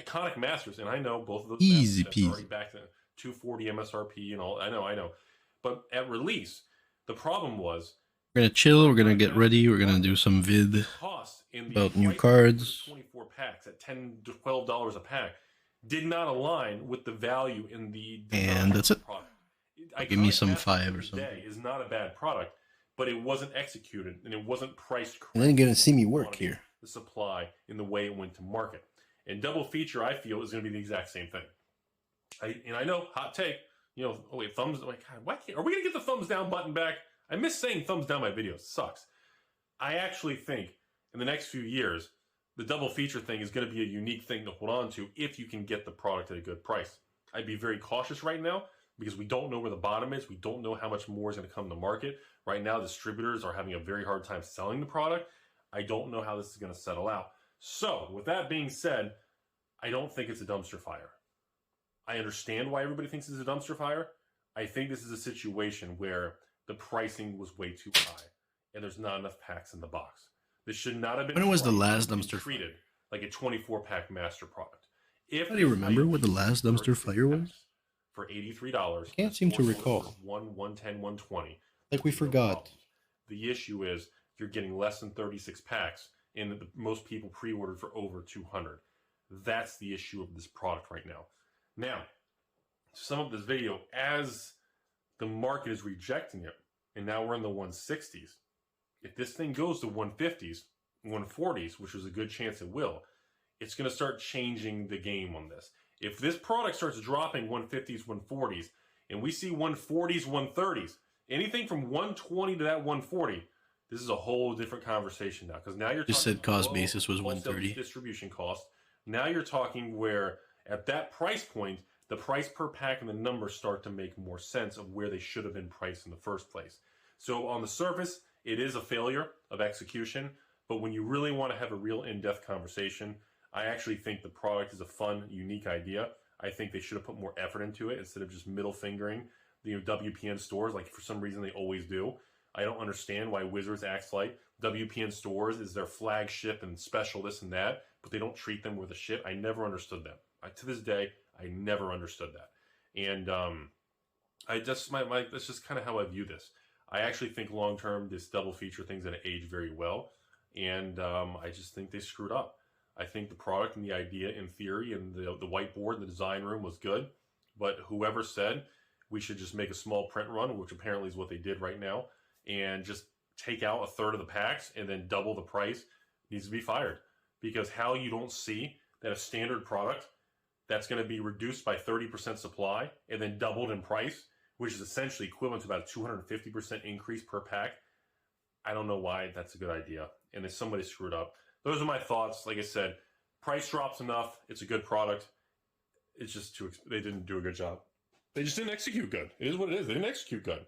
iconic masters, and I know both of those Easy masters are already peasy. back to 240 MSRP and all. I know. But at release, the problem was We're gonna chill. We're gonna get ready. We're gonna do some vid cost in the about new price cards. for the 24 packs at $10 to $12 a pack did not align with the value in the And that's it. product. Give me Iconic some Masters 5 or today something. is not a bad product, but it wasn't executed and it wasn't priced And correctly. then you're gonna see me work here. The supply in the way it went to market. And double feature, I feel, is going to be the exact same thing. I know, hot take. Oh wait, thumbs. Like, God, why can't? Are we going to get the thumbs down button back? I miss saying thumbs down my videos. It sucks. I actually think in the next few years, the double feature thing is going to be a unique thing to hold on to if you can get the product at a good price. I'd be very cautious right now because we don't know where the bottom is. We don't know how much more is going to come to market. Right now, distributors are having a very hard time selling the product. I don't know how this is going to settle out. So, with that being said, I don't think it's a dumpster fire. I understand why everybody thinks it's a dumpster fire. I think this is a situation where the pricing was way too high and there's not enough packs in the box. This should not have been. When was the last dumpster treated like a 24-pack master product? How do you remember what the last dumpster fire was? For $83. I can't seem to recall. 110, 120. Like we forgot. The issue is you're getting less than 36 packs, and most people pre-ordered for over 200. That's the issue of this product right now. Now, to sum up this video, as the market is rejecting it, and now we're in the 160s, if this thing goes to 150s, 140s, which is a good chance it will, it's going to start changing the game on this. If this product starts dropping 150s, 140s, and we see 140s, 130s, anything from 120 to that 140, this is a whole different conversation now. Because now you're Just said cost basis was 130. Distribution cost. Now you're talking where at that price point, the price per pack and the numbers start to make more sense of where they should have been priced in the first place. So on the surface, it is a failure of execution. But when you really want to have a real in-depth conversation, I actually think the product is a fun, unique idea. I think they should have put more effort into it instead of just middle fingering the WPN stores like for some reason they always do. I don't understand why Wizards acts like WPN stores is their flagship and special this and that, but they don't treat them with a shit. I never understood that. To this day, I never understood that. And that's just kind of how I view this. I actually think long term this double feature thing's going to age very well, and I just think they screwed up. I think the product and the idea in theory and the whiteboard and the design room was good, but whoever said we should just make a small print run, which apparently is what they did right now, and just take out a third of the packs and then double the price needs to be fired. Because how you don't see that a standard product that's going to be reduced by 30% supply and then doubled in price, which is essentially equivalent to about a 250% increase per pack, I don't know why that's a good idea. And if somebody screwed up. Those are my thoughts. Like I said, price drops enough. It's a good product. It's just they didn't do a good job. They just didn't execute good. It is what it is. They didn't execute good.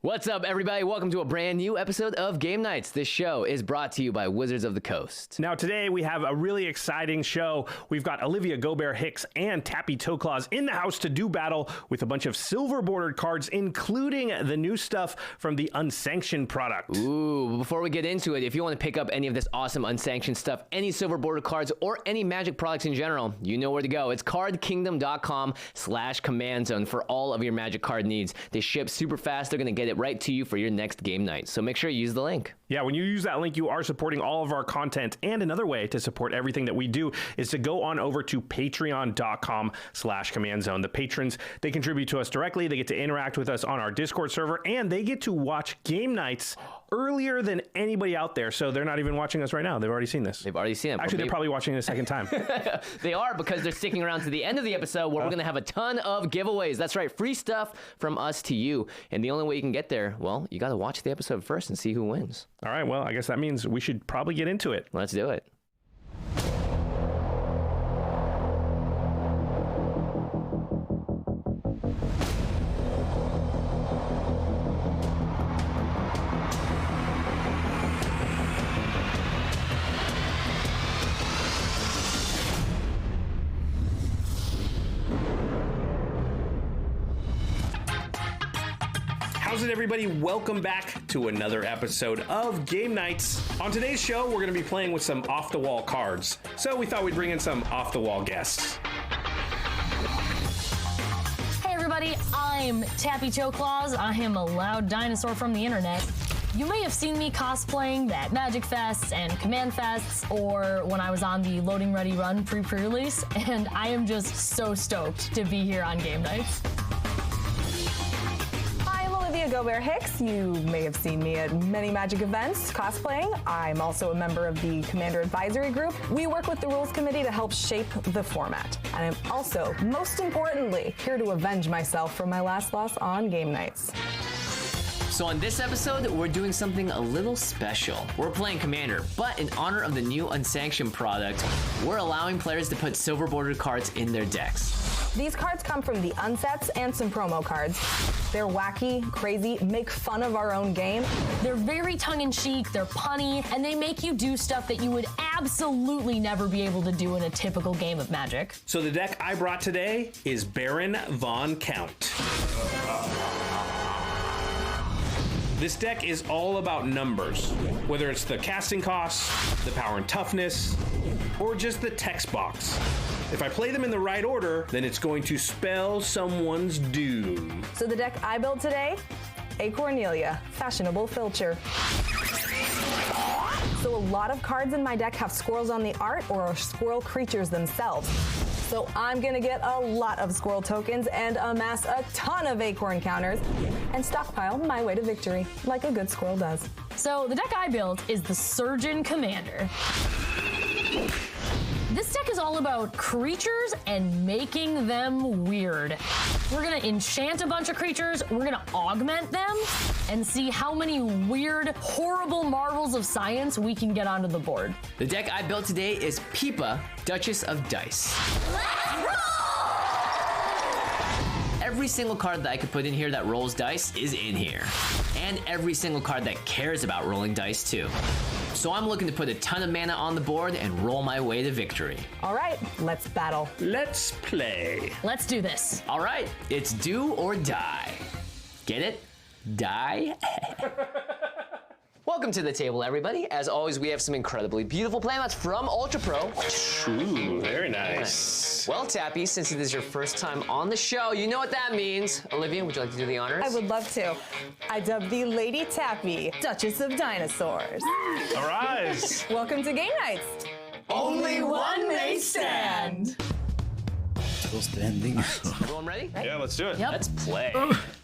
What's up, everybody? Welcome to a brand new episode of Game Nights. This show is brought to you by Wizards of the Coast. Now, today we have a really exciting show. We've got Olivia Gobert-Hicks and Tappy Toeclaws in the house to do battle with a bunch of silver bordered cards, including the new stuff from the Unsanctioned product. Ooh, but before we get into it, if you want to pick up any of this awesome Unsanctioned stuff, any silver bordered cards, or any Magic products in general, you know where to go. It's cardkingdom.com/command zone for all of your Magic card needs. They ship super fast. They're going to get it right to you for your next game night. So make sure you use the link. Yeah, when you use that link, you are supporting all of our content. And another way to support everything that we do is to go on over to patreon.com/command zone. The patrons, they contribute to us directly. They get to interact with us on our Discord server, and they get to watch game nights earlier than anybody out there. So they're not even watching us right now. They've already seen this. They've already seen it. Actually, they're probably watching it a second time. They are, because they're sticking around to the end of the episode where we're going to have a ton of giveaways. That's right, free stuff from us to you. And the only way you can get there, well, you got to watch the episode first and see who wins. All right, well, I guess that means we should probably get into it. Let's do it. How's it, everybody, welcome back to another episode of Game Nights. On today's show, we're going to be playing with some off-the-wall cards, so we thought we'd bring in some off-the-wall guests. Hey everybody, I'm Tappy Toe Claus. I am a loud dinosaur from the internet. You may have seen me cosplaying at Magic Fests and Command Fests, or when I was on the Loading Ready Run pre-release, and I am just so stoked to be here on Game Nights. I'm Olivia Gobert Hicks. You may have seen me at many Magic events cosplaying. I'm also a member of the Commander Advisory Group. We work with the Rules Committee to help shape the format. And I'm also, most importantly, here to avenge myself for my last loss on Game Nights. So on this episode, we're doing something a little special. We're playing Commander, but in honor of the new Unsanctioned product, we're allowing players to put silver bordered cards in their decks. These cards come from the unsets and some promo cards. They're wacky, crazy, make fun of our own game. They're very tongue-in-cheek, they're punny, and they make you do stuff that you would absolutely never be able to do in a typical game of Magic. So the deck I brought today is Baron von Count. This deck is all about numbers, whether it's the casting costs, the power and toughness, or just the text box. If I play them in the right order, then it's going to spell someone's doom. So the deck I built today, A Cornelia, Fashionable Filcher. So a lot of cards in my deck have squirrels on the art or are squirrel creatures themselves. So I'm gonna get a lot of squirrel tokens and amass a ton of acorn counters and stockpile my way to victory, like a good squirrel does. So the deck I built is the Surgeon Commander. This deck is all about creatures and making them weird. We're gonna enchant a bunch of creatures, we're gonna augment them, and see how many weird, horrible marvels of science we can get onto the board. The deck I built today is Peepa, Duchess of Dice. Every single card that I could put in here that rolls dice is in here. And every single card that cares about rolling dice too. So I'm looking to put a ton of mana on the board and roll my way to victory. All right, let's battle. Let's play. Let's do this. All right, it's do or die. Get it? Die? Welcome to the table, everybody. As always, we have some incredibly beautiful playmats from Ultra Pro. Ooh, very nice. Well, Tappy, since it is your first time on the show, you know what that means. Olivia, would you like to do the honors? I would love to. I dub thee Lady Tappy, Duchess of Dinosaurs. All right. Welcome to Game Nights. Only one may stand. Still standing. Everyone ready? Yeah, let's do it. Yep. Let's play.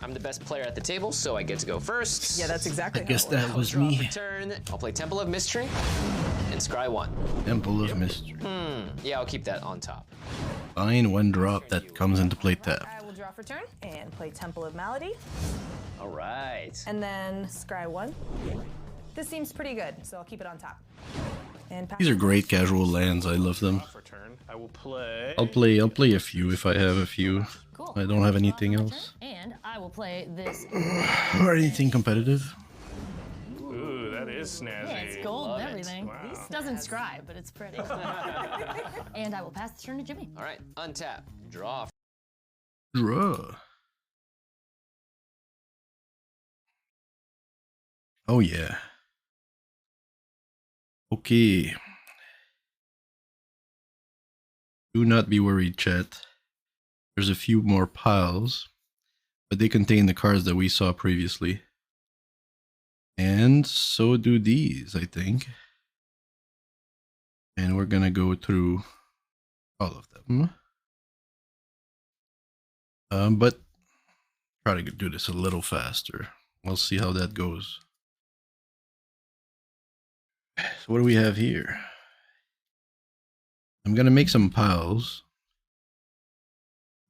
I'm the best player at the table, so I get to go first. Yeah, that's exactly I guess how it that was Draw me. for turn. I'll play Temple of Mystery and Scry 1. Temple of Mystery. Yeah, I'll keep that on top. Fine one drop that comes into play tap. I will draw for turn and play Temple of Malady, All right. and then Scry 1. This seems pretty good, so I'll keep it on top. And pass. These are great casual lands. I love them. For turn, I will play. I'll play a few if I have a few. Cool. I don't have anything else. And I will play this. Or anything competitive. Ooh, that is snazzy. Yeah, it's gold Love and it. everything. Wow. This doesn't scribe, but it's pretty. And I will pass the turn to Jimmy. All right, untap. Draw. Draw. Oh yeah. Okay. Do not be worried, chat. There's a few more piles, but they contain the cards that we saw previously. And so do these, I think. And we're gonna go through all of them. But try to do this a little faster. We'll see how that goes. So what do we have here? I'm gonna make some piles,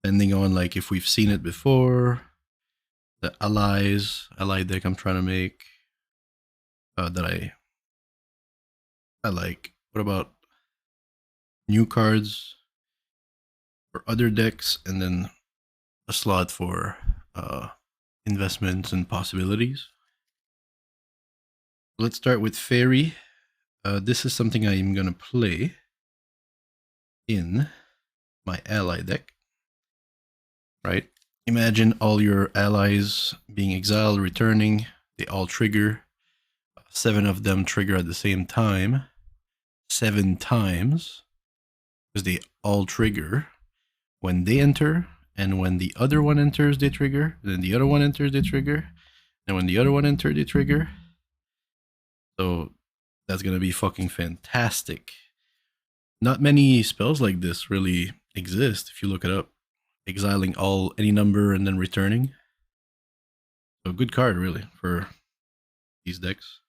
depending on like if we've seen it before. The ally deck I'm trying to make that I like. What about new cards for other decks, and then a slot for investments and possibilities? Let's start with Fairy. This is something I'm gonna play in my ally deck, right? Imagine all your allies being exiled, returning. They all trigger. 7 of them trigger at the same time. 7 times. Because they all trigger. When they enter, and when the other one enters, they trigger. Then the other one enters, they trigger. And when the other one enters, they trigger. So that's going to be fucking fantastic. Not many spells like this really exist if you look it up. Exiling any number and then returning. So good card really for these decks.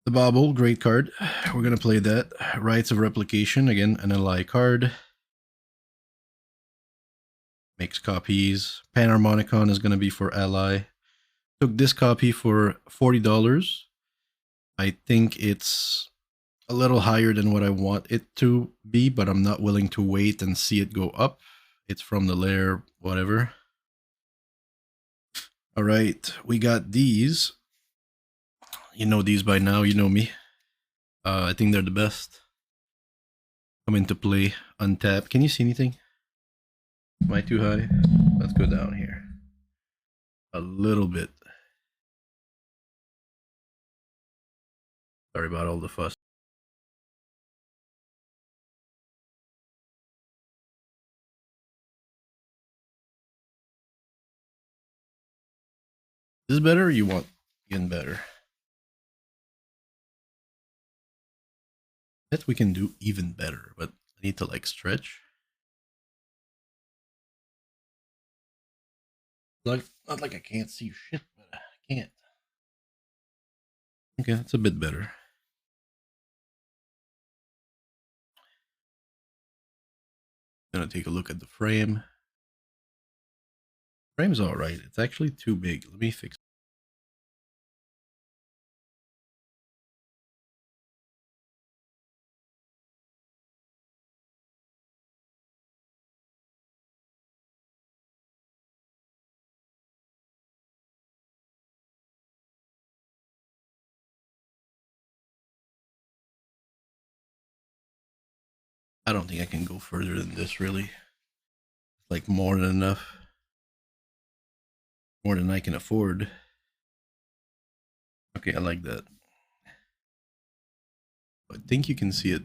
The Bauble, great card. We're going to play that. Rites of Replication, again, an ally card. Makes copies. Panharmonicon is going to be for ally. Took this copy for $40. I think it's a little higher than what I want it to be, but I'm not willing to wait and see it go up. It's from the lair, whatever. All right, we got these. You know these by now, you know me. I think they're the best. Come into play, untap. Can you see anything? Am I too high? Let's go down here. A little bit. Sorry about all the fuss. Is this better or you want even better? Bet we can do even better, but I need to like stretch. Like, not like I can't see shit, but I can't. Okay, that's a bit better. Gonna take a look at the frame. Frame's all right. It's actually too big. Let me fix it. I don't think I can go further than this, really. Like more than enough. More than I can afford. Okay, I like that. I think you can see it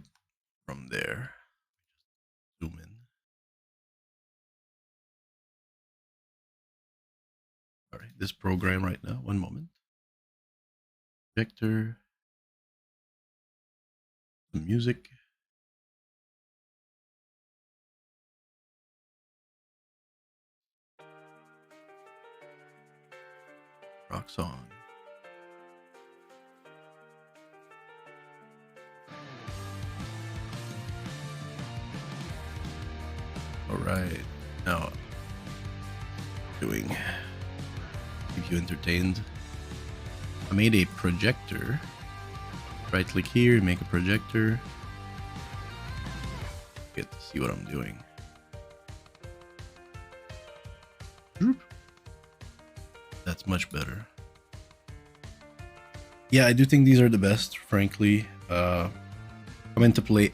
from there. Zoom in. All right, this program right now. One moment. Projector. Some music. Rock song. All right, now keep you entertained. I made a projector. Right click here, make a projector. Get to see what I'm doing. That's much better. Yeah, I do think these are the best, frankly. Come into play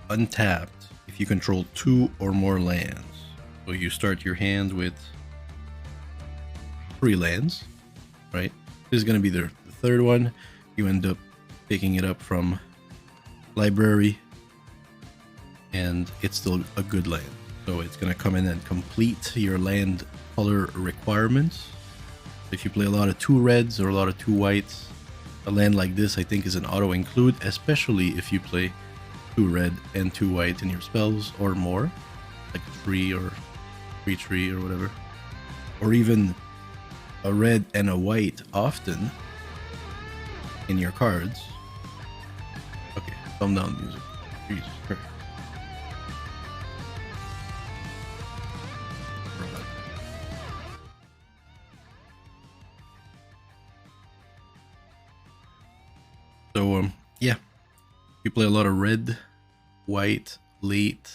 untapped if you control 2 or more lands. So you start your hand with 3 lands, right? This is going to be the 3rd one. You end up picking it up from library, and it's still a good land. So it's going to come in and complete your land color requirements. If you play a lot of 2 reds or a lot of 2 whites, a land like this I think is an auto include, especially if you play 2 red and 2 white in your spells or more, like 3 or 3 or whatever, or even a red and a white often in your cards. Okay, calm down, music. Jesus Christ. So yeah, you play a lot of red, white, late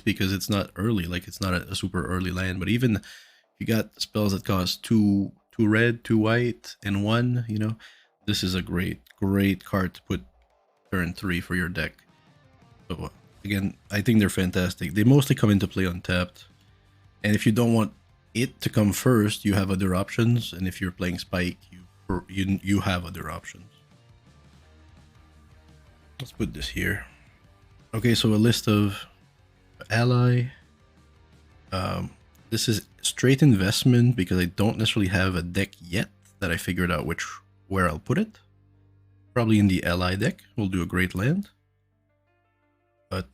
because it's not early, like it's not a super early land. But even if you got spells that cost 2 red, 2 white, and 1, you know, this is a great card to put turn 3 for your deck. So again, I think they're fantastic. They mostly come into play untapped. And if you don't want it to come first, you have other options. And if you're playing Spike, you have other options. Let's put this here. Okay, so a list of ally. This is straight investment because I don't necessarily have a deck yet that I figured out where I'll put it. Probably in the ally deck. We'll do a great land. But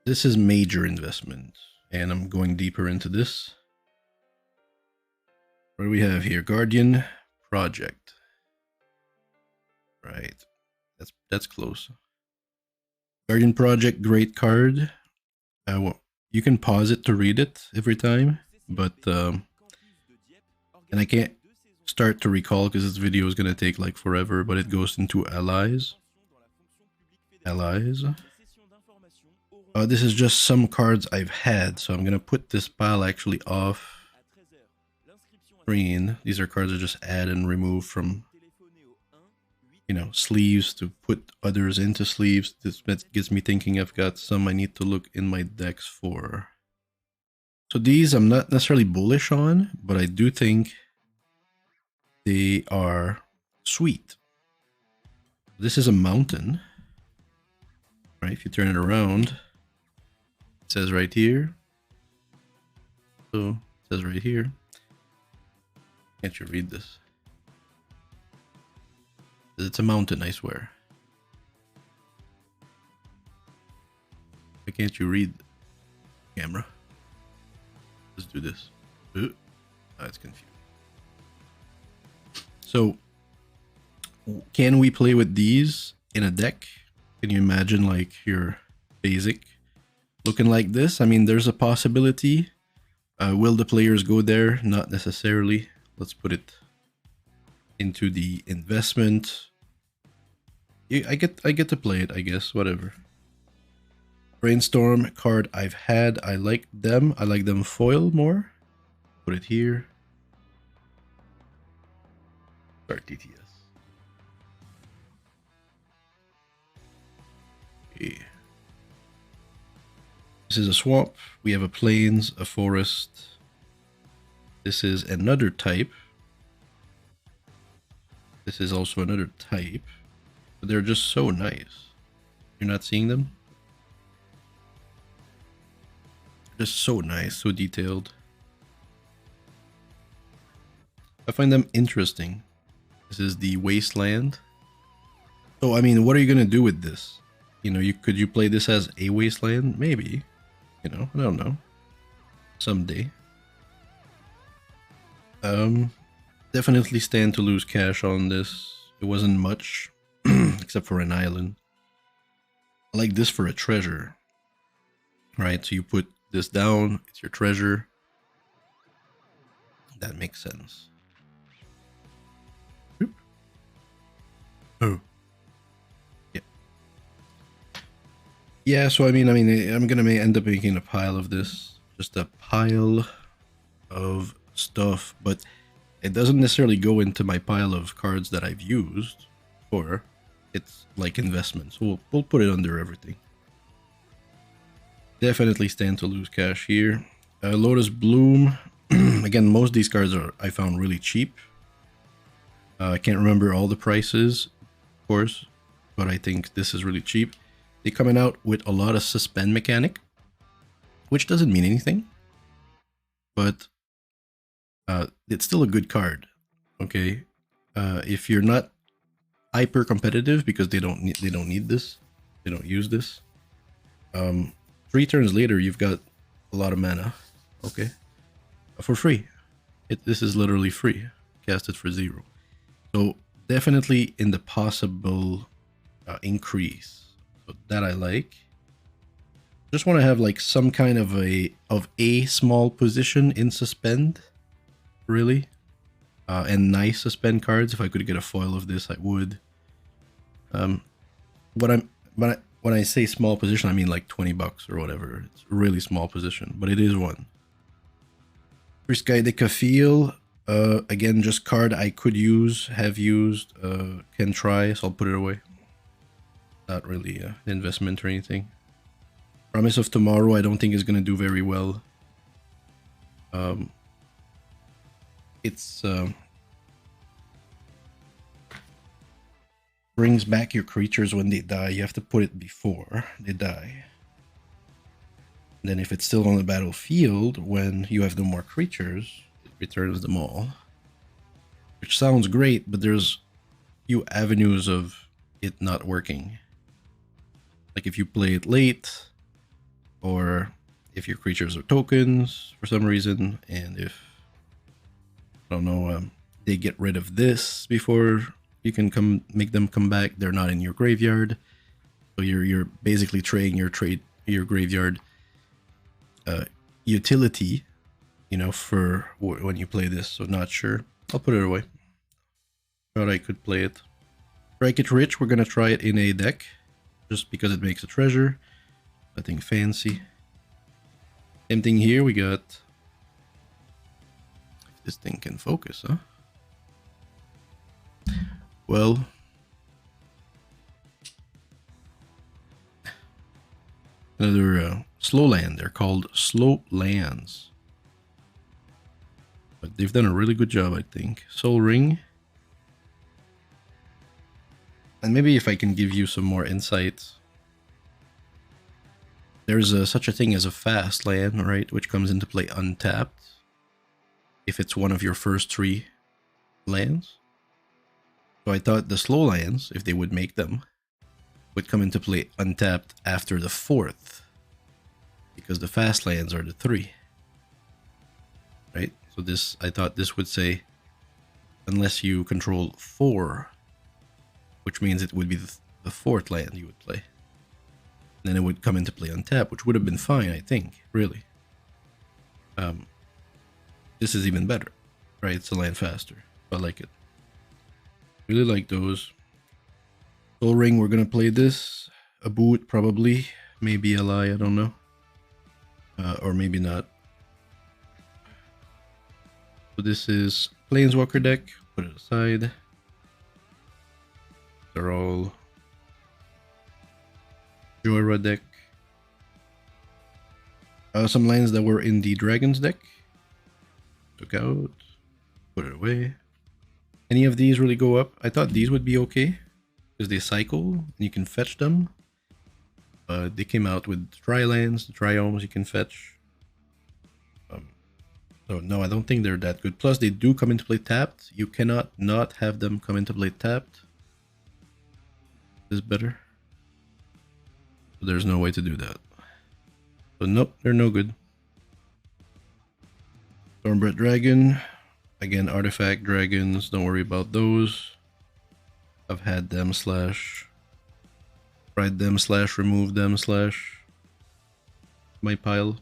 this is major investment. And I'm going deeper into this. What do we have here? Guardian Project. Right. That's close. Guardian Project, great card. Well, you can pause it to read it every time, but and I can't start to recall because this video is gonna take like forever. But it goes into allies. Allies. This is just some cards I've had, so I'm gonna put this pile actually off screen. These are cards I just add and remove from, you know, sleeves to put others into sleeves. This gets me thinking I've got some I need to look in my decks for. So these I'm not necessarily bullish on, but I do think they are sweet. This is a mountain, right? If you turn it around, it says right here. So it says right here. Can't you read this? It's a mountain, I swear. Why can't you read the camera? Let's do this. Oh, it's confused. So, can we play with these in a deck? Can you imagine like your basic looking like this? I mean, there's a possibility. Will the players go there? Not necessarily. Let's put it into the investment. I get to play it, I guess. Whatever. Brainstorm card I've had. I like them. I like them foil more. Put it here. Start TTS. Okay. This is a swamp. We have a plains, a forest. This is another type. This is also another type. But they're just so nice. You're not seeing them? Just so nice, so detailed. I find them interesting. This is the wasteland. So I mean, what are you gonna do with this? You know, could you play this as a wasteland? Maybe. You know, I don't know. Someday. Definitely stand to lose cash on this. It wasn't much, except for an island. I like this for a treasure. Right, so you put this down, it's your treasure. That makes sense. Oop. Oh. Yeah. Yeah, so I mean, I'm gonna end up making a pile of this. Just a pile of stuff, but it doesn't necessarily go into my pile of cards that I've used, or it's like investments. So we'll put it under everything. Definitely stand to lose cash here. Lotus Bloom. Again, most of these cards I found really cheap. I can't remember all the prices, of course, but I think this is really cheap. They're coming out with a lot of suspend mechanic, which doesn't mean anything, but it's still a good card. Okay, if you're not hyper competitive, because they don't need this, they don't use this. 3 turns later, you've got a lot of mana. Okay, for free. This is literally free. Cast it for 0. So definitely in the possible increase. So that I like. Just want to have like some kind of a small position in suspend. Really, and nice suspend cards. If I could get a foil of this, I would. When I say small position, I mean like $20 or whatever. It's a really small position, but it is one. Free Sky de Kafil. Again, just card I could use, have used, can try. So I'll put it away. Not really an investment or anything. Promise of Tomorrow, I don't think is gonna do very well. It's brings back your creatures when they die. You have to put it before they die. And then if it's still on the battlefield when you have no more creatures, it returns them all. Which sounds great, but there's few avenues of it not working. Like if you play it late, or if your creatures are tokens for some reason, and if, I don't know, they get rid of this before you can make them come back, they're not in your graveyard. So you're basically trading your graveyard utility, you know, for when you play this. So not sure. I'll put it away. Thought I could play it. Strike It Rich, we're gonna try it in a deck, just because it makes a treasure. Nothing fancy. Same thing here, we got... If this thing can focus, huh? Well... Another slow land. They're called slow lands. But they've done a really good job, I think. Soul Ring. And maybe if I can give you some more insights. There's such a thing as a fast land, right? Which comes into play untapped. If it's one of your first 3 lands. So I thought the slow lands, if they would make them, would come into play untapped after the 4th. Because the fast lands are the 3. Right? So this, I thought this would say, unless you control 4, which means it would be the 4th land you would play. And then it would come into play untapped, which would have been fine, I think, really. This is even better, right? It's a land faster. I like it. Really like those. Soul Ring, we're gonna play this. A boot, probably. Maybe a lie, I don't know. Or maybe not. So this is Planeswalker deck. Put it aside. They're all Jora deck. Some lands that were in the Dragons deck. Took out. Put it away. Any of these really go up? I thought these would be okay. Because they cycle and you can fetch them. They came out with Tri-lands, the Triomes you can fetch. So no, I don't think they're that good. Plus they do come into play tapped. You cannot not have them come into play tapped. Is better. So there's no way to do that. So nope, they're no good. Stormbred Dragon. Again, artifact dragons, don't worry about those. I've had them slash tried them slash removed them slash my pile.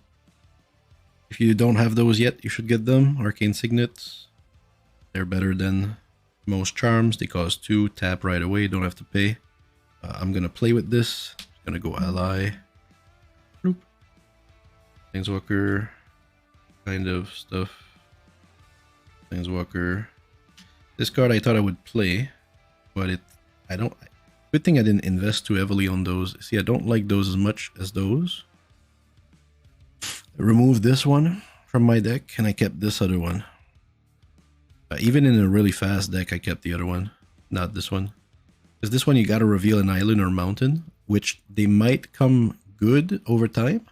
If you don't have those yet, you should get them. Arcane Signets. They're better than most charms. They cost 2, tap right away, don't have to pay. I'm gonna play with this. Gonna go ally. Bloop. Planeswalker kind of stuff. Planeswalker. This card I thought I would play, but I don't. Good thing I didn't invest too heavily on those. See, I don't like those as much as those. I removed this one from my deck, and I kept this other one. Even in a really fast deck, I kept the other one, not this one. Because this one you gotta reveal an island or mountain, which they might come good over time.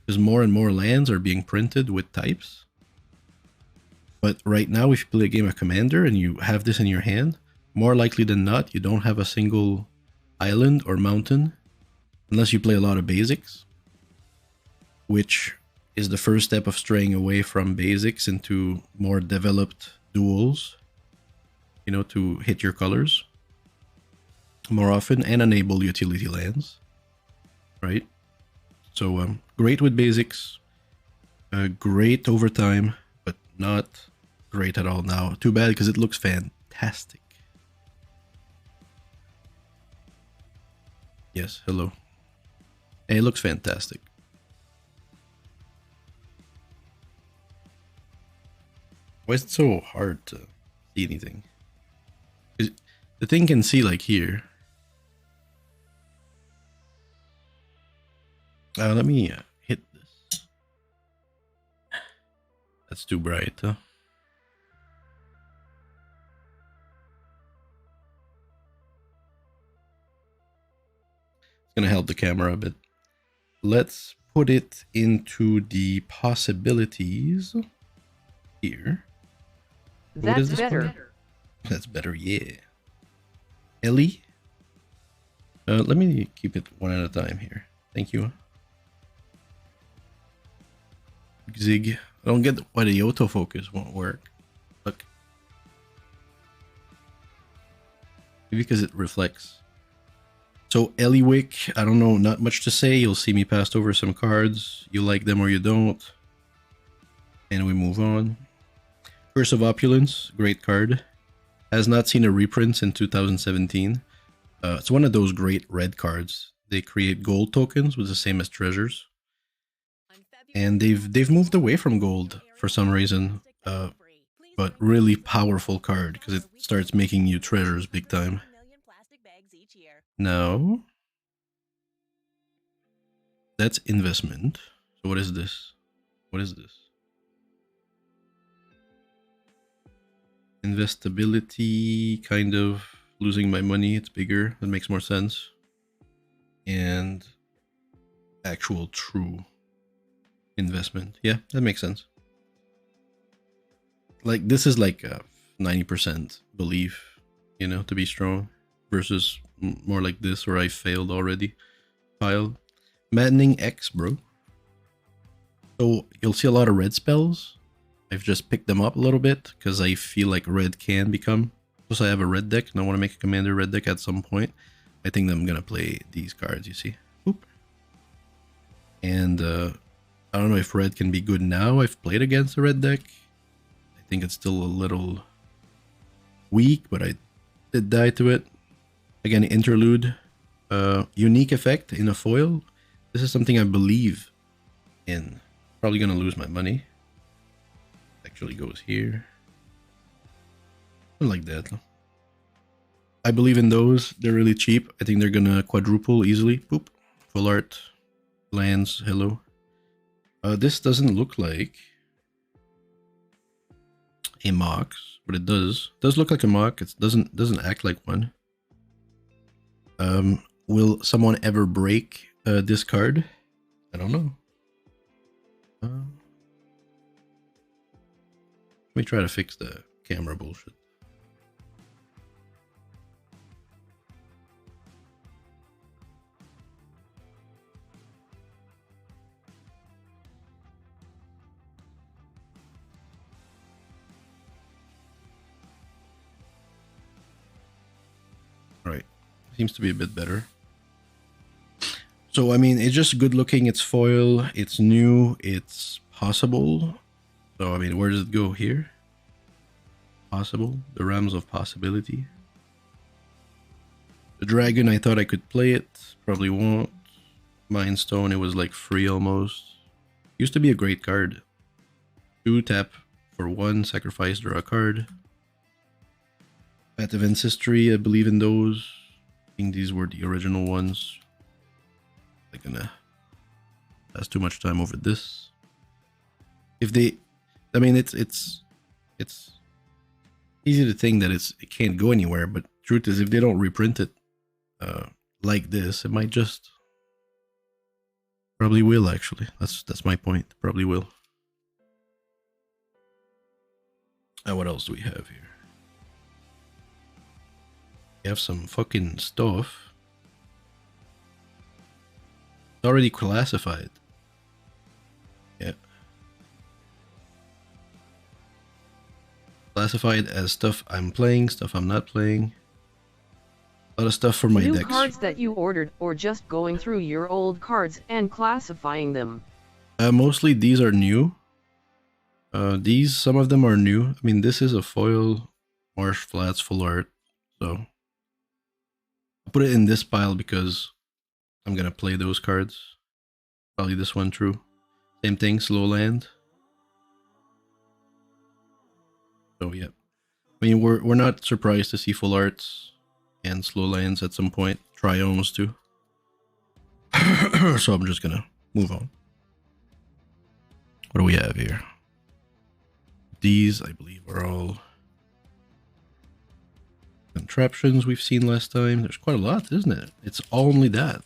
Because more and more lands are being printed with types. But right now, if you play a game of Commander and you have this in your hand, more likely than not, you don't have a single island or mountain. Unless you play a lot of basics. Which is the first step of straying away from basics into more developed duels. You know, to hit your colors more often and enable utility lands, right? So great with basics, great over time, but not great at all now. Too bad, because it looks fantastic. Yes, hello. Hey, it looks fantastic. Why is it so hard to see anything? The thing can see like here. Let me hit this. That's too bright, huh? It's gonna help the camera a bit. Let's put it into the possibilities here. What is That's this one? better. That's better, yeah. Ellie? Let me keep it one at a time here. Thank you. Zig. I don't get why the autofocus won't work. Look. Maybe because it reflects. So Eliwick, I don't know, not much to say. You'll see me passed over some cards. You like them or you don't. And we move on. Curse of Opulence, great card. Has not seen a reprint in 2017. It's one of those great red cards. They create gold tokens, which is the same as treasures. And they've moved away from gold for some reason. But really powerful card because it starts making you treasures big time. No. That's investment. So what is this? What is this? Investability, kind of losing my money. It's bigger. That makes more sense. And actual true investment. Yeah, that makes sense. Like this is like a 90% belief, you know, to be strong versus more like this where I failed already. Pile. Maddening X, bro. So you'll see a lot of red spells. I've just picked them up a little bit because I feel like red can become. Plus I have a red deck and I want to make a commander red deck at some point. I think I'm going to play these cards, you see. Oop. And I don't know if red can be good now. I've played against a red deck. I think it's still a little weak, but I did die to it. Again, interlude. Unique effect in a foil. This is something I believe in. Probably going to lose my money. Actually goes here. Something like that. I believe in those. They're really cheap. I think they're gonna quadruple easily. Boop. Full art. Lands. Hello. This doesn't look like a Mox, but it does. It does look like a Mox. It doesn't act like one. Will someone ever break this card? I don't know. Let me try to fix the camera bullshit. Right. Seems to be a bit better. So, I mean, it's just good looking. It's foil. It's new. It's possible. So, I mean, where does it go here? Possible. The realms of possibility. The dragon, I thought I could play it. Probably won't. Mind Stone, it was like free almost. Used to be a great card. 2 tap for 1, sacrifice, draw a card. Path of Ancestry, I believe in those. I think these were the original ones. I'm gonna pass too much time over this. If they, I mean, it's easy to think that it can't go anywhere, but truth is, if they don't reprint it like this, it might just probably will actually. That's my point. Probably will. What else do we have here? We have some fucking stuff. It's already classified. Yeah. Classified as stuff I'm playing, stuff I'm not playing. A lot of stuff for my New decks. cards that you ordered, or just going through your old cards and classifying them. Mostly these are new. Some of them are new. I mean, this is a foil Marsh Flats full art. So I'll put it in this pile because I'm gonna play those cards. Probably this one true. Same thing, slow land. So yeah. I mean, we're not surprised to see full arts and slow lands at some point. Triomes too. So I'm just gonna move on. What do we have here? These, I believe, are all contraptions we've seen last time. There's quite a lot, isn't it? It's only that.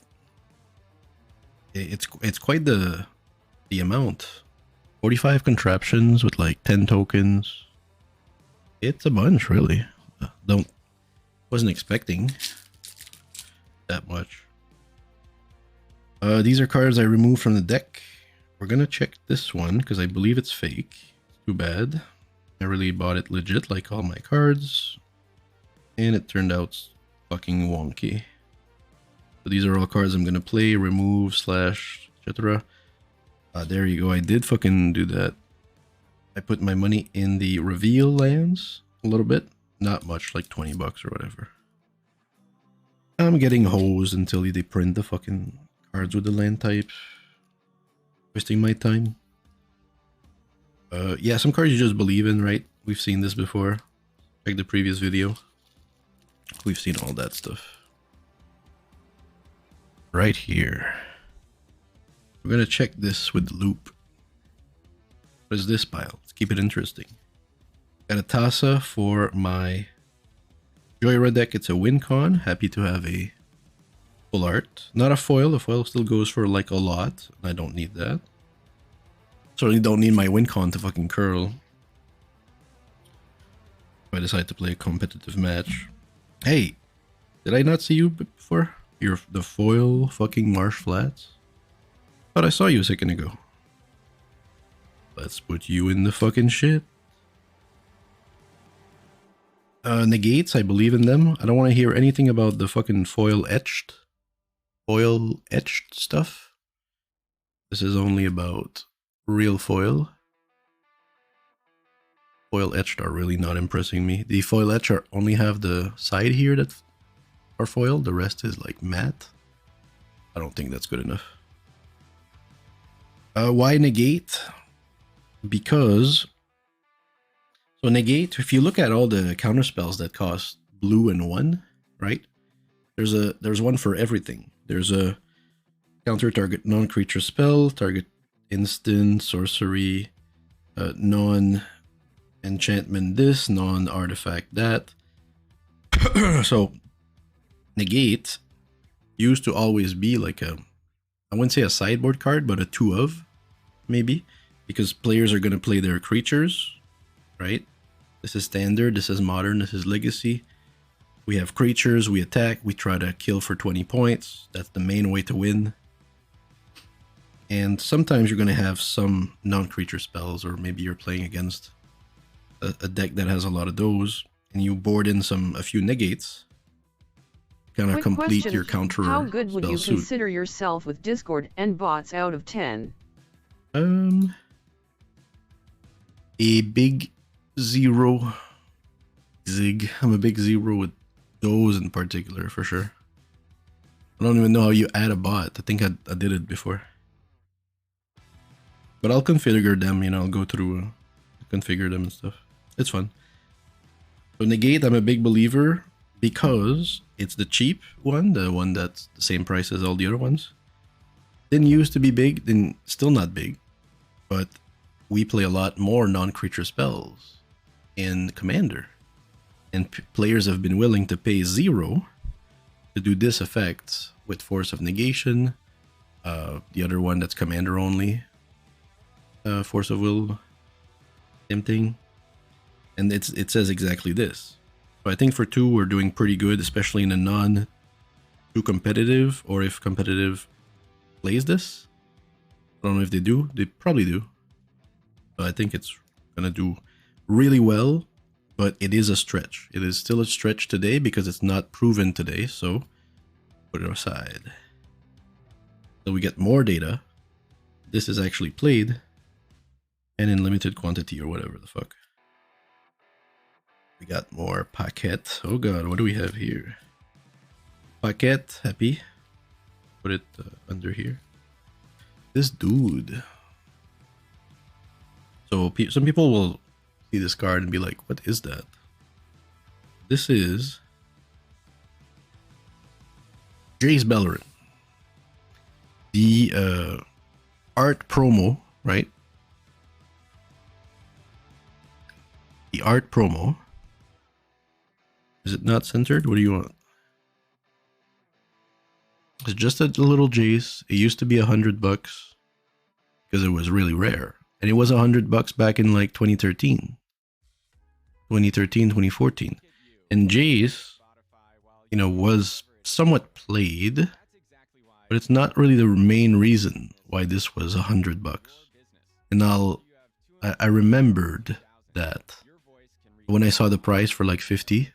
It's quite the amount. 45 contraptions with like 10 tokens. It's a bunch, really. Wasn't expecting that much. These are cards I removed from the deck. We're gonna check this one because I believe it's fake. Too bad. I really bought it legit, like all my cards, and it turned out fucking wonky. So these are all cards I'm gonna play, remove, slash, etc. There you go. I did fucking do that. I put my money in the reveal lands a little bit. Not much, like 20 bucks or whatever. I'm getting hosed until they print the fucking cards with the land types. Wasting my time. Yeah, some cards you just believe in, right? We've seen this before. Check the previous video. We've seen all that stuff. Right here. We're gonna check this with the loop. What is this pile? Let's keep it interesting. Got a Tassa for my Joyride deck. It's a WinCon. Happy to have a full art. Not a foil. The foil still goes for like a lot. And I don't need that. Certainly don't need my WinCon to fucking curl. If I decide to play a competitive match. Hey, did I not see you before? You're the foil fucking Marsh Flats. Thought I saw you a second ago. Let's put you in the fucking shit. Negates, I believe in them. I don't want to hear anything about the fucking foil etched stuff. This is only about real foil. Foil etched are really not impressing me. The foil etched only have the side here that are foil. The rest is like matte. I don't think that's good enough. Why negate? Because so negate, if you look at all the counter spells that cost blue and 1, right? There's one for everything. There's a counter target non-creature spell, target instant, sorcery, non-enchantment this, non-artifact that. So negate used to always be like a, I wouldn't say a sideboard card, but a 2 of, maybe, because players are going to play their creatures, right? This is standard, this is modern, this is legacy. We have creatures, we attack, we try to kill for 20 points. That's the main way to win. And sometimes you're going to have some non-creature spells, or maybe you're playing against a deck that has a lot of those, and you board in a few negates. Kind of complete your counter. How good would you consider yourself with Discord and bots out of 10? A big 0. Zig. I'm a big 0 with those in particular, for sure. I don't even know how you add a bot. I think I did it before. But I'll configure them, you know, I'll go through, configure them and stuff. It's fun. So negate, I'm a big believer because it's the cheap one, the one that's the same price as all the other ones. Didn't used to be big, then still not big, but we play a lot more non-creature spells in Commander. And players have been willing to pay 0 to do this effect with Force of Negation. The other one that's Commander only. Force of Will. Same thing. And it says exactly this. So I think for 2 we're doing pretty good, especially in a non-too competitive, or if competitive plays this. I don't know if they do. They probably do. So I think it's gonna do really well, but it is a stretch. It is still a stretch today because it's not proven today, so put it aside. So we get more data. This is actually played, and in limited quantity or whatever the fuck. We got more paquet. Oh god, what do we have here? Paquet, happy. Put it under here. This dude. So some people will see this card and be like, what is that? This is Jace Beleren. The art promo, right? The art promo. Is it not centered? What do you want? It's just a little Jace. It used to be $100 because it was really rare. And it was $100 back in like 2013. 2014. And Jace, you know, was somewhat played, but it's not really the main reason why this was $100. And I remembered that when I saw the price for like 50,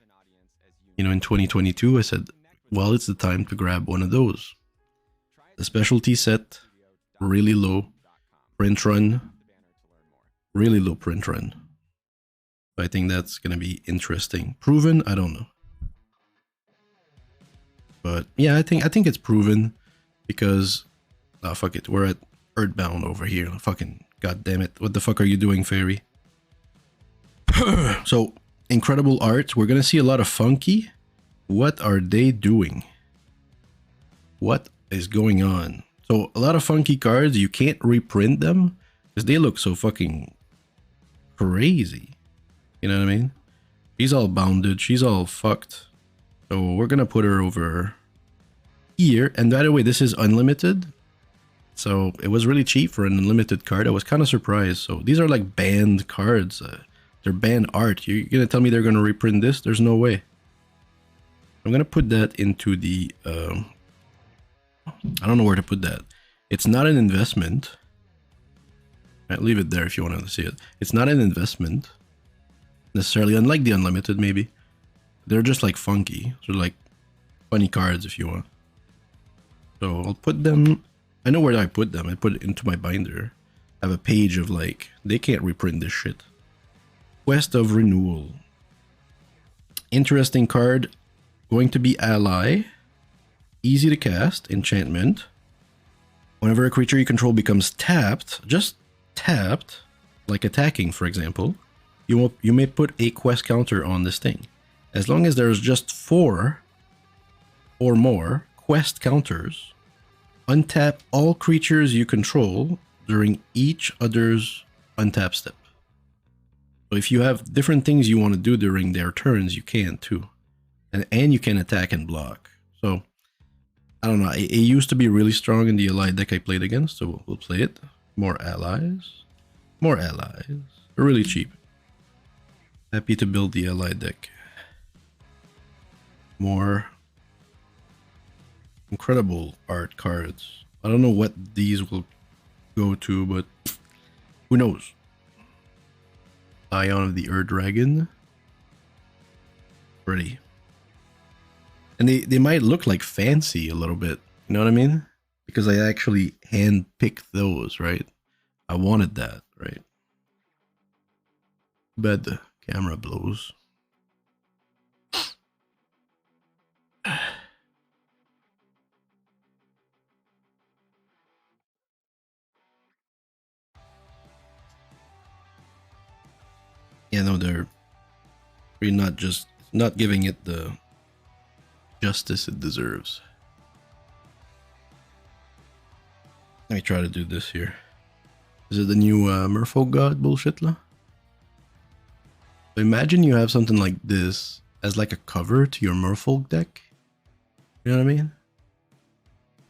you know, in 2022, I said, well, it's the time to grab one of those. The specialty set, really low print run, really low print run. So I think that's going to be interesting. Proven? I don't know. But yeah, I think it's proven because, fuck it, we're at Earthbound over here. Fucking god damn it. What the fuck are you doing, Fairy? So, incredible art. We're going to see a lot of funky. What are they doing? What is going on? So, a lot of funky cards. You can't reprint them because they look so fucking crazy. You know what I mean? She's all bounded. She's all fucked. So, we're going to put her over here. And by the way, this is unlimited. So, it was really cheap for an unlimited card. I was kind of surprised. So, these are like banned cards. They're banned art. You're going to tell me they're going to reprint this? There's no way. I'm going to put that into the... I don't know where to put that. It's not an investment. I'll leave it there if you want to see it. It's not an investment. Necessarily, unlike the unlimited maybe. They're just like funky. So like funny cards if you want. So I'll put them... I know where I put them. I put it into my binder. I have a page of like... They can't reprint this shit. Quest of Renewal. Interesting card. Going to be Ally. Easy to cast. Enchantment. Whenever a creature you control becomes tapped, just tapped, like attacking for example, you may put a quest counter on this thing. As long as there's just 4 or more quest counters, untap all creatures you control during each other's untap step. So if you have different things you want to do during their turns, you can too. And you can attack and block. So, I don't know. It used to be really strong in the allied deck I played against, so we'll play it. More allies. More allies. They're really cheap. Happy to build the allied deck. More incredible art cards. I don't know what these will go to, but who knows? Ion of the Ur Dragon. Pretty. And they might look like fancy a little bit. You know what I mean? Because I actually hand-picked those, right? I wanted that, right? But the camera blows. Yeah, no, they're really not giving it the justice it deserves. Let me try to do this here. Is it the new Merfolk God bullshit lah? So imagine you have something like this as like a cover to your Merfolk deck. You know what I mean?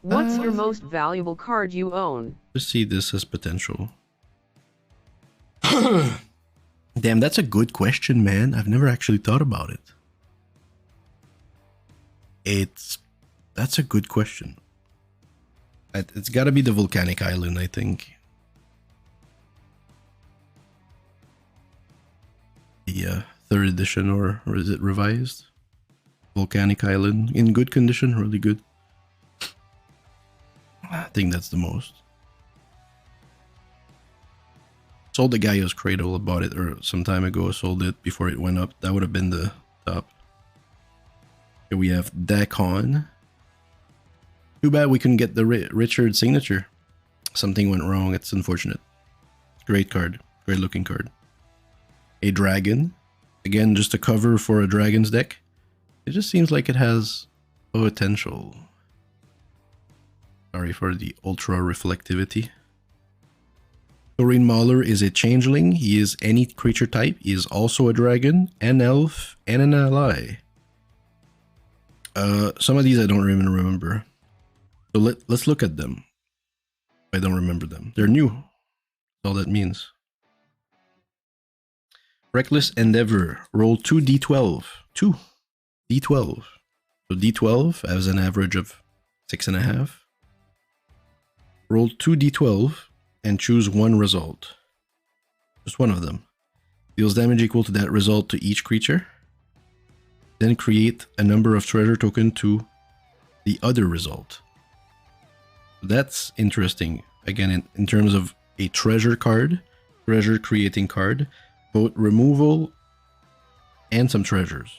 What's your most valuable card you own? Just see this as potential. Damn, that's a good question, man. I've never actually thought about it. That's a good question. It's got to be the Volcanic Island, I think. The 3rd edition, or is it revised? Volcanic Island, in good condition, really good. I think that's the most. Sold the Gaia's Cradle, I bought it some time ago, sold it before it went up. That would have been the top. Here we have Dakon. Too bad we couldn't get the Richard signature. Something went wrong, it's unfortunate. Great card, great looking card. A dragon. Again, just a cover for a dragon's deck. It just seems like it has potential. Sorry for the ultra reflectivity. Thorin Mauler is a changeling. He is any creature type. He is also a dragon, an elf, and an ally. Some of these I don't even remember. So let's look at them. I don't remember them. They're new. That's all that means. Reckless Endeavor. Roll 2d12. 2d12. So d12 has an average of 6.5. Roll 2d12 and choose one result. Just one of them. Deals damage equal to that result to each creature. Then create a number of treasure token to the other result. That's interesting. Again, in terms of a treasure card, treasure creating card, both removal and some treasures,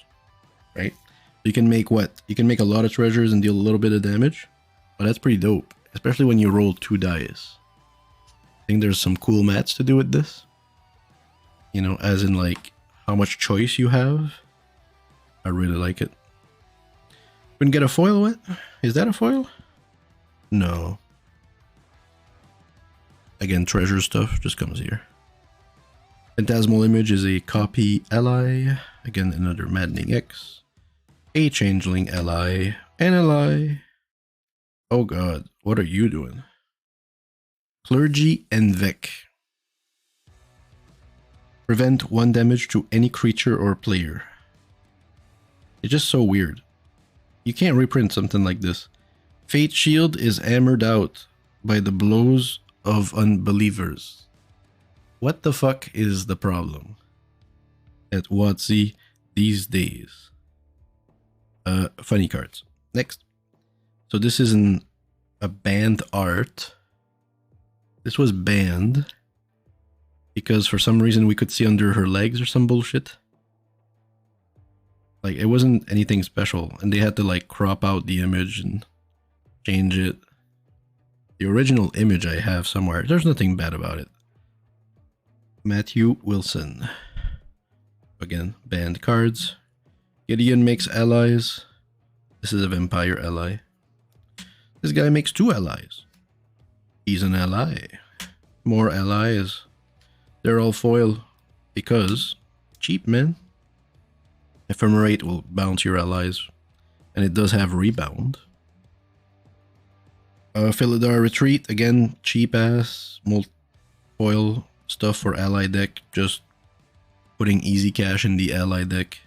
right? You can make what? You can make a lot of treasures and deal a little bit of damage, but that's pretty dope, especially when you roll 2 dice. I think there's some cool mats to do with this. You know, as in like how much choice you have. I really like it. Couldn't get a foil what? Is that a foil? No. Again, treasure stuff just comes here. Phantasmal Image is a copy ally. Again, another Maddening X. A changeling ally. An ally. Oh god, what are you doing? Clergy and Vec. Prevent 1 damage to any creature or player. It's just so weird. You can't reprint something like this. Fate Shield is hammered out by the blows of unbelievers. What the fuck is the problem at WotC these days? Funny cards. Next. So this is a banned art. This was banned because for some reason we could see under her legs or some bullshit. Like, it wasn't anything special, and they had to like crop out the image and change it. The original image I have somewhere, there's nothing bad about it. Matthew Wilson. Again, banned cards. Gideon makes allies. This is a vampire ally. This guy makes 2 allies. He's an ally. More allies. They're all foil because cheap, man. Ephemerate will bounce your allies, and it does have rebound. Philidar Retreat, again, cheap ass, foil stuff for ally deck, just putting easy cash in the ally deck.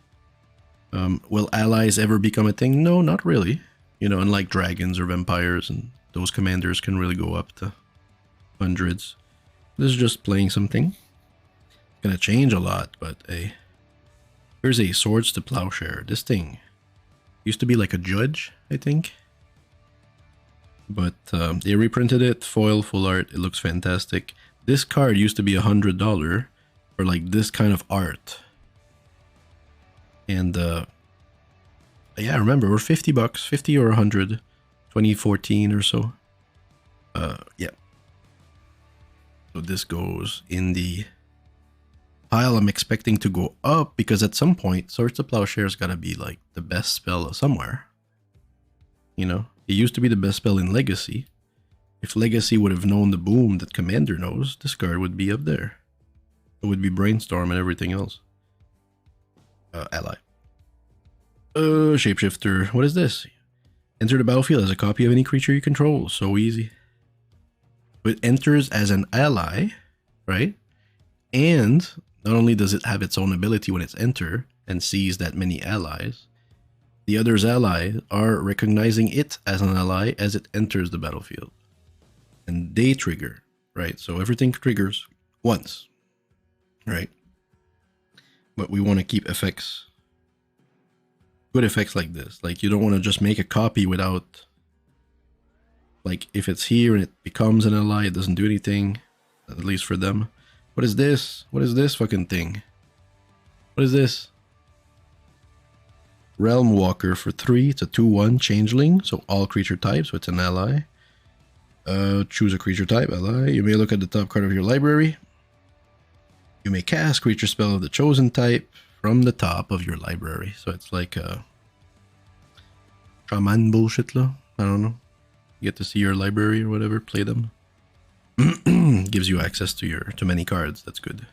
Will allies ever become a thing? No, not really. You know, unlike dragons or vampires, and those commanders can really go up to hundreds. This is just playing something. It's gonna change a lot, but hey. Here's a Swords to Plowshare. This thing used to be like a judge, I think. But they reprinted it, foil, full art. It looks fantastic. This card used to be $100 for like this kind of art. And yeah, I remember, we're $50, 50 or 100, 2014 or so. Yeah. So this goes in the pile I'm expecting to go up, because at some point Swords to Plowshare's gotta be like the best spell somewhere. You know, it used to be the best spell in Legacy. If Legacy would have known the boom that Commander knows, this card would be up there. It would be Brainstorm and everything else. Ally. Shapeshifter. What is this? Enter the battlefield as a copy of any creature you control. So easy. It enters as an ally, right? And not only does it have its own ability when it's enter and sees that many allies, the other's allies are recognizing it as an ally as it enters the battlefield. And they trigger, right? So everything triggers once, right? But we want to keep effects, good effects like this. Like, you don't want to just make a copy without, like, if it's here and it becomes an ally, it doesn't do anything, at least for them. What is this? What is this fucking thing? What is this? Realm Walker for 3. It's a 2/1 changeling, so all creature types, so it's an ally. Choose a creature type, ally. You may look at the top card of your library. You may cast creature spell of the chosen type from the top of your library. So it's like a shaman bullshit, I don't know. You get to see your library or whatever, play them. Gives you access to many cards. That's good.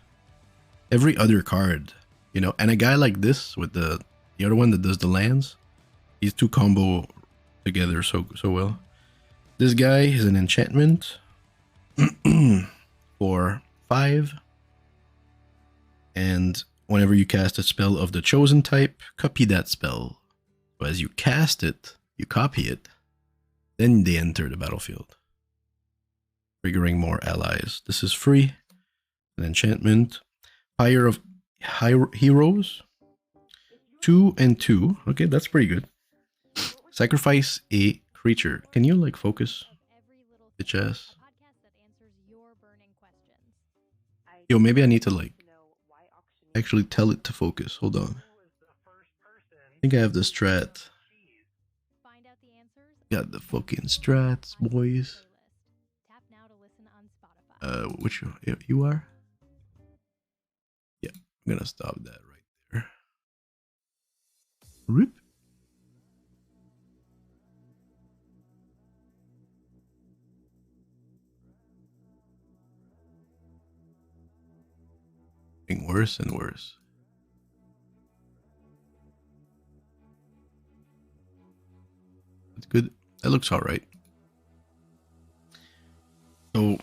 Every other card, you know, and a guy like this with the other one that does the lands, these two combo together so well. This guy is an enchantment for 5, and whenever you cast a spell of the chosen type, copy that spell. So as you cast it, you copy it, then they enter the battlefield, triggering more allies. This is free. An enchantment. Fire of Heroes. 2 and 2. Okay, that's pretty good. Sacrifice a creature. Can you like focus? Bitch ass. Yo, maybe I need to like actually tell it to focus. Hold on. I think I have the strat. Got the fucking strats, boys. Which you are? Yeah, I'm gonna stop that right there. Rip. Getting worse and worse. That's good. That looks alright. So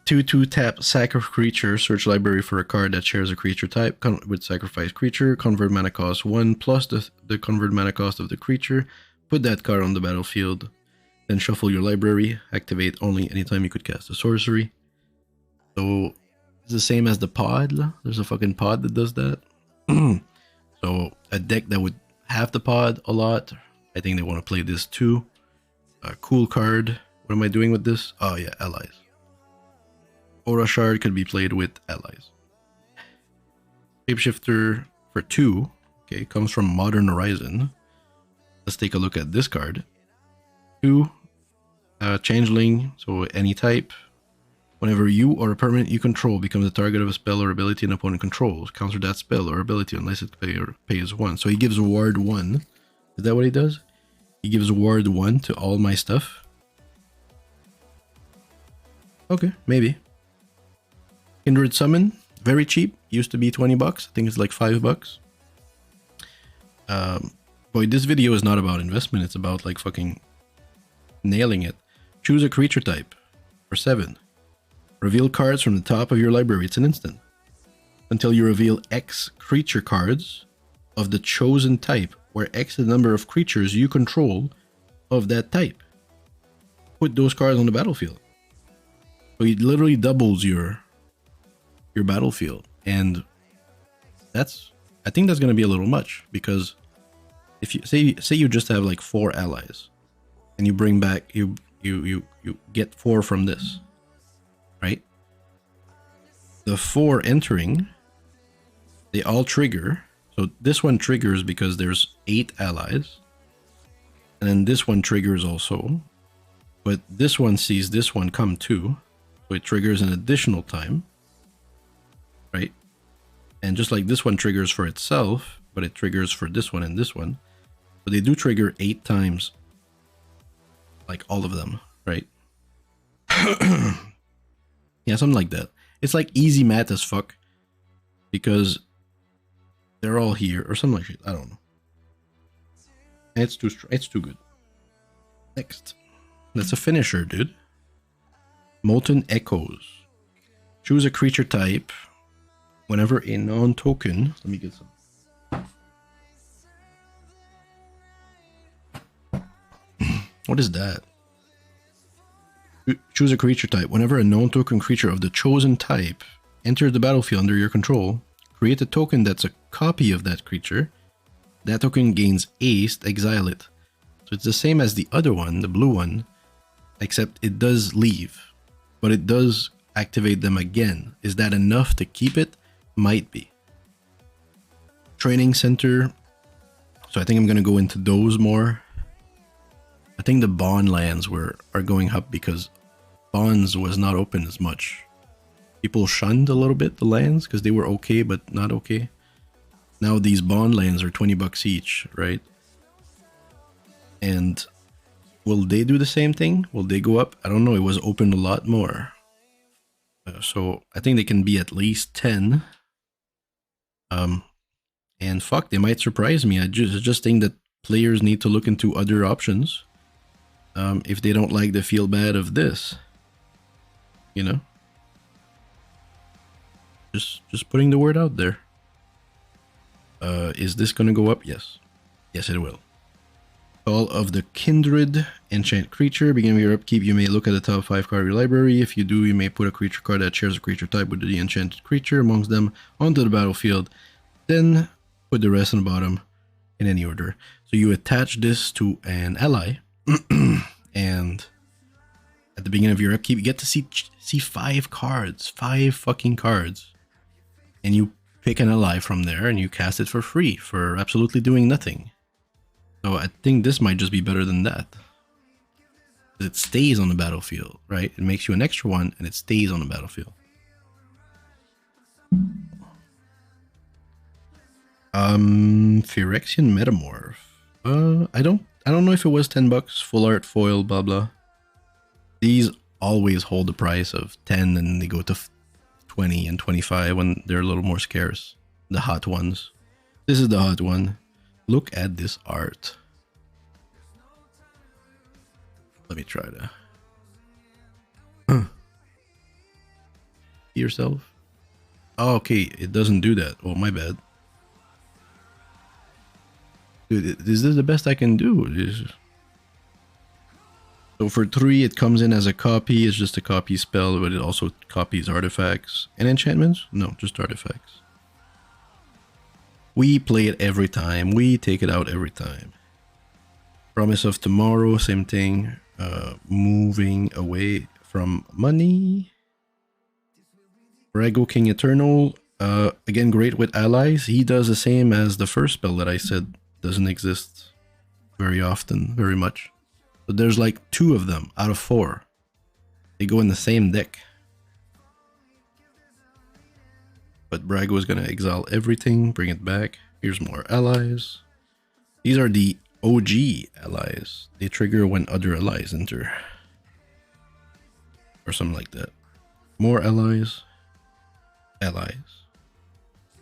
2/2 tap, sack a creature, search library for a card that shares a creature type with sacrifice creature, convert mana cost 1 plus the convert mana cost of the creature, put that card on the battlefield, then shuffle your library, activate only anytime you could cast a sorcery. So it's the same as the pod. There's a fucking pod that does that. So a deck that would have the pod a lot, I think they want to play this too. A cool card. What am I doing with this? Oh yeah, allies. Aura Shard could be played with allies. Shapeshifter for 2, okay, comes from Modern Horizon. Let's take a look at this card. 2, Changeling, so any type. Whenever you or a permanent you control becomes the target of a spell or ability an opponent controls, counter that spell or ability unless it pays 1. So he gives ward 1. Is that what he does? He gives ward 1 to all my stuff. Okay, maybe. Kindred Summon, very cheap. Used to be 20 bucks. I think it's like $5. Boy, this video is not about investment. It's about like fucking nailing it. Choose a creature type for 7. Reveal cards from the top of your library. It's an instant. Until you reveal X creature cards of the chosen type, where X is the number of creatures you control of that type. Put those cards on the battlefield. So it literally doubles your battlefield, and I think that's gonna be a little much, because if you say you just have like 4 allies, and you bring back you get 4 from this, right? The 4 entering, they all trigger. So this one triggers because there's 8 allies, and then this one triggers also, but this one sees this one come too, so it triggers an additional time. Right? And just like this one triggers for itself, but it triggers for this one and this one. So they do trigger 8 times. Like all of them, right? Yeah, something like that. It's like easy math as fuck. Because they're all here or something like shit. I don't know. And it's too good. Next. That's a finisher, dude. Molten Echoes. Choose a creature type. Whenever a non-token, let me get some. What is that? Choose a creature type. Whenever a non-token creature of the chosen type enters the battlefield under your control, create a token that's a copy of that creature. That token gains haste, exile it. So it's the same as the other one, the blue one, except it does leave, but it does activate them again. Is that enough to keep it? Might be. Training center. So I think I'm gonna go into those more. I think the bond lands are going up because bonds was not open as much. People shunned a little bit the lands because they were okay but not okay. Now these bond lands are 20 bucks each, right? And will they do the same thing? Will they go up? I don't know. It was opened a lot more. So I think they can be at least 10. And fuck, they might surprise me. I just think that players need to look into other options. If they don't like the feel bad of this, you know, just putting the word out there. Is this gonna go up? Yes, yes, it will. Call of the Kindred, enchant creature. Beginning of your upkeep, you may look at the top 5 card of your library. If you do, you may put a creature card that shares a creature type with the enchanted creature amongst them onto the battlefield. Then put the rest on the bottom in any order. So you attach this to an ally. And at the beginning of your upkeep, you get to see 5 cards, 5 fucking cards, and you pick an ally from there and you cast it for free for absolutely doing nothing. So I think this might just be better than that. It stays on the battlefield, right? It makes you an extra one and it stays on the battlefield. Phyrexian Metamorph. I don't know if it was $10, full art, foil, blah blah. These always hold the price of 10 and they go to 20 and 25 when they're a little more scarce. The hot ones. This is the hot one. Look at this art. Let me try to see yourself. Oh, okay, it doesn't do that. Oh, my bad. Dude, this is the best I can do. So for 3, it comes in as a copy. It's just a copy spell, but it also copies artifacts and enchantments. No, just artifacts. We play it every time. We take it out every time. Promise of Tomorrow, same thing. Moving away from money. Brago King Eternal. Again, great with allies. He does the same as the first spell that I said doesn't exist very often, very much. But there's like 2 of them out of 4. They go in the same deck. But Brago is going to exile everything, bring it back. Here's more allies. These are the OG allies. They trigger when other allies enter. Or something like that. More allies. Allies.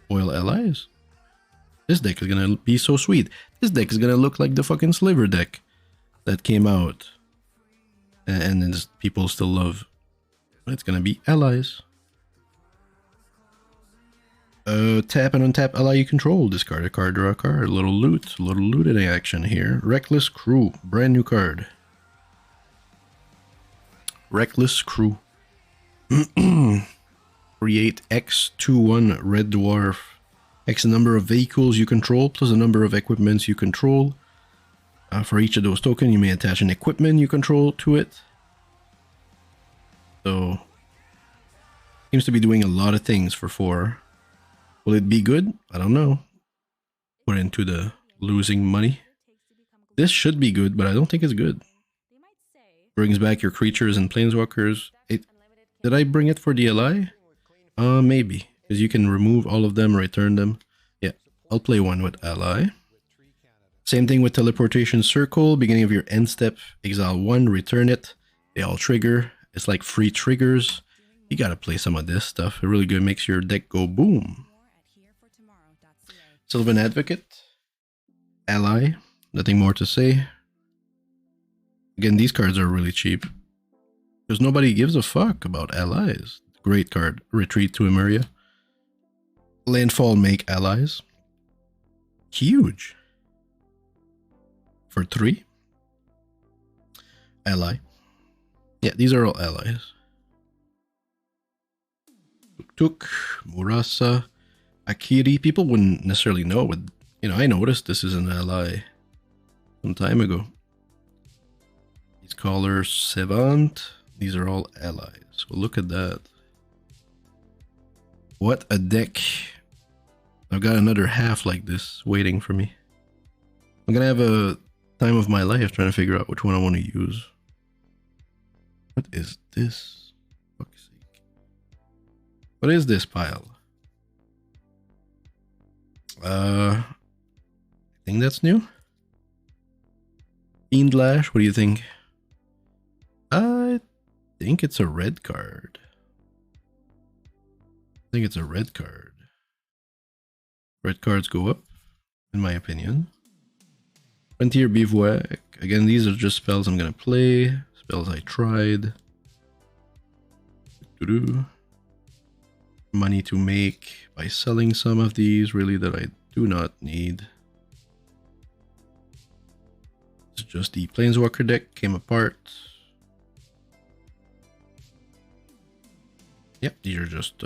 Foil allies. This deck is going to be so sweet. This deck is going to look like the fucking Sliver deck that came out. And then people still love. But it's going to be allies. Tap and untap ally you control. Discard a card, draw a card. A little looting action here. Reckless Crew, brand new card. Reckless Crew. Create X21 Red Dwarf. X the number of vehicles you control plus the number of equipments you control. For each of those tokens, you may attach an equipment you control to it. So, seems to be doing a lot of things for 4. Will it be good? I don't know. Put into the losing money. This should be good, but I don't think it's good. Brings back your creatures and planeswalkers. Did I bring it for DLI? Maybe. Because you can remove all of them, return them. Yeah, I'll play one with ally. Same thing with Teleportation Circle. Beginning of your end step, exile 1, return it. They all trigger. It's like free triggers. You gotta play some of this stuff. It really good. Makes your deck go boom. Sylvan Advocate, ally, nothing more to say. Again, these cards are really cheap. Because nobody gives a fuck about allies. Great card, Retreat to Emeria. Landfall, make allies. Huge. For 3. Ally. Yeah, these are all allies. Tuk, Murasa. Akiri, people wouldn't necessarily know, but you know, I noticed this is an ally some time ago. These callers, Savant, these are all allies. So look at that. What a deck. I've got another half like this waiting for me. I'm gonna have a time of my life trying to figure out which one I want to use. What is this? Fuck's sake. What is this pile? I think that's new. Fiendlash, what do you think? I think it's a red card. think it's a red card. Red cards go up, in my opinion. Frontier Bivouac. Again, these are just spells I'm gonna play. Spells I tried. Money to make by selling some of these, really, that I do not need. It's just the Planeswalker deck came apart. Yep, these are just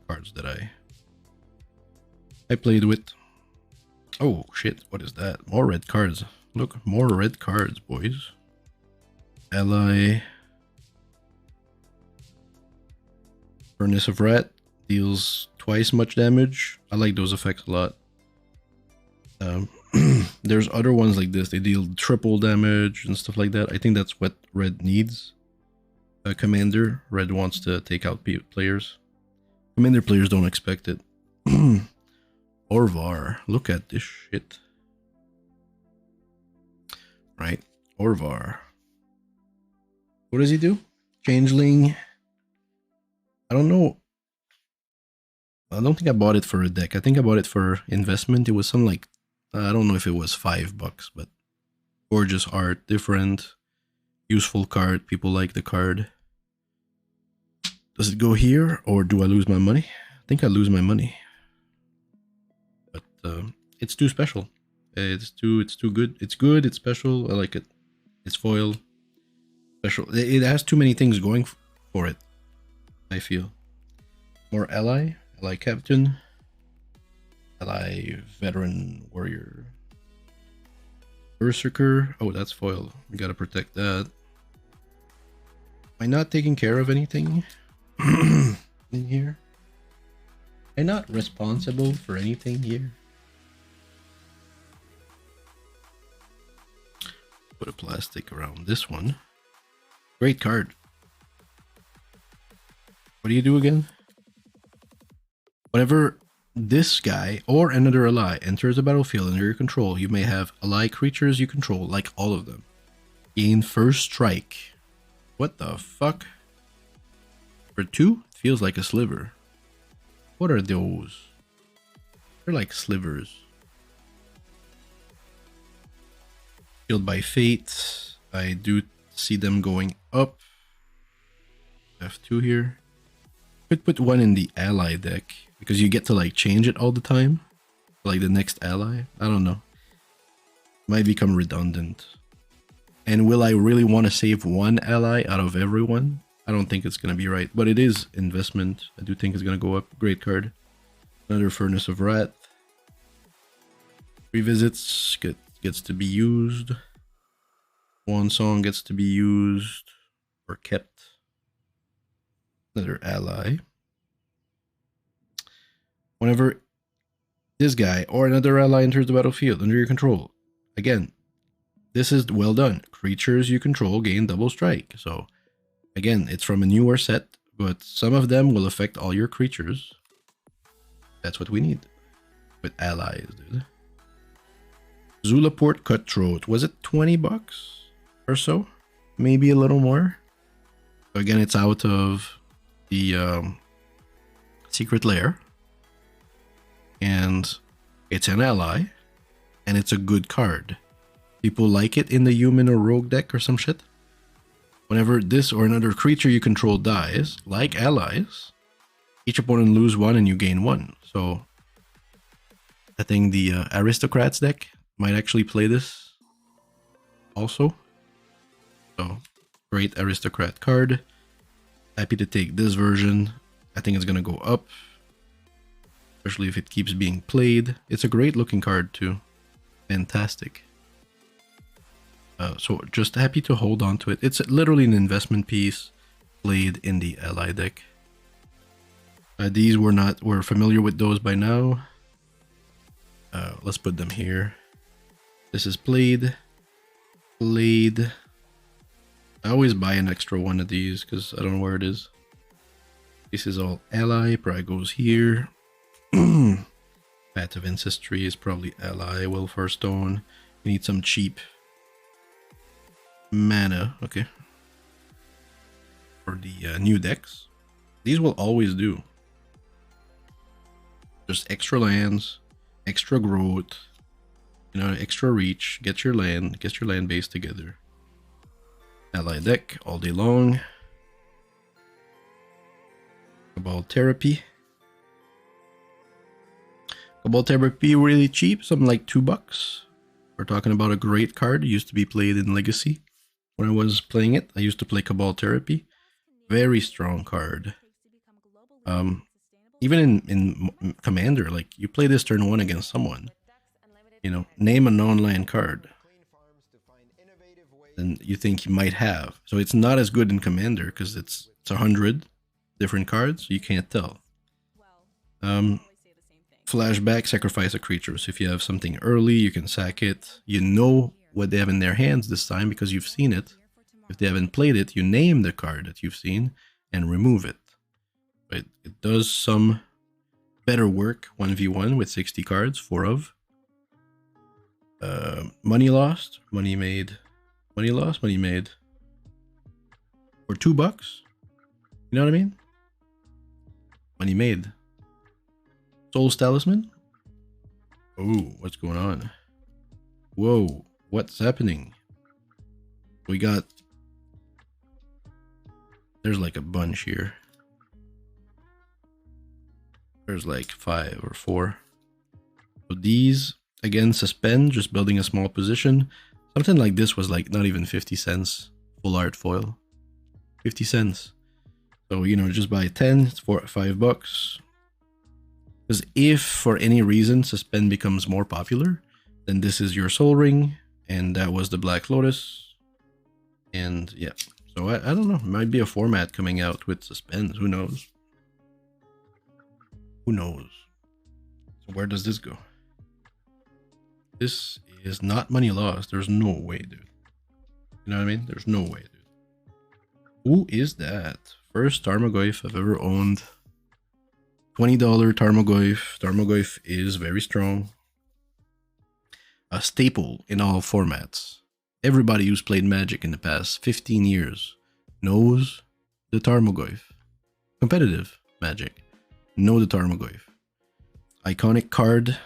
cards that I played with. Oh shit, what is that? More red cards. Look, more red cards, boys. Ally. Furnace of Rat deals twice much damage. I like those effects a lot. There's other ones like this. They deal triple damage and stuff like that. I think that's what red needs. Commander. Red wants to take out players. Commander players don't expect it. Orvar. Look at this shit. Right. Orvar. What does he do? Changeling. I don't know. I don't think I bought it for a deck. I think I bought it for investment. It was some like, I don't know if it was $5, but gorgeous art, different, useful card. People like the card. Does it go here or do I lose my money? I think I lose my money. But it's too special. It's too good. It's good. It's special. I like it. It's foil. Special. It has too many things going for it, I feel. More ally. Ally captain. Ally veteran warrior. Berserker. Oh, that's foil. We gotta protect that. Am I not taking care of anything in here? Am I not responsible for anything here? Put a plastic around this one. Great card. What do you do again? Whenever this guy or another ally enters the battlefield under your control, you may have ally creatures you control, like all of them. Gain first strike. What the fuck? For 2, it feels like a sliver. What are those? They're like slivers. Killed by fate. I do see them going up. F2 here. Could put one in the ally deck because you get to like change it all the time. Like the next ally. I don't know. Might become redundant. And will I really want to save one ally out of everyone? I don't think it's going to be right. But it is investment. I do think it's going to go up. Great card. Another Furnace of Wrath. Revisits gets to be used. One song gets to be used or kept. Another ally. Whenever this guy or another ally enters the battlefield under your control, again, this is well done. Creatures you control gain double strike. So, again, it's from a newer set, but some of them will affect all your creatures. That's what we need with allies, dude. Zulaport Cutthroat. Was it $20 or so? Maybe a little more. So again, it's out of the Secret Lair. And it's an ally. And it's a good card. People like it in the human or rogue deck or some shit. Whenever this or another creature you control dies, like allies, each opponent lose 1 and you gain 1. So I think the Aristocrats deck might actually play this also. So great Aristocrat card. Happy to take this version. I think it's going to go up. Especially if it keeps being played. It's a great looking card too. Fantastic. So just happy to hold on to it. It's literally an investment piece played in the ally deck. These we're familiar with those by now. Let's put them here. This is played. I always buy an extra one of these because I don't know where it is. This is all ally. Probably goes here. Path of Ancestry is probably ally. Willfar Stone. We need some cheap mana. Okay. For the new decks. These will always do. Just extra lands, extra growth, you know, extra reach. Get your land base together. Ally deck all day long. Cabal Therapy. Cabal Therapy really cheap, something like $2. We're talking about a great card. It used to be played in Legacy. When I was playing it, I used to play Cabal Therapy. Very strong card. Even in Commander, like you play this turn 1 against someone, you know, name a non-land card, and you think you might have. So it's not as good in Commander because it's 100 different cards. So you can't tell. Flashback, sacrifice a creature. So if you have something early, you can sack it. You know what they have in their hands this time because you've seen it. If they haven't played it, you name the card that you've seen and remove it. But it does some better work 1v1 with 60 cards, 4 of. Money lost, money made. Money lost, money made. For $2. You know what I mean? Money made. Soul's Talisman? Oh, what's going on? Whoa, what's happening? We got... There's like a bunch here. There's like 5 or 4. So these, again, suspend, just building a small position. Something like this was like not even 50 cents. Full art foil. 50 cents. So, you know, just buy 10, it's $5. Because if for any reason suspend becomes more popular, then this is your Soul Ring, and that was the Black Lotus. And yeah, so I don't know, it might be a format coming out with suspend, who knows? Who knows? So where does this go? This is not money lost, there's no way, dude. You know what I mean? There's no way, dude. Who is that? First Tarmogoyf I've ever owned. $20 Tarmogoyf. Tarmogoyf is very strong. A staple in all formats. Everybody who's played Magic in the past 15 years knows the Tarmogoyf. Competitive Magic. Know the Tarmogoyf. Iconic card.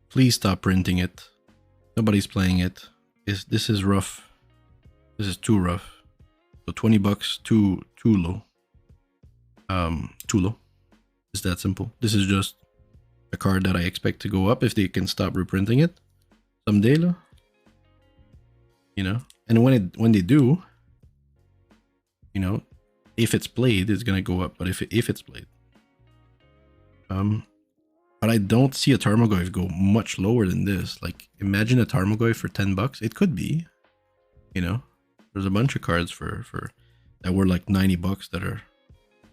Please stop printing it. Nobody's playing it. This is rough. This is too rough. So $20 too low. Too low. It's that simple. This is just a card that I expect to go up if they can stop reprinting it someday, you know. And when they do, you know, if it's played, it's gonna go up. But if it's played, but I don't see a Tarmogoyf go much lower than this. Like, imagine a Tarmogoyf for $10. It could be, you know. There's a bunch of cards for that were like $90 that are,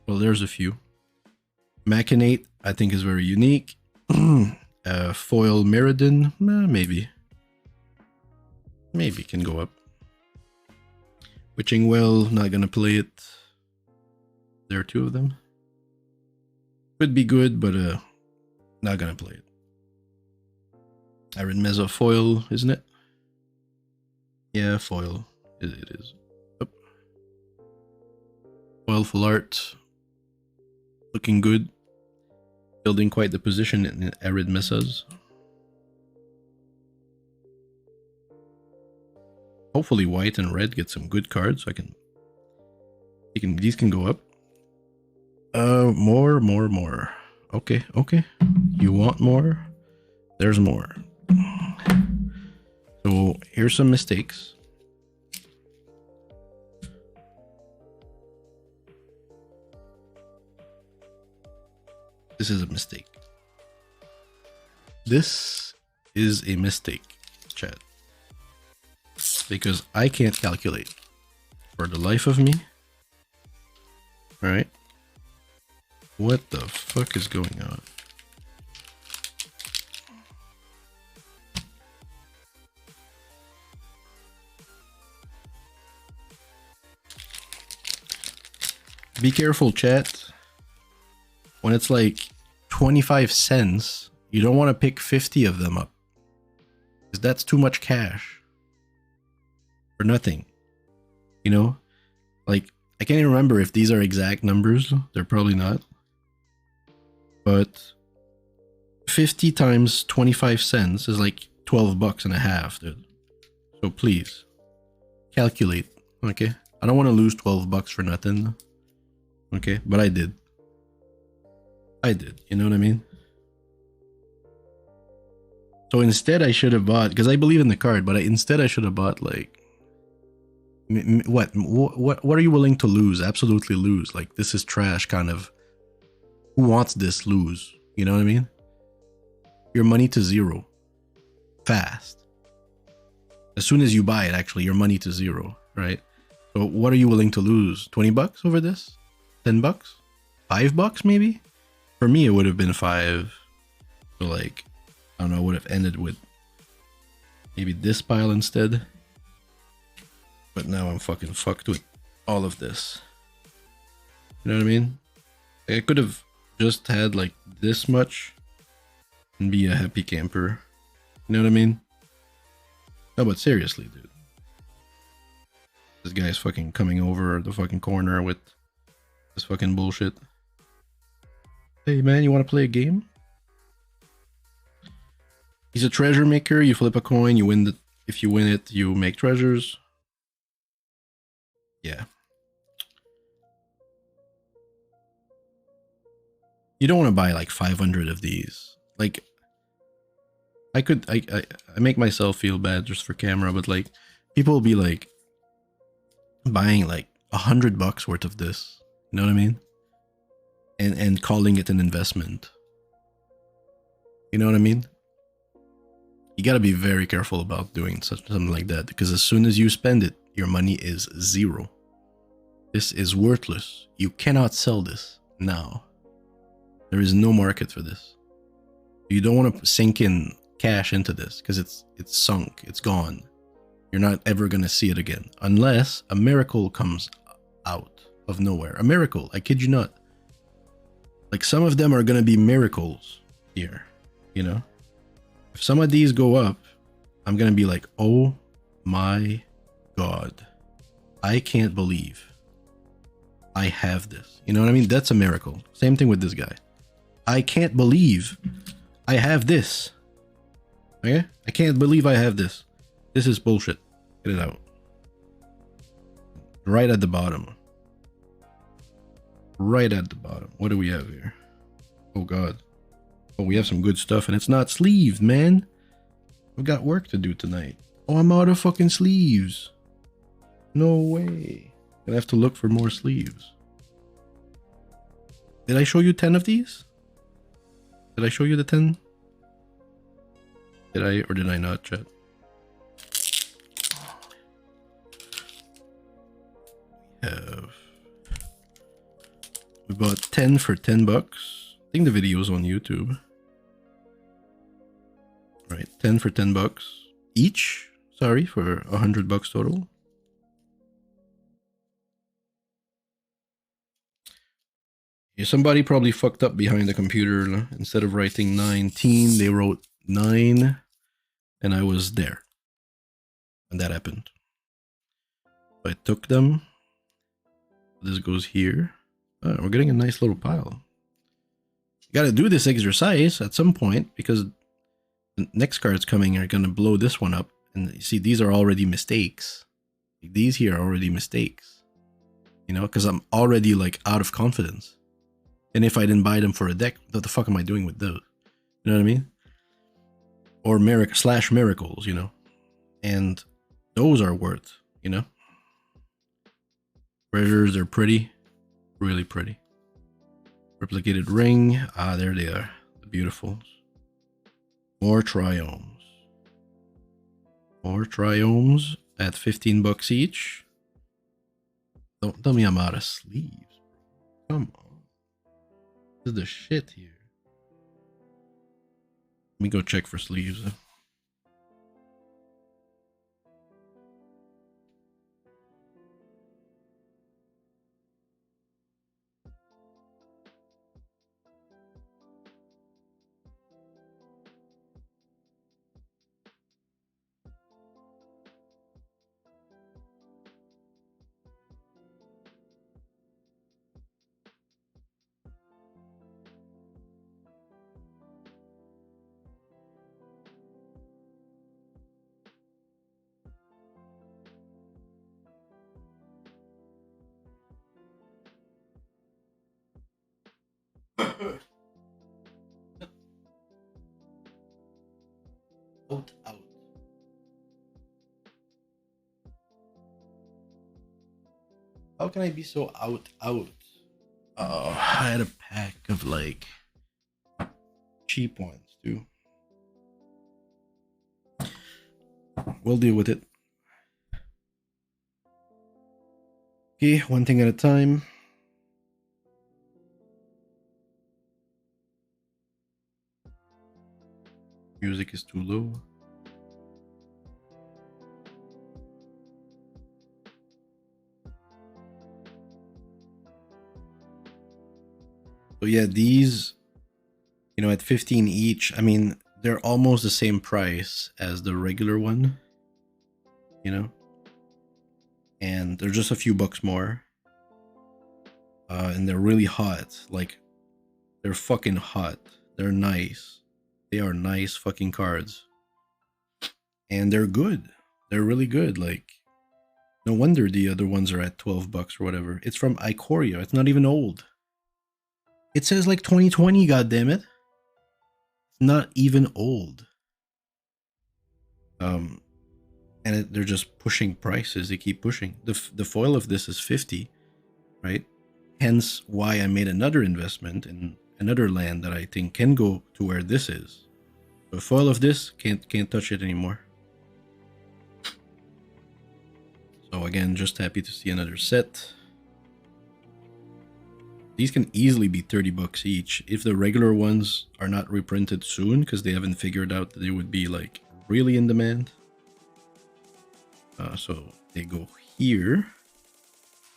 well, there's a few. Machinate, I think, is very unique. Foil Mirrodin, maybe. Maybe can go up. Witching Well, not gonna play it. There are 2 of them. Could be good, but not gonna play it. Arid Mesa foil, isn't it? Yeah, foil. It is. Yep. Foil full art. Looking good. Building quite the position in Arid Mesas. Hopefully white and red get some good cards so these can go up. More. Okay. You want more? There's more. So here's some mistakes. This is a mistake. This is a mistake, chat. Because I can't calculate for the life of me. Alright. What the fuck is going on? Be careful, chat. When it's like 25 cents, you don't want to pick 50 of them up. Because that's too much cash. For nothing. You know? Like, I can't even remember if these are exact numbers. They're probably not. But 50 times 25 cents is like 12 bucks and a half, dude. So please calculate, okay? I don't want to lose 12 bucks for nothing, okay? But I did. You know what I mean? So instead I should have bought, because I believe in the card, but instead I should have bought like, what are you willing to lose? Absolutely lose. Like, this is trash kind of. Who wants this? Lose. You know what I mean? Your money to zero. Fast. As soon as you buy it, actually, your money to zero, right? So what are you willing to lose? 20 bucks over this? 10 bucks? 5 bucks maybe? For me, it would have been 5. So like, I don't know, would have ended with maybe this pile instead. But now I'm fucking fucked with all of this. You know what I mean? I could have just had like this much and be a happy camper. You know what I mean? No, but seriously, dude. This guy's fucking coming over the fucking corner with this fucking bullshit. Hey man, you want to play a game? He's a treasure maker. You flip a coin, you win the. If you win it, you make treasures. Yeah. You don't want to buy like 500 of these. Like, I make myself feel bad just for camera, but like, people will be like buying like $100 worth of this. You know what I mean? And calling it an investment. You know what I mean? You gotta be very careful about doing something like that, because as soon as you spend it, your money is zero. This is worthless. You cannot sell this now. There is no market for this. You don't want to sink in cash into this because it's sunk. It's gone. You're not ever gonna see it again unless a miracle comes out of nowhere. A miracle. I kid you not. Like, some of them are gonna be miracles here. You know, if some of these go up, I'm gonna be like, oh my god, I can't believe I have this. You know what I mean? That's a miracle. Same thing with this guy. I can't believe I have this. Okay? I can't believe I have this. This is bullshit. Get it out. Right at the bottom. Right at the bottom. What do we have here? Oh god. Oh, we have some good stuff, and it's not sleeves, man. We got work to do tonight. Oh, I'm out of fucking sleeves. No way. Gonna have to look for more sleeves. Did I show you 10 of these? Did I show you the 10? Did I or did I not, chat? We bought 10 for 10 bucks. I think the video's on YouTube. Right, 10 for 10 bucks each. Sorry, for $100 total. Yeah, somebody probably fucked up behind the computer. Instead of writing 19, they wrote 9, and I was there. And that happened. So I took them. This goes here. We're getting a nice little pile. You gotta do this exercise at some point, because the next cards coming are gonna blow this one up. And you see, these are already mistakes. These here are already mistakes. You know, because I'm already like out of confidence. And if I didn't buy them for a deck, what the fuck am I doing with those? You know what I mean? Or miracles, you know? And those are worth, you know? Treasures are pretty. Really pretty. Replicated ring. Ah, there they are. The beautifuls. More triomes. More triomes at 15 bucks each. Don't tell me I'm out of sleeves. Come on. This is the shit here. Let me go check for sleeves. How can I be so out? Oh, I had a pack of like cheap ones too. We'll deal with it. Okay, one thing at a time. Music is too low. So yeah, these, you know, at 15 each, I mean, they're almost the same price as the regular one, you know, and they're just a few bucks more. And they're really hot. Like, they're fucking hot. They're nice. They are nice fucking cards. And they're good. They're really good. Like, no wonder the other ones are at 12 bucks or whatever. It's from Ikoria. It's not even old. It says like 2020, goddammit. It's not even old. And they're just pushing prices. They keep pushing. The foil of this is 50, right? Hence why I made another investment in another land that I think can go to where this is. The foil of this can't touch it anymore. So again, just happy to see another set. These can easily be 30 bucks each if the regular ones are not reprinted soon, because they haven't figured out that they would be like really in demand. So they go here.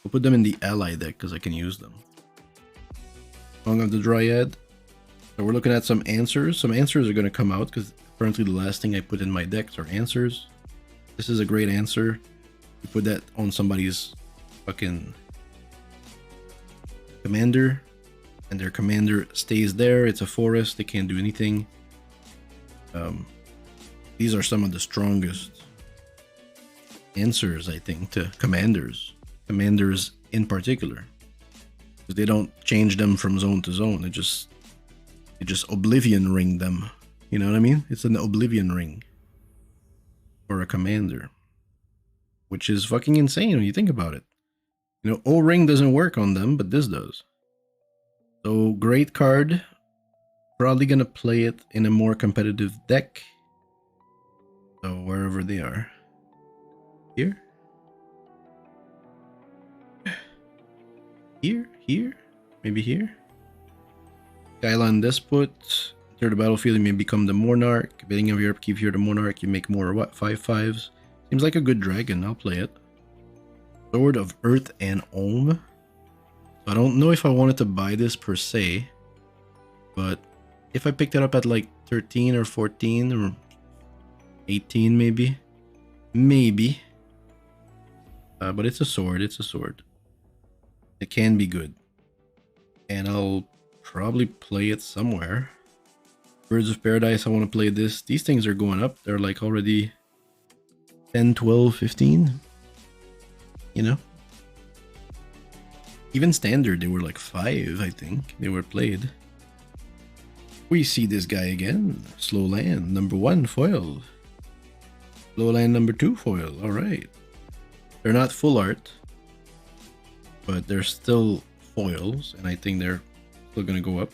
We'll put them in the ally deck because I can use them. Song of the Dryad. So we're looking at some answers. Some answers are going to come out because apparently the last thing I put in my decks are answers. This is a great answer. You put that on somebody's fucking commander, and their commander stays there. It's a forest. They can't do anything. These are some of the strongest answers, I think, to commanders. Commanders in particular. Because they don't change them from zone to zone. They just Oblivion ring them. You know what I mean? It's an Oblivion ring for a commander. Which is fucking insane when you think about it. You know, O-Ring doesn't work on them, but this does. So, great card. Probably gonna play it in a more competitive deck. So, wherever they are. Here? Here? Maybe here? Skyline Despot. Enter the battlefield, you may become the Monarch. Beginning of your upkeep, you're the Monarch. You make more, what, 5/5s? Seems like a good dragon. I'll play it. Sword of Earth and Olm. I don't know if I wanted to buy this per se, but if I picked it up at like 13 or 14 or 18 maybe. But it's a sword. It's a sword. It can be good. And I'll probably play it somewhere. Birds of Paradise, I want to play this. These things are going up. They're like already 10, 12, 15. You know? Even standard, they were like 5, I think. They were played. We see this guy again. Slow Land, number 1, foil. Slow Land, number 2, foil. Alright. They're not full art, but they're still foils, and I think they're still gonna go up.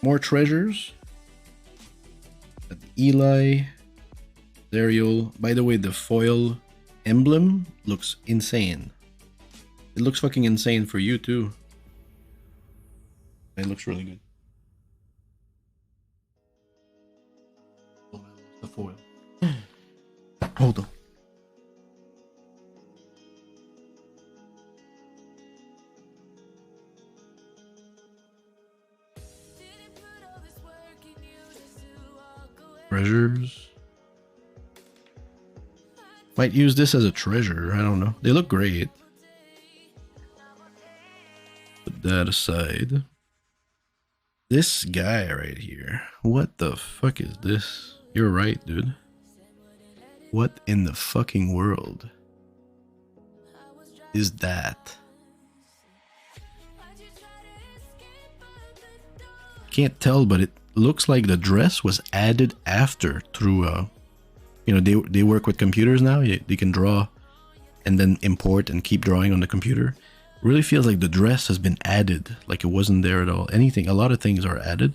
More treasures. Eli. Zerial. By the way, the foil emblem looks insane. It looks fucking insane for you too. It looks really good. The foil. Hold on. Treasures. Might use this as a treasure. I don't know. They look great. Put that aside. This guy right here. What the fuck is this? You're right, dude. What in the fucking world is that? Can't tell, but it looks like the dress was added after through you know, they work with computers now. They can draw and then import and keep drawing on the computer. It really feels like the dress has been added, like it wasn't there at all. A lot of things are added.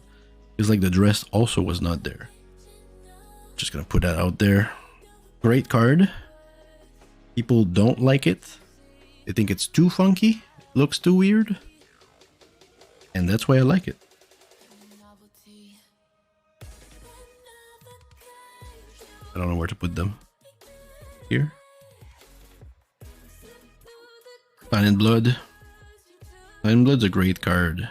It's like the dress also was not there. Just gonna put that out there. Great card. People don't like it. They think it's too funky. It looks too weird. And that's why I like it. I don't know where to put them. Here. Fine in Blood. Fine in Blood's a great card.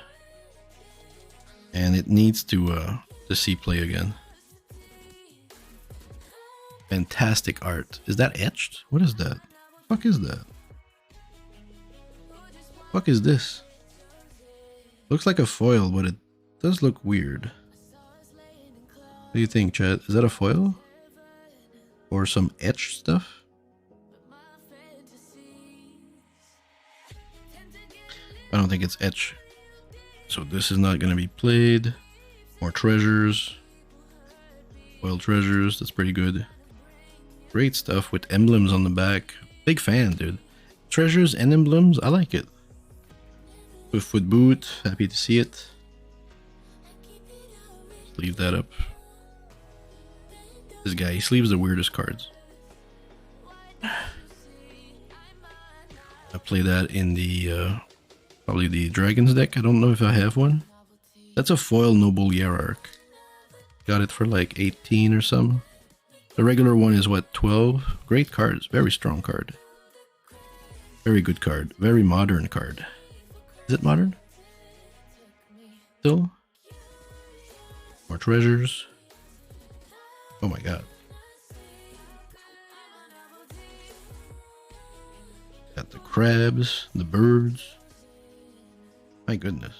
And it needs to see play again. Fantastic art. Is that etched? What is that? Fuck is that? Fuck is this? Looks like a foil, but it does look weird. What do you think, Chad? Is that a foil? Or some etched stuff? I don't think it's etched. So this is not going to be played. More treasures. Foil treasures. That's pretty good. Great stuff with emblems on the back. Big fan, dude. Treasures and emblems, I like it. Foot boot, happy to see it. Leave that up. This guy, he sleeves the weirdest cards. I play that in the probably the Dragons deck. I don't know if I have one. That's a foil Noble Hierarch. Got it for like 18 or something. The regular one is what, 12? Great cards, very strong card. Very good card, very modern card. Is it modern? Still? More treasures. Oh my god. Got the crabs, the birds. My goodness.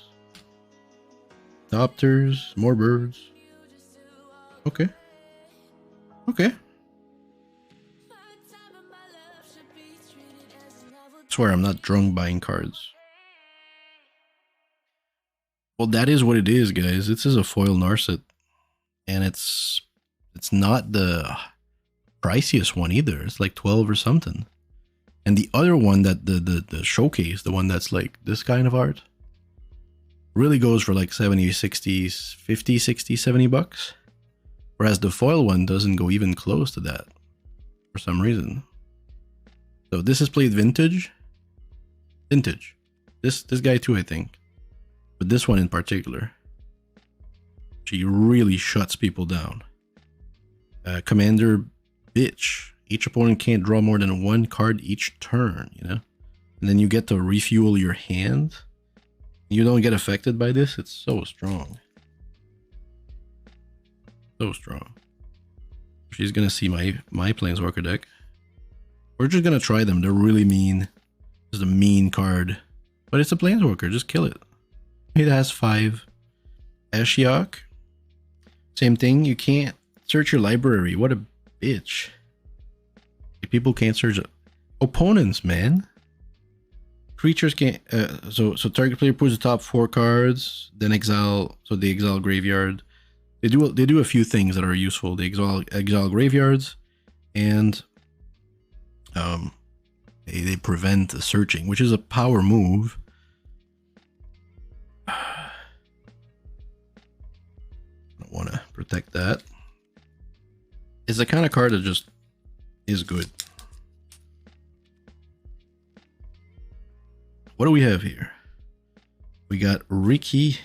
Doctors, more birds. Okay. Okay. I swear I'm not drunk buying cards. Well, that is what it is, guys. This is a foil Narset. And it's not the priciest one either. It's like 12 or something. And the other one, that the showcase, the one that's like this kind of art, really goes for like 70, 60, 50, 60, 70 bucks. Whereas the foil one doesn't go even close to that for some reason. So this is played vintage. Vintage. This guy too, I think. But this one in particular. She really shuts people down. Commander bitch. Each opponent can't draw more than one card each turn, you know? And then you get to refuel your hand. You don't get affected by this. It's so strong. So strong. She's gonna see my Planeswalker deck. We're just gonna try them. They're really mean. It's a mean card. But it's a Planeswalker. Just kill it. It has 5. Ashiok. Same thing. You can't search your library. What a bitch. People can't search opponents, man. Creatures can't. So target player puts the top 4 cards, then exile. So they exile graveyard. They do a few things that are useful. They exile graveyards, and they prevent the searching, which is a power move. I don't want to protect that. It's the kind of card that just is good. What do we have here? We got Riki,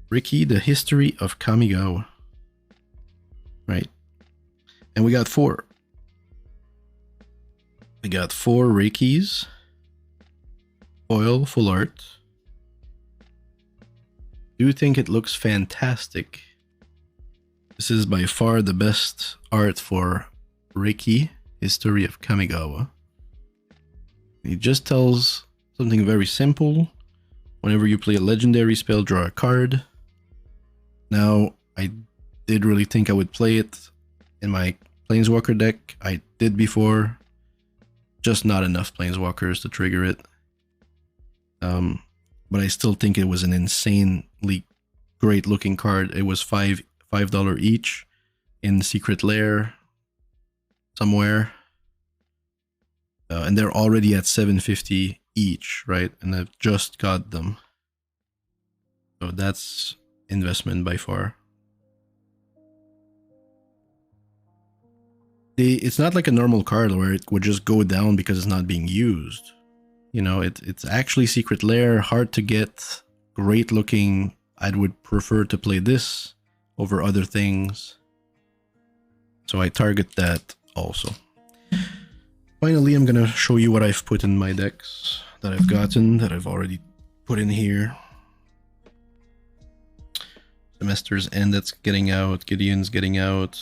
the History of Kamigawa. Right. And we got 4. We got 4 Rikis. Foil, full art. Do you think it looks fantastic? This is by far the best art for Riki, History of Kamigawa. It just tells something very simple. Whenever you play a legendary spell, draw a card. Now, I did really think I would play it in my Planeswalker deck. I did before. Just not enough Planeswalkers to trigger it. But I still think it was an insanely great looking card. It was $5 each in Secret Lair somewhere. And they're already at 750 each, right? And I've just got them. So that's investment by far. It's not like a normal card where it would just go down because it's not being used. You know, it's actually Secret Lair, hard to get, great looking. I would prefer to play this over other things. So I target that also. Finally, I'm gonna show you what I've put in my decks that I've gotten, that I've already put in here. Semester's End, that's getting out. Gideon's getting out.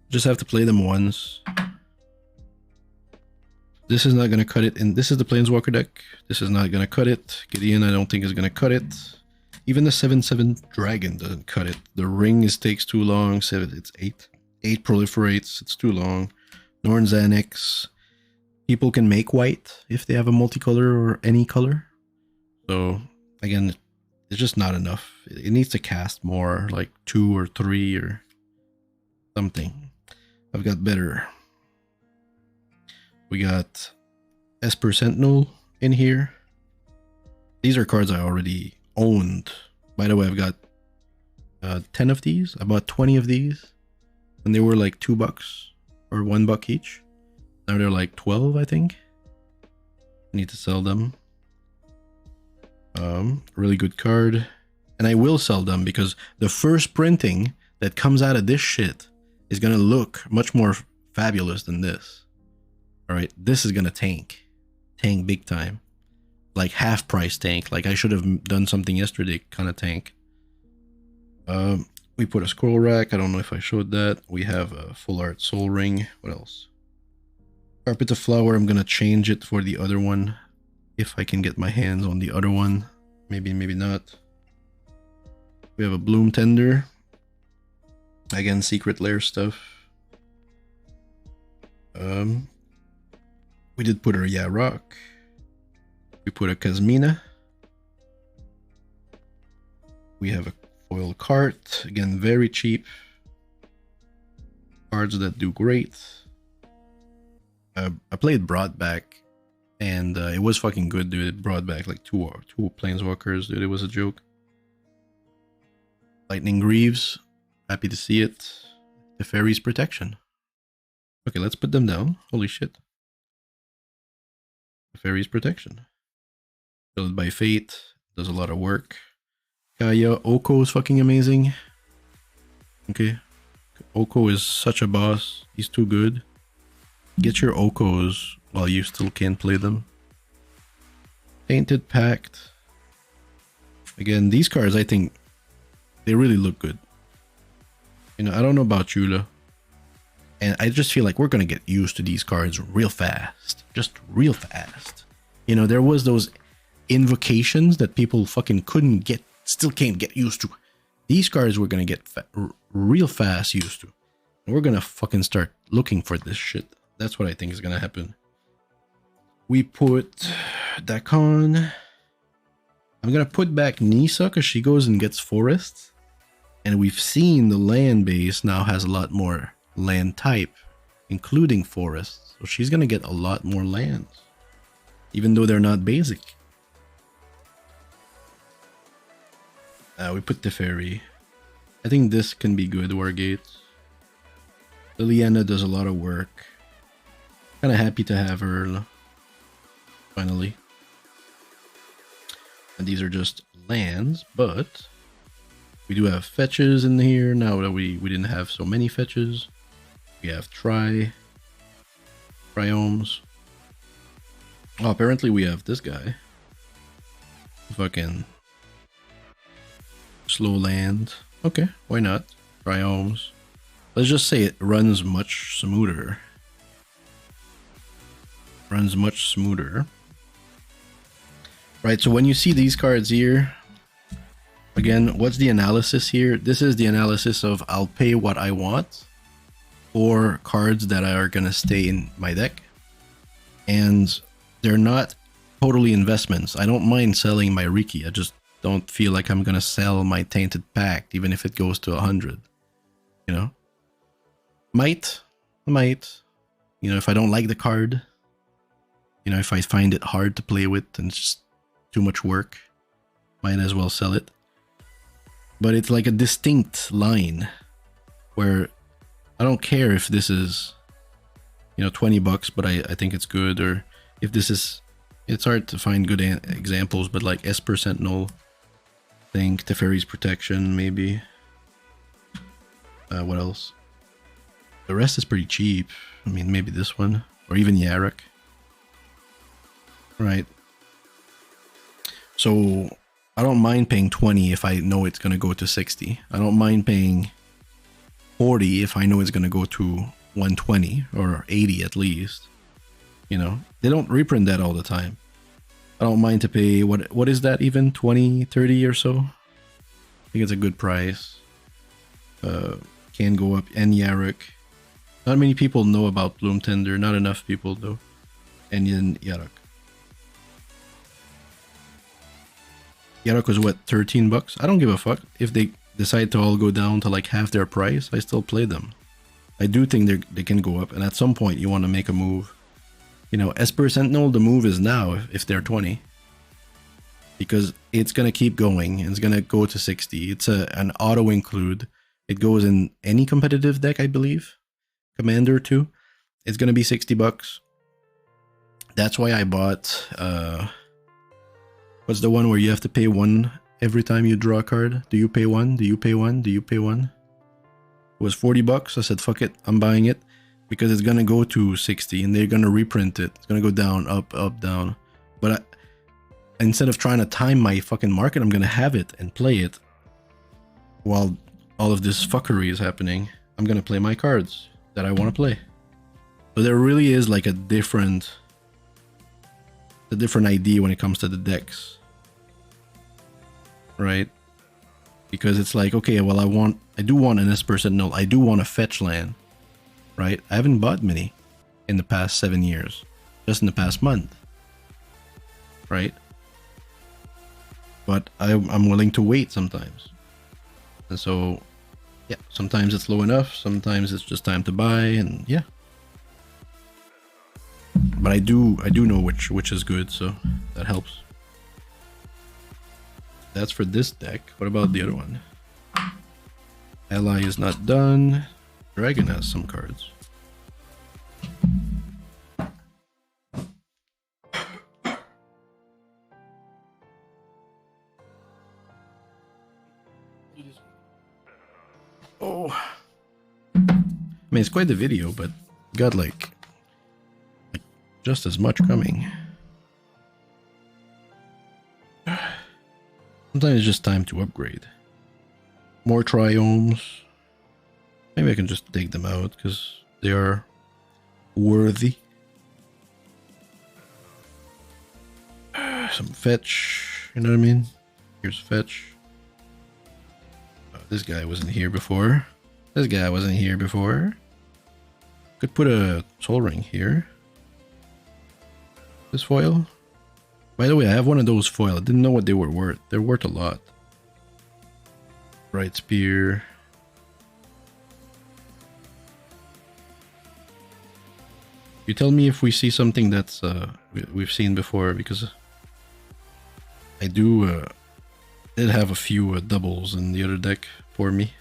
Just have to play them once. This is not going to cut it. And this is the Planeswalker deck. This is not going to cut it. Gideon, I don't think, is going to cut it. Even the 7/7 Dragon doesn't cut it. The Ring takes too long. It's 8. 8 proliferates. It's too long. Norn Xanax. People can make white if they have a multicolor or any color. So, again, it's just not enough. It needs to cast more, like 2 or 3 or something. I've got better. We got Esper Sentinel in here. These are cards I already owned. By the way, I've got 10 of these. I bought 20 of these. And they were like $2 or $1 each. Now they're like 12, I think. I need to sell them. Really good card. And I will sell them because the first printing that comes out of this shit is going to look much more fabulous than this. All right, this is going to tank big time. Like half price tank. Like I should have done something yesterday kind of tank. We put a scroll rack. I don't know if I showed that. We have a full art soul ring. What else? Carpet of Flower. I'm going to change it for the other one. If I can get my hands on the other one. Maybe, maybe not. We have a Bloom Tender. Again, Secret Lair stuff. We did put a Yarok. We put a Kazmina. We have a foil cart. Again, very cheap. Cards that do great. I played Broadback. And it was fucking good, dude. It brought back like two Planeswalkers, dude. It was a joke. Lightning Greaves. Happy to see it. The Fairies Protection. Okay, let's put them down. Holy shit. The Fairies Protection. Built by Fate. Does a lot of work. Kaya. Oko is fucking amazing. Okay. Oko is such a boss. He's too good. Get your Okos while you still can play them. Tainted Pact. Again, these cards, I think, they really look good. You know, I don't know about Chula. And I just feel like we're going to get used to these cards real fast. Just real fast. You know, there was those invocations that people fucking still can't get used to. These cards we're going to get real fast used to. And we're going to fucking start looking for this shit. That's what I think is going to happen. We put Dakon. I'm going to put back Nisa because she goes and gets forests. And we've seen the land base now has a lot more land type, including forests. So she's going to get a lot more lands, even though they're not basic. We put the fairy. I think this can be good, Wargates. Liliana does a lot of work. Kind of happy to have her, finally. And these are just lands, but we do have fetches in here now that we didn't have so many fetches. We have triomes. Oh, apparently we have this guy. Fucking slow land. Okay, why not? Triomes. Let's just say it runs much smoother. Runs much smoother. Right, so when you see these cards here, again, what's the analysis here? This is the analysis of I'll pay what I want for cards that are going to stay in my deck. And they're not totally investments. I don't mind selling my Riki. I just don't feel like I'm going to sell my Tainted Pact, even if it goes to 100. You know? Might. You know, if I don't like the card. You know, if I find it hard to play with and it's just too much work, might as well sell it. But it's like a distinct line where I don't care if this is, you know, $20, but I think it's good, or if this is, it's hard to find good examples, but like Esper Sentinel, I think Teferi's Protection, maybe. What else? The rest is pretty cheap. I mean, maybe this one, or even Yarok. Right. So I don't mind paying 20 if I know it's going to go to 60. I don't mind paying 40 if I know it's going to go to 120 or 80 at least. You know, they don't reprint that all the time. I don't mind to pay, what is that even? 20, 30 or so? I think it's a good price. Can go up. And Yarok. Not many people know about Bloom Tender. Not enough people though. And then Yarok. Yarok was what, $13? I don't give a fuck. If they decide to all go down to like half their price, I still play them. I do think they can go up, and at some point you want to make a move. You know, Esper Sentinel, the move is now if they're 20. Because it's going to keep going, and it's going to go to 60. It's an auto include. It goes in any competitive deck, I believe. Commander too. It's going to be $60. That's why I bought... what's the one where you have to pay 1 every time you draw a card? Do you pay 1? Do you pay 1? Do you pay 1? It was $40. I said, fuck it, I'm buying it. Because it's gonna go to 60 and they're gonna reprint it. It's gonna go down, up, up, down. But instead of trying to time my fucking market, I'm gonna have it and play it. While all of this fuckery is happening, I'm gonna play my cards that I wanna play. So there really is like a different idea when it comes to the decks. Right? Because it's like, okay, well I do want an Esper Sentinel, I do want a fetch land. Right? I haven't bought many in the past 7 years. Just in the past month. Right? But I'm willing to wait sometimes. And so, yeah, sometimes it's low enough, sometimes it's just time to buy, and yeah. But I do know which is good, so that helps. That's for this deck. What about the other one? Ally is not done. Dragon has some cards. Oh. I mean, it's quite the video, but got like just as much coming. Sometimes it's just time to upgrade. More triomes. Maybe I can just take them out because they are worthy. Some fetch, you know what I mean? Here's fetch. Oh, this guy wasn't here before. This guy wasn't here before. Could put a Soul Ring here. This foil. By the way, I have one of those foil. I didn't know what they were worth. They're worth a lot. Bright Spear. You tell me if we see something that's we've seen before, because I did have a few doubles in the other deck for me.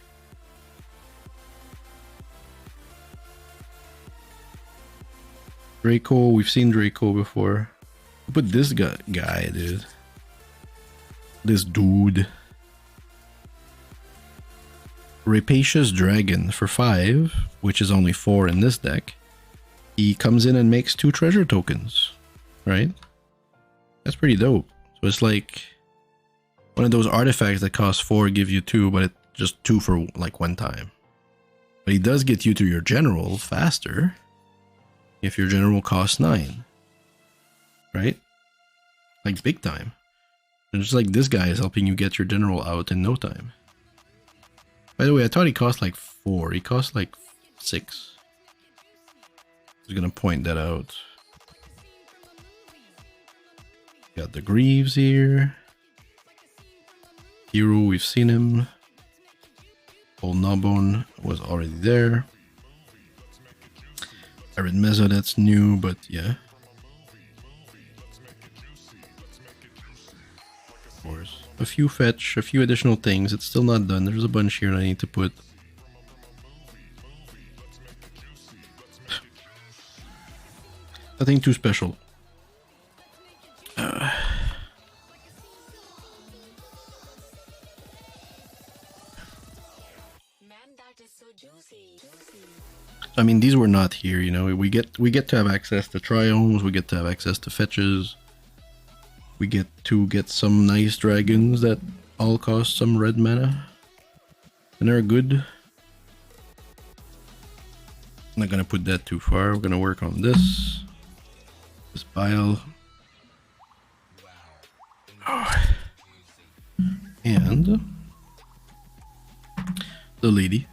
Draco, we've seen Draco before. But this guy, dude. This dude. Rapacious Dragon for 5, which is only 4 in this deck. He comes in and makes 2 treasure tokens, right? That's pretty dope. So it's like one of those artifacts that costs 4, give you 2, but it's just 2 for like 1 time. But he does get you to your general faster if your general costs 9, right? Like big time. And just like this guy is helping you get your general out in no time. By the way, I thought he cost like 4. He cost like 6. I was gonna point that out. Got the Greaves here. Hero, we've seen him. Old Gnawbone was already there. Arid Mesa, that's new, but yeah. a few fetch, a few additional things. It's still not done. There's a bunch here that I need to put. Nothing too special. I mean, these were not here, you know. We get to have access to triomes, we get to have access to fetches. We get to get some nice dragons that all cost some red mana. And they're good. I'm not gonna put that too far. We're gonna work on this. This pile. And the lady.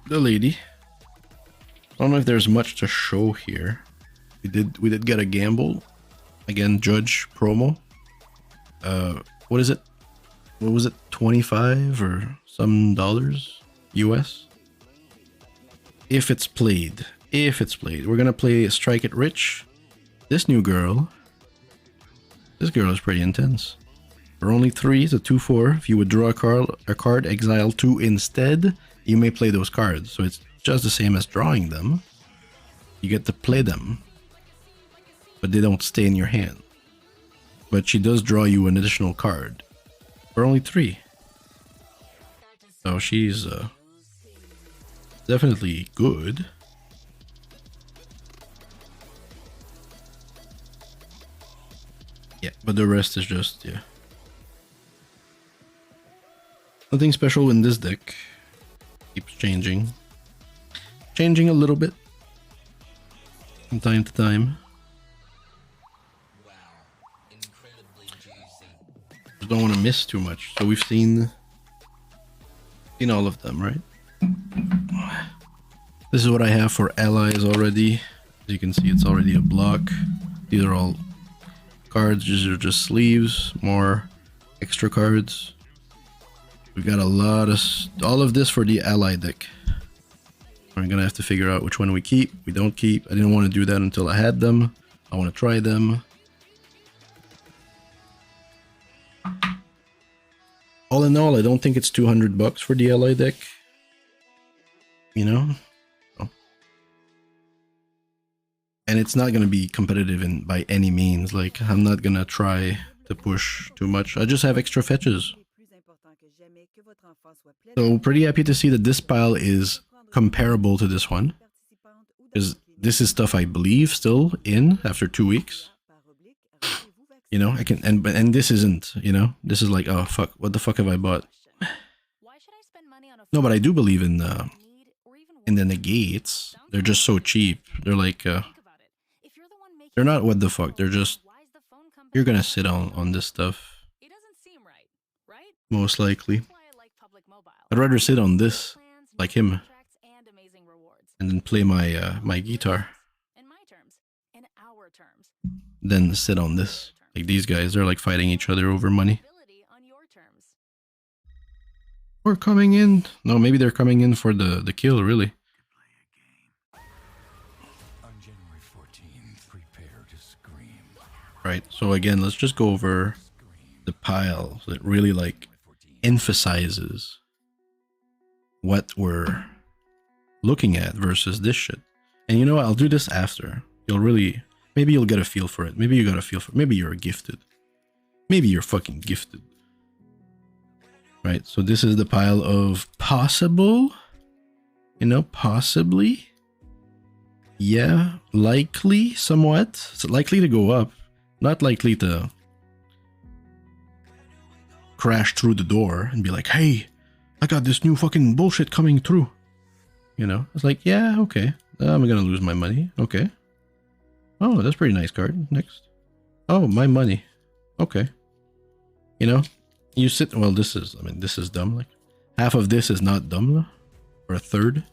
The lady. I don't know if there's much to show here. We did get a gamble. Again, Judge promo. What is it? What was it? 25 or some dollars US? If it's played. If it's played. We're gonna play Strike It Rich. This new girl. This girl is pretty intense. For only 3, it's a 2/4. If you would draw a card, exile 2 instead, you may play those cards. So it's just the same as drawing them. You get to play them, but they don't stay in your hand. But she does draw you an additional card for only 3. So she's definitely good. Yeah, but the rest is just, yeah. Nothing special in this deck. Keeps changing. Changing a little bit. From time to time. Just don't want to miss too much. So we've seen all of them, right? This is what I have for allies already. As you can see, it's already a block. These are all cards. These are just sleeves. More extra cards. We've got a lot of all of this for the ally deck. I'm gonna have to figure out which one we keep, we don't keep. I didn't want to do that until I had them. I want to try them. All in all, I don't think it's $200 for the ally deck. You know? Oh. And it's not gonna be competitive by any means. Like, I'm not gonna try to push too much. I just have extra fetches. So pretty happy to see that this pile is comparable to this one, because this is stuff I believe still in after 2 weeks. You know, I can, and this isn't, you know, this is like, oh fuck, what the fuck have I bought? No, but I do believe in the negates. They're just so cheap. They're like, they're not what the fuck. They're just, you're gonna sit on this stuff. Most likely. I'd rather sit on this, like him, and then play my my guitar, than sit on this. Like these guys, they're like fighting each other over money. We're coming in. No, maybe they're coming in for the kill, really. Right, so again, let's just go over the pile that really like emphasizes what we're looking at versus this shit. And you know what, I'll do this after. You'll really, maybe you'll get a feel for it. Maybe you got a feel for it. Maybe you're gifted. Maybe you're fucking gifted. Right, so this is the pile of possible, you know, possibly. Yeah, likely, somewhat. It's likely to go up. Not likely to crash through the door and be like, hey, I got this new fucking bullshit coming through. You know, it's like, yeah, okay. I'm gonna lose my money. Okay. Oh, that's a pretty nice card. Next. Oh, my money. Okay. You know, you sit, well, this is, I mean, this is dumb. Like, half of this is not dumb. Or a third.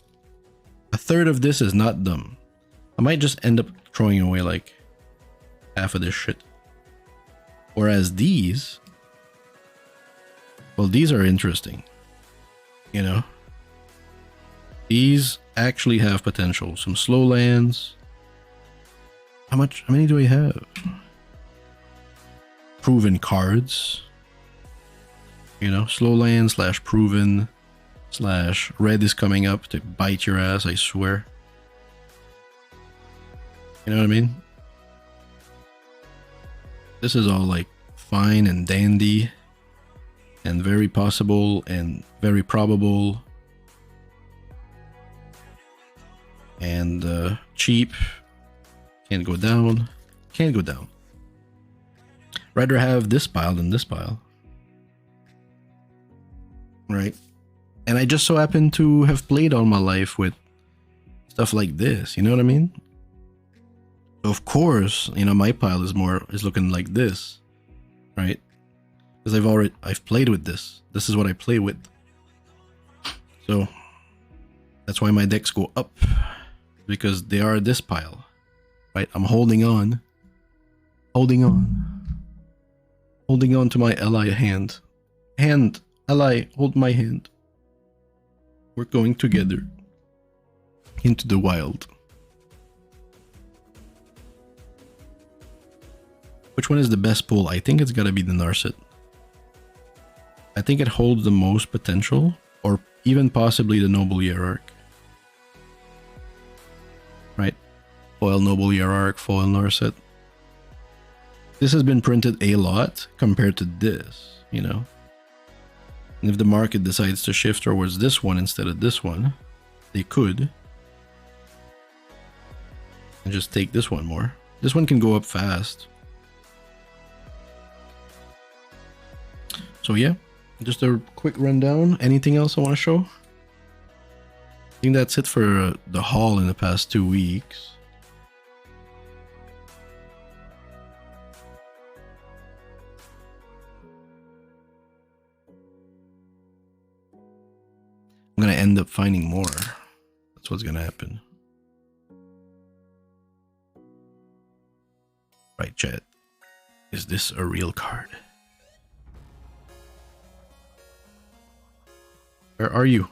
A third of this is not dumb. I might just end up throwing away like half of this shit. Whereas these, well, these are interesting. You know, these actually have potential. Some slow lands. How many do I have? proven cards. You know, slow land / proven / red is coming up to bite your ass, I swear. You know what I mean? This is all like fine and dandy and very possible and very probable and cheap. Can't go down. Can't go down. Rather have this pile than this pile. Right? And I just so happen to have played all my life with stuff like this, you know what I mean? Of course, you know, my pile is looking like this, right? Because I've played with this. This is what I play with. So that's why my decks go up, because they are this pile, right? I'm holding on to my ally hand. Ally, hold my hand. We're going together into the wild. Which one is the best pull? I think it's gotta be the Narset. I think it holds the most potential, or even possibly the Noble Hierarch. Right? Foil Noble Hierarch, foil Narset. This has been printed a lot compared to this, you know? And if the market decides to shift towards this one instead of this one, they could. And just take this one more. This one can go up fast. So yeah, just a quick rundown. Anything else I want to show? I think that's it for the haul in the past 2 weeks. I'm gonna end up finding more. That's what's gonna happen. Right, chat. Is this a real card? Where are you?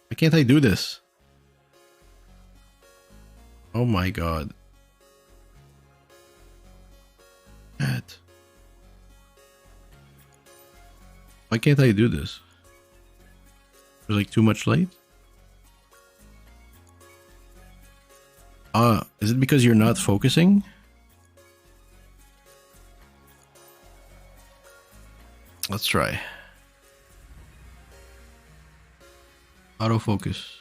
Why can't I do this? Oh my god. Chat. Why can't I do this? There's like too much light? Is it because you're not focusing? Let's try. Autofocus.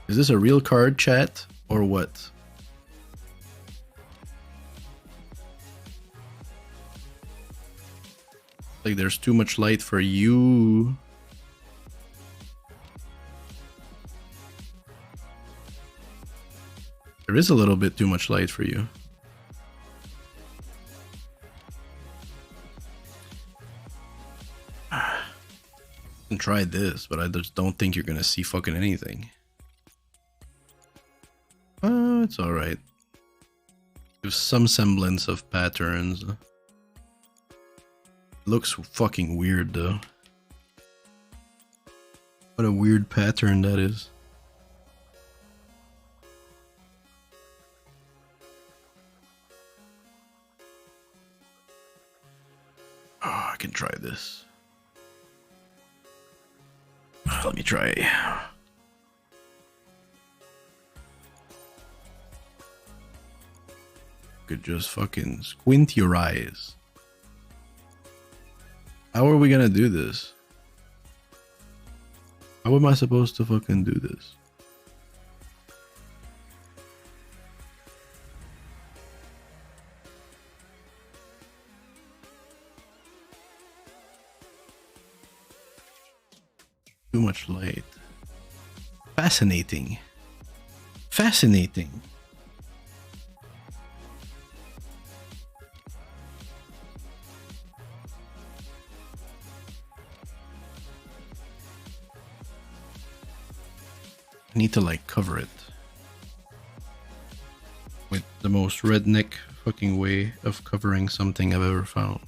Is this a real card, chat, or what? Like there's too much light for you. There is a little bit too much light for you. I can try this, but I just don't think you're gonna see fucking anything. It's alright. There's some semblance of patterns. Looks fucking weird though. What a weird pattern that is. Oh, I can try this. Let me try. Could just fucking squint your eyes. How are we gonna do this? How am I supposed to fucking do this? Too much light. Fascinating. Fascinating. I need to like cover it with the most redneck fucking way of covering something I've ever found.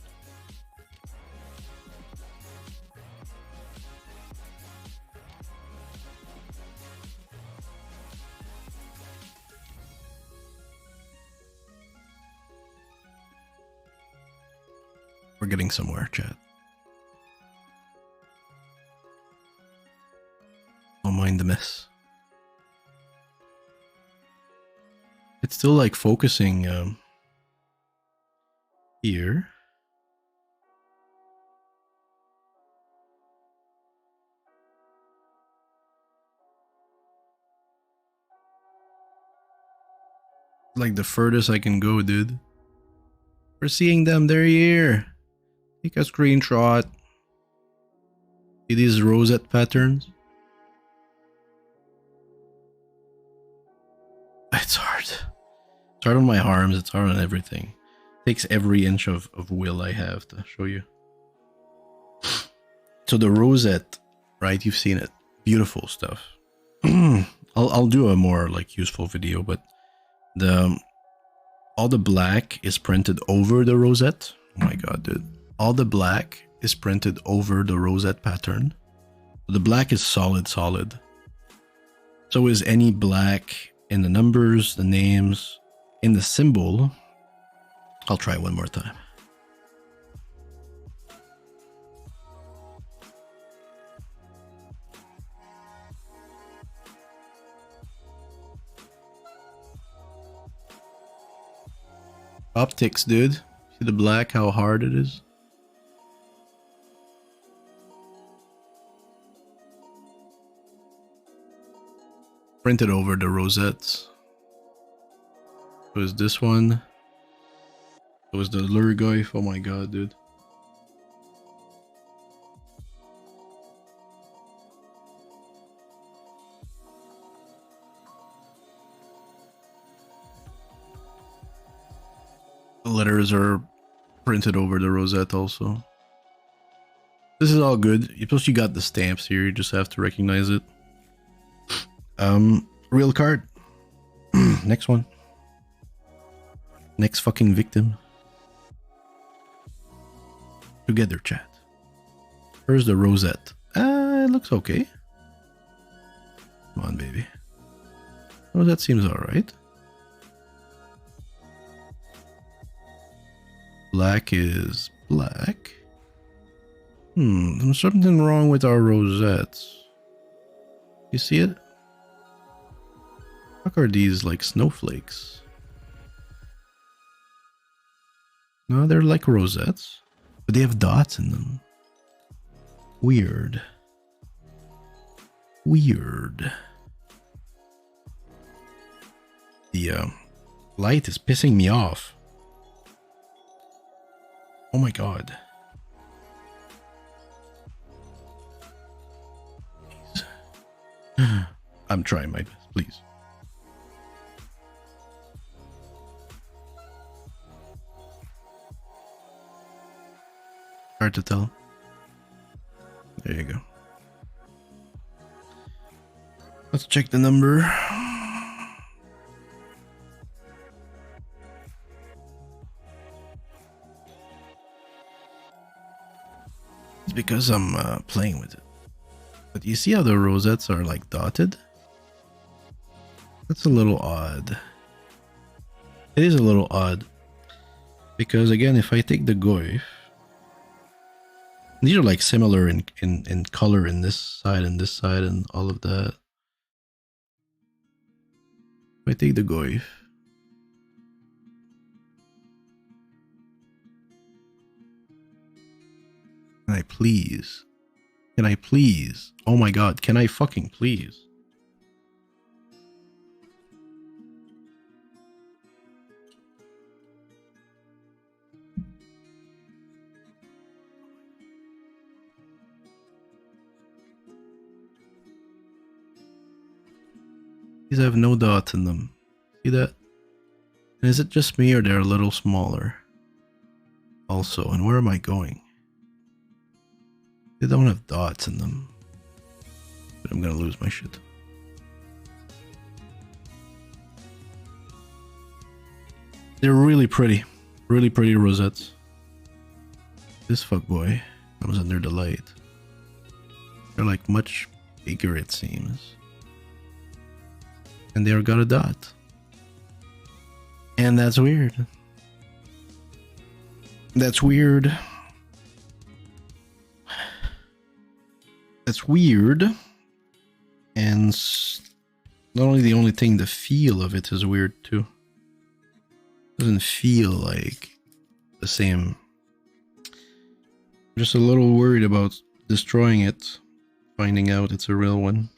We're getting somewhere, chat. Don't mind the mess. It's still like focusing here. Like the furthest I can go, dude. We're seeing them, they're here. Take a screenshot. See these rosette patterns? It's hard. It's hard on my arms, it's hard on everything. It takes every inch of will I have to show you. So the rosette, right? You've seen it. Beautiful stuff. I'll do a more like useful video, but all the black is printed over the rosette. Oh my god, dude. All the black is printed over the rosette pattern. The black is solid. So is any black in the numbers, the names, in the symbol. I'll try one more time. Optics, dude. See the black, how hard it is? Printed over the rosettes. So is this one. So is the Lurgoyf. Oh my god, dude. The letters are printed over the rosette also. This is all good. Plus you got the stamps here, you just have to recognize it. Real card. Next one. Next fucking victim. Together, chat. Where's the rosette? It looks okay. Come on, baby. Oh, that seems alright. Black is black. There's something wrong with our rosettes. You see it? What are these like snowflakes? No, they're like rosettes, but they have dots in them. Weird. Weird. The light is pissing me off. Oh my god. Please. I'm trying my best, please. Hard to tell. There you go. Let's check the number. It's because I'm playing with it. But you see how the rosettes are like dotted? That's a little odd. It is a little odd. Because again, if I take the Goyf, these are like similar in color in this side and all of that. If I take the Goyf, can I please? Can I please? Oh my god, can I fucking please? These have no dots in them. See that? And is it just me or they're a little smaller? Also, and where am I going? They don't have dots in them. But I'm gonna lose my shit. They're really pretty rosettes. This fuckboy comes under the light. They're like much bigger, it seems. And they've got a dot. And that's weird. That's weird. That's weird. And not only the only thing, the feel of it is weird too. Doesn't feel like the same. I'm just a little worried about destroying it, finding out it's a real one.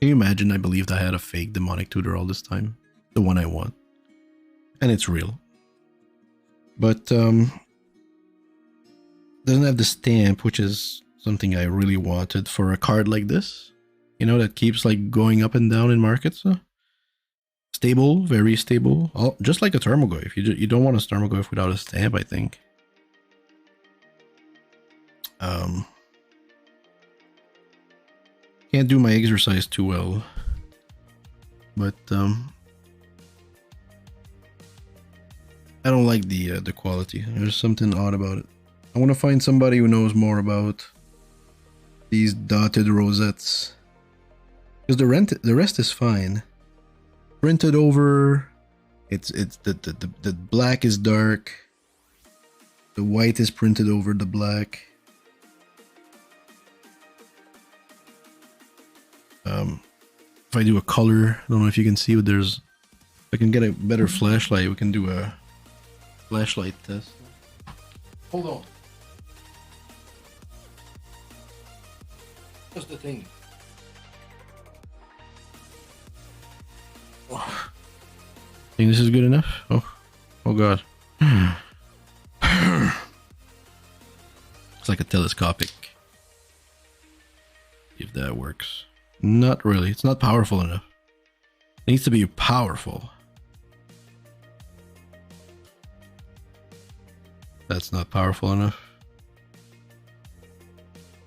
Can you imagine I believed I had a fake demonic tutor all this time? The one I want. And it's real. But doesn't have the stamp, which is something I really wanted for a card like this. You know, that keeps like going up and down in markets. Stable, very stable. Oh, just like a Tarmogoyf. You don't want a Tarmogoyf without a stamp, I think. Can't do my exercise too well. But I don't like the quality. There's something odd about it. I want to find somebody who knows more about these dotted rosettes. Because the rest is fine. Printed over. It's the black is dark. The white is printed over the black. If I do a color, I don't know if you can see what there's. If I can get a better flashlight, we can do a flashlight test. Hold on. What's the thing? Oh. Think this is good enough? Oh god. It's like a telescopic. If that works. Not really. It's not powerful enough. It needs to be powerful. That's not powerful enough.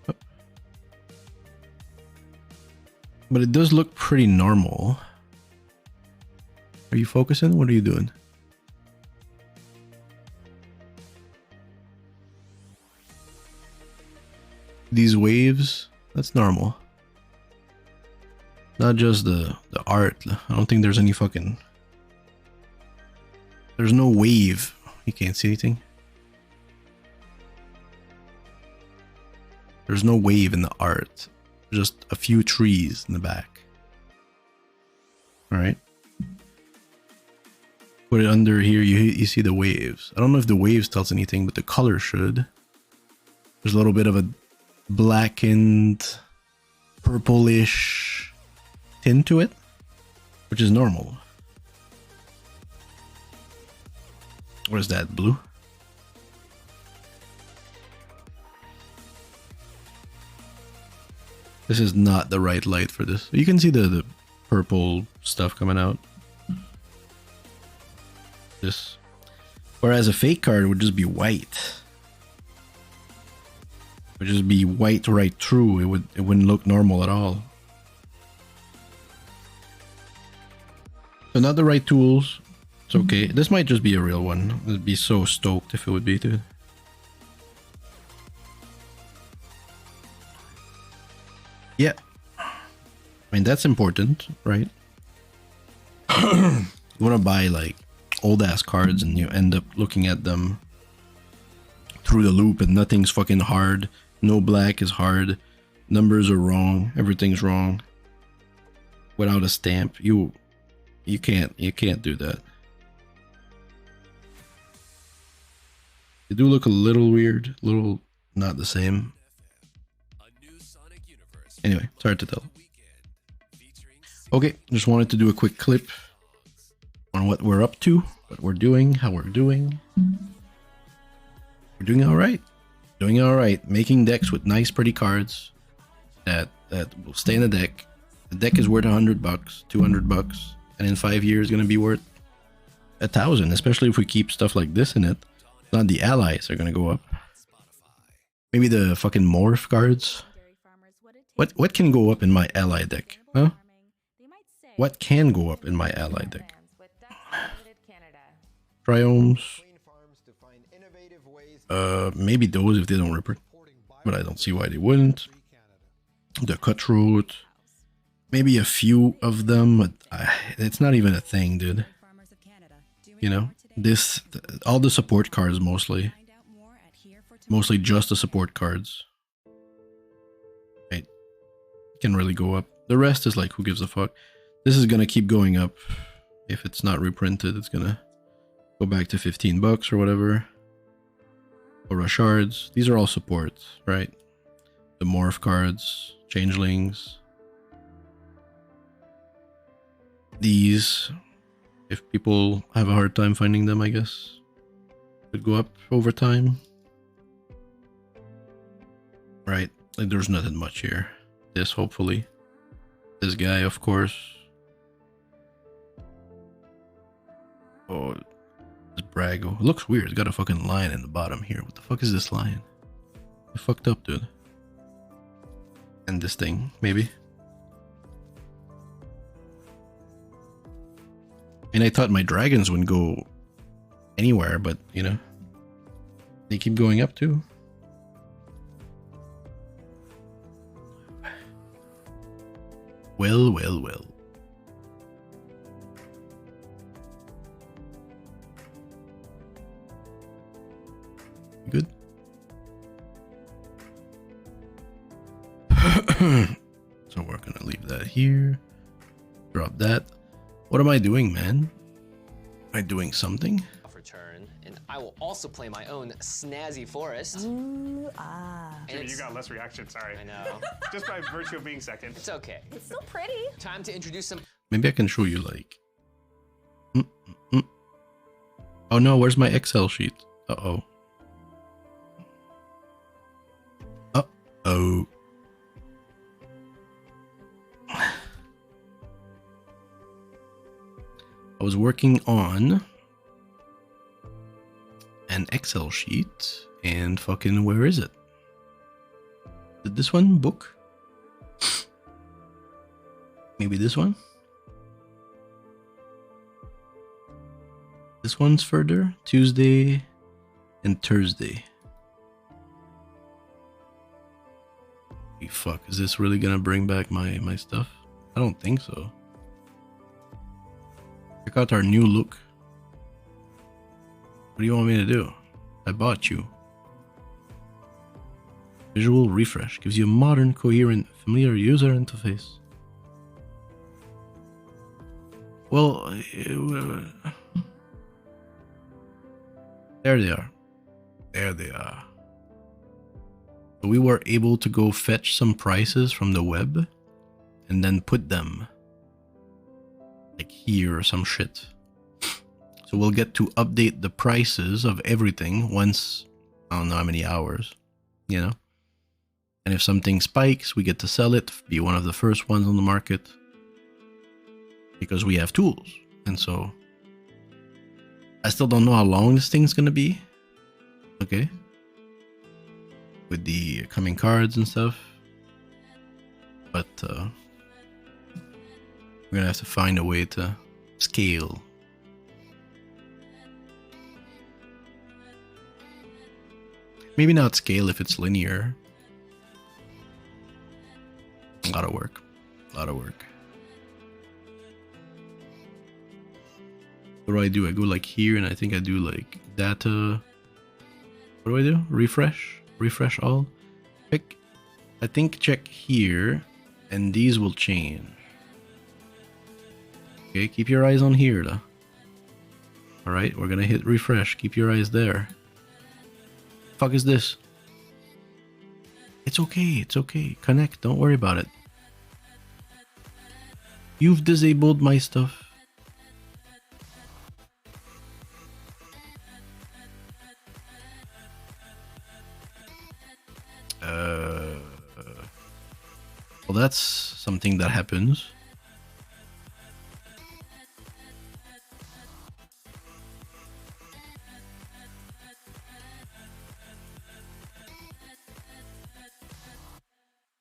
Oh. But it does look pretty normal. Are you focusing? What are you doing? These waves, that's normal. Not just the art. I don't think there's any fucking... There's no wave. You can't see anything. There's no wave in the art. Just a few trees in the back. Alright. Put it under here, you see the waves. I don't know if the waves tells anything, but the color should. There's a little bit of a blackened, purplish tint to it, which is normal. What is that, blue? This is not the right light for this. You can see the purple stuff coming out. This, whereas a fake card would just be white. It would just be white right through. It wouldn't look normal at all. So not the right tools. It's okay. This might just be a real one. I'd be so stoked if it would be too. Yeah. I mean, that's important, right? You want to buy like old ass cards and you end up looking at them through the loop and nothing's fucking hard. No black is hard. Numbers are wrong. Everything's wrong. Without a stamp, you can't do that. They do look a little weird, a little not the same. Anyway, it's hard to tell. Okay, just wanted to do a quick clip on what we're up to, what we're doing, how we're doing. We're doing all right. Doing all right. Making decks with nice, pretty cards that will stay in the deck. The deck is worth $100, $200, and in 5 years, going to be worth 1,000. Especially if we keep stuff like this in it. Not the allies are going to go up. Maybe the fucking morph cards. What can go up in my ally deck? Huh? What can go up in my ally deck? Triomes. Maybe those if they don't reprint, but I don't see why they wouldn't. The Cutthroat. Maybe a few of them, but it's not even a thing, dude. You know, all the support cards mostly just the support cards. Right, can really go up. The rest is like, who gives a fuck? This is gonna keep going up. If it's not reprinted, it's gonna go back to $15 or whatever. Aura Shards. These are all supports, right? The Morph cards, Changelings. These, if people have a hard time finding them, I guess, could go up over time. Right? Like, there's nothing much here. This, hopefully. This guy, of course. Oh, this Brago. It looks weird. It's got a fucking lion in the bottom here. What the fuck is this lion? You fucked up, dude. And this thing, maybe. And I thought my dragons wouldn't go anywhere, but, you know, they keep going up too. Well, well, well. Good. So we're gonna leave that here. Drop that. What am I doing, man? Am I doing something? Return, and I will also play my own snazzy forest. Ooh, ah. Jimmy, you got less reaction, sorry. I know. Just by virtue of being second. It's okay. It's still pretty. Time to introduce some. Maybe I can show you like. Oh no, where's my Excel sheet? Uh-oh. Uh-oh. I was working on an Excel sheet and fucking where is it? Did this one book? Maybe this one? This one's further. Tuesday and Thursday. Hey, fuck, is this really gonna bring back my stuff? I don't think so. Check out our new look. What do you want me to do? I bought you. Visual refresh gives you a modern, coherent, familiar user interface. Well, there they are. There they are. So we were able to go fetch some prices from the web and then put them like here or some shit. So we'll get to update the prices of everything once, I don't know how many hours, you know? And if something spikes, we get to sell it, be one of the first ones on the market. Because we have tools. And so I still don't know how long this thing's gonna be. Okay. With the coming cards and stuff. But we're gonna have to find a way to scale. Maybe not scale if it's linear. A lot of work. A lot of work. What do? I go like here and I think I do like data. What do I do? Refresh? Refresh all? Pick. I think check here and these will change. Okay, keep your eyes on here though. Alright, we're gonna hit refresh. Keep your eyes there. Fuck is this? It's okay, it's okay. Connect, don't worry about it. You've disabled my stuff. Well, that's something that happens.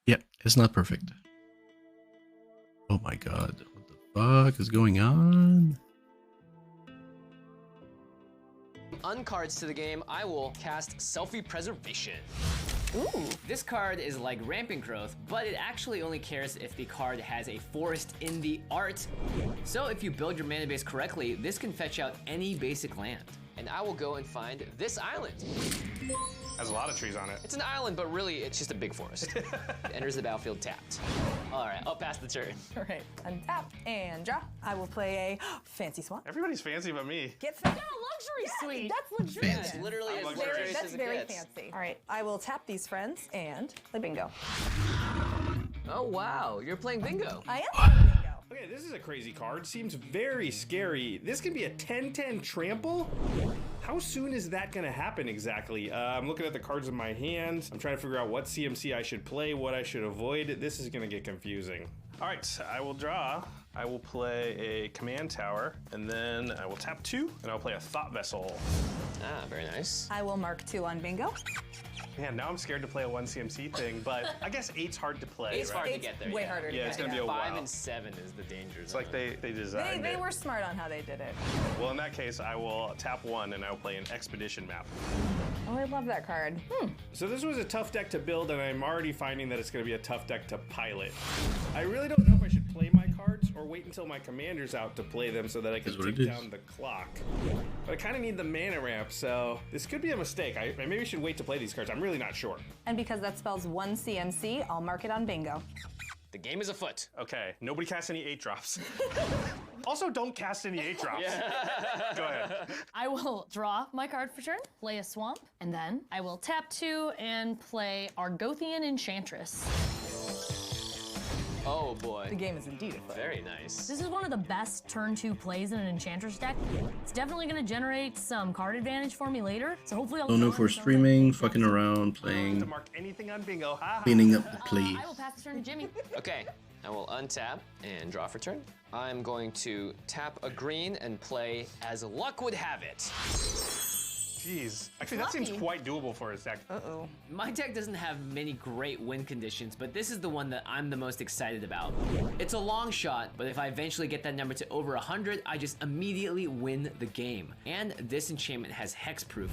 Yeah, it's not perfect. Oh my god, what the fuck is going on? uncards to the game, I will cast Selfie Preservation. Ooh. This card is like Rampant Growth, but it actually only cares if the card has a forest in the art. So if you build your mana base correctly, this can fetch out any basic land. And I will go and find this island. Has a lot of trees on it. It's an island, but really it's just a big forest. It enters the battlefield tapped. All right, I'll pass the turn. All right, untap and draw. I will play a fancy swamp. Everybody's fancy but me. Get fancy. Luxury suite. That's luxurious. It's literally as luxurious. luxurious That's as it very gets. fancy. All right, I will tap these friends and play bingo. Oh wow, you're playing bingo. I am playing bingo. Okay, this is a crazy card. Seems very scary. This can be a 10-10 trample? How soon is that gonna happen exactly? I'm looking at the cards in my hand. I'm trying to figure out what CMC I should play, what I should avoid. This is gonna get confusing. All right, I will draw. I will play a command tower, and then I will tap 2, and I'll play a thought vessel. Ah, very nice. I will mark 2 on bingo. Man, now I'm scared to play a 1 CMC thing, but I guess 8's hard to play, It's right? hard to It's get there. way yeah. harder to Yeah, get. it's gonna be a 5 while. and 7 is the danger It's like they designed They it. were smart on how they did it. Well, in that case, I will tap 1, and I will play an expedition map. Oh, I love that card. So this was a tough deck to build, and I'm already finding that it's going to be a tough deck to pilot. I really don't know if I should play my cards or wait until my commander's out to play them so that I can Is what take it is. down the clock. But I kind of need the mana ramp, so this could be a mistake. I maybe should wait to play these cards. I'm really not sure. And because that spells 1 CMC, I'll mark it on bingo. The game is afoot. Okay, nobody cast any 8 drops. Also, don't cast any 8 drops. Go ahead. I will draw my card for turn, play a swamp, and then I will tap 2 and play Argothian Enchantress. Oh boy. The game is indeed afoot. Very nice. This is one of the best turn 2 plays in an Enchantress deck. It's definitely going to generate some card advantage for me later, so hopefully I'll Don't know if we're streaming, fucking around, To playing, mark anything on bingo. Ha ha. cleaning up the play. I will pass the turn to Jimmy. Okay, I will untap and draw for turn. I'm going to tap a green and play As Luck Would Have It. Jeez. Actually, that seems Lucky. quite doable for his deck. Uh-oh. My deck doesn't have many great win conditions, but this is the one that I'm the most excited about. It's a long shot, but if I eventually get that number to over 100, I just immediately win the game. And this enchantment has hexproof,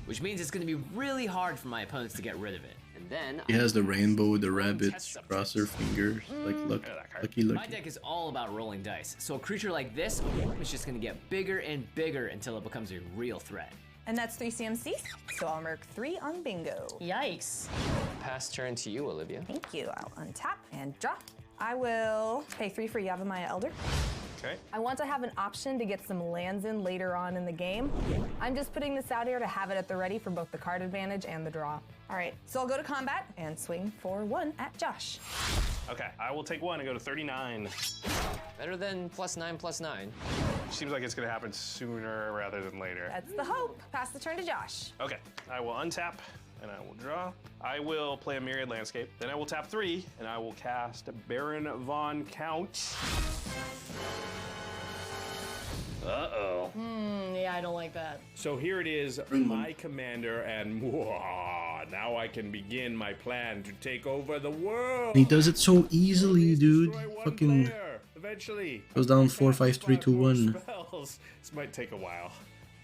which means it's going to be really hard for my opponents to get rid of it. And then He has the rainbow, the rabbits, cross their fingers, like lucky. my deck is all about rolling dice, so a creature like this is just going to get bigger and bigger until it becomes a real threat. And that's 3 CMC, so I'll mark 3 on bingo. Yikes. Pass turn to you, Olivia. Thank you. I'll untap and draw. I will pay 3 for Yavimaya Elder. Okay. I want to have an option to get some lands in later on in the game. I'm just putting this out here to have it at the ready for both the card advantage and the draw. All right, so I'll go to combat and swing for 1 at Josh. Okay, I will take 1 and go to 39. Better than +9/+9. Seems like it's going to happen sooner rather than later. That's the hope. Pass the turn to Josh. Okay, I will untap and I will draw. I will play a Myriad Landscape. Then I will tap 3 and I will cast Baron Von Count. Uh-oh. Yeah, I don't like that. So here it is, my commander, and mwah, now I can begin my plan to take over the world. He does it so easily, dude. Destroy one Fucking player, eventually. goes down 4, 5, 3, 2, 1. Spells. This might take a while.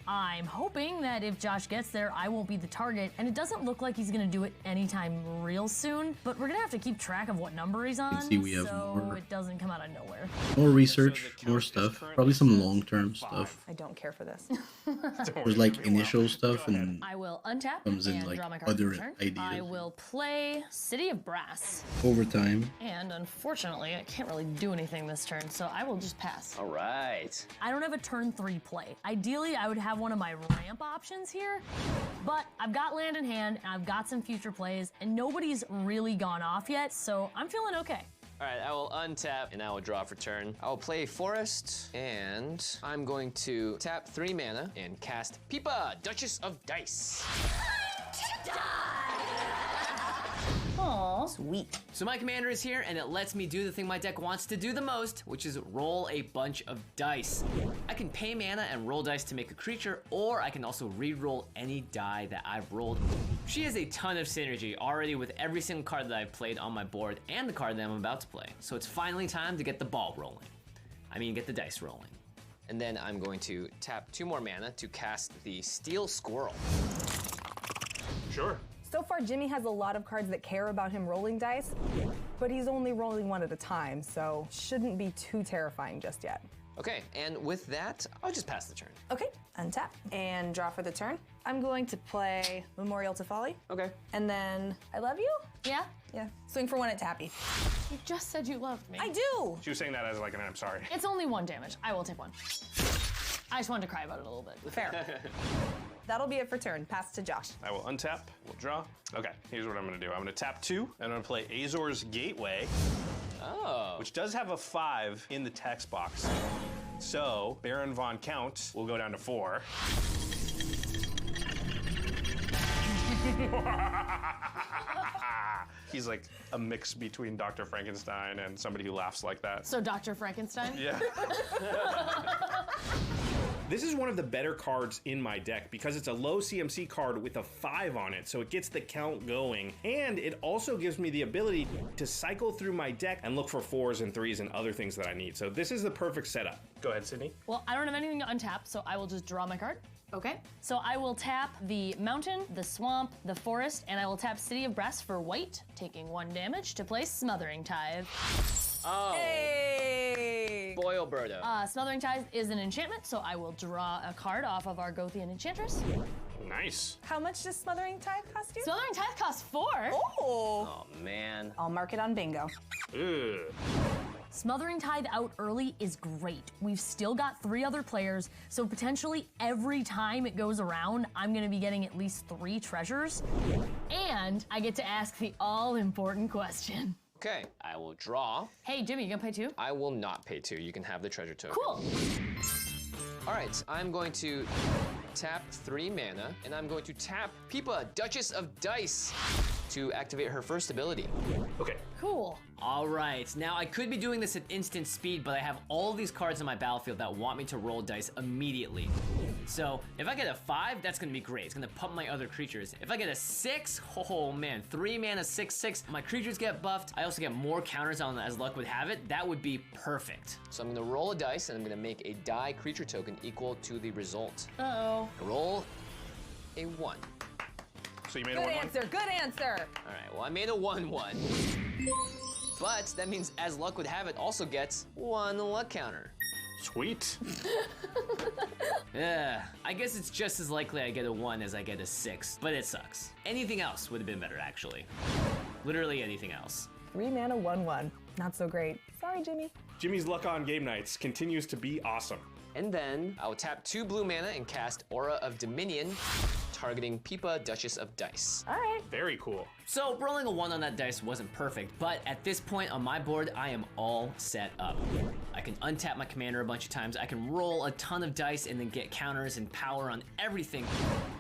I'm hoping that if Josh gets there, I won't be the target, and it doesn't look like he's gonna do it anytime real soon, but we're gonna have to keep track of what number he's on, see we have so more. it doesn't come out of nowhere. More research, more stuff. Probably some long-term stuff. I don't care for this. There's like initial stuff and I will untap Comes in, and like, draw my card other for turn. ideas. I will play City of Brass, overtime. and unfortunately, I can't really do anything this turn, so I will just pass. All right. I don't have a turn 3 play. Ideally, I would have one of my ramp options here, but I've got land in hand, and I've got some future plays, and nobody's really gone off yet, so I'm feeling okay. All right, I will untap and I will draw for turn. I will play Forest, and I'm going to tap 3 mana and cast Peepa, Duchess of Dice. Aww. Sweet. So my commander is here, and it lets me do the thing my deck wants to do the most, which is roll a bunch of dice. I can pay mana and roll dice to make a creature, or I can also re-roll any die that I've rolled. She has a ton of synergy already with every single card that I've played on my board and the card that I'm about to play. So it's finally time to get the ball rolling. I mean, get the dice rolling. And then I'm going to tap 2 more mana to cast the Steel Squirrel. Sure. So far, Jimmy has a lot of cards that care about him rolling dice, but he's only rolling one at a time, so shouldn't be too terrifying just yet. Okay, and with that, I'll just pass the turn. Okay, untap and draw for the turn. I'm going to play Memorial to Folly. Okay. And then I love you? Yeah? Yeah. Swing for 1 at Tappy. You just said you loved me. I do! She was saying that as like an I'm sorry. It's only 1 damage. I will take 1. I just wanted to cry about it a little bit. Fair. That'll be it for turn. Pass to Josh. I will untap, we'll draw. Okay, here's what I'm gonna do. I'm gonna tap 2, and I'm gonna play Azor's Gateway, Oh. which does have a 5 in the text box. So, Baron Von Count will go down to 4. He's like a mix between Dr. Frankenstein and somebody who laughs like that. So Dr. Frankenstein? Yeah. This is one of the better cards in my deck because it's a low CMC card with a 5 on it, so it gets the count going. And it also gives me the ability to cycle through my deck and look for 4s and 3s and other things that I need. So this is the perfect setup. Go ahead, Sydney. Well, I don't have anything to untap, so I will just draw my card. Okay. So I will tap the mountain, the swamp, the forest, and I will tap City of Brass for white, taking 1 damage to play Smothering Tithe. Oh. Hey! Boilberto. Smothering Tithe is an enchantment, so I will draw a card off of our Gothian Enchantress. Nice. How much does Smothering Tithe cost you? Smothering Tithe costs 4. Oh! Oh, man. I'll mark it on bingo. Ugh. Smothering Tithe out early is great. We've still got 3 other players, so potentially every time it goes around, I'm gonna be getting at least 3 treasures. And I get to ask the all-important question. Okay, I will draw. Hey, Jimmy, you gonna pay 2? I will not pay 2. You can have the treasure token. Cool. All right, I'm going to tap 3 mana, and I'm going to tap Pipa, Duchess of Dice, to activate her first ability. Okay. Cool. All right, now I could be doing this at instant speed, but I have all these cards on my battlefield that want me to roll dice immediately. So if I get a 5, that's gonna be great. It's gonna pump my other creatures. If I get a 6, oh man, 3 mana, 6/6, my creatures get buffed. I also get more counters on as luck would have it. That would be perfect. So I'm gonna roll a dice, and I'm gonna make a die creature token equal to the result. Uh-oh. Roll a 1. So you made Good a 1-1? answer, good answer! All right, well, I made a 1/1. But that means as luck would have it, also gets 1 luck counter. Sweet. Yeah, I guess it's just as likely I get a 1 as I get a 6, but it sucks. Anything else would have been better, actually. Literally anything else. 3 mana, 1/1. Not so great. Sorry, Jimmy. Jimmy's luck on game nights continues to be awesome. And then I'll tap 2 blue mana and cast Aura of Dominion, targeting Pipa, Duchess of Dice. All right. Very cool. So rolling a 1 on that dice wasn't perfect, but at this point on my board, I am all set up. I can untap my commander a bunch of times, I can roll a ton of dice and then get counters and power on everything.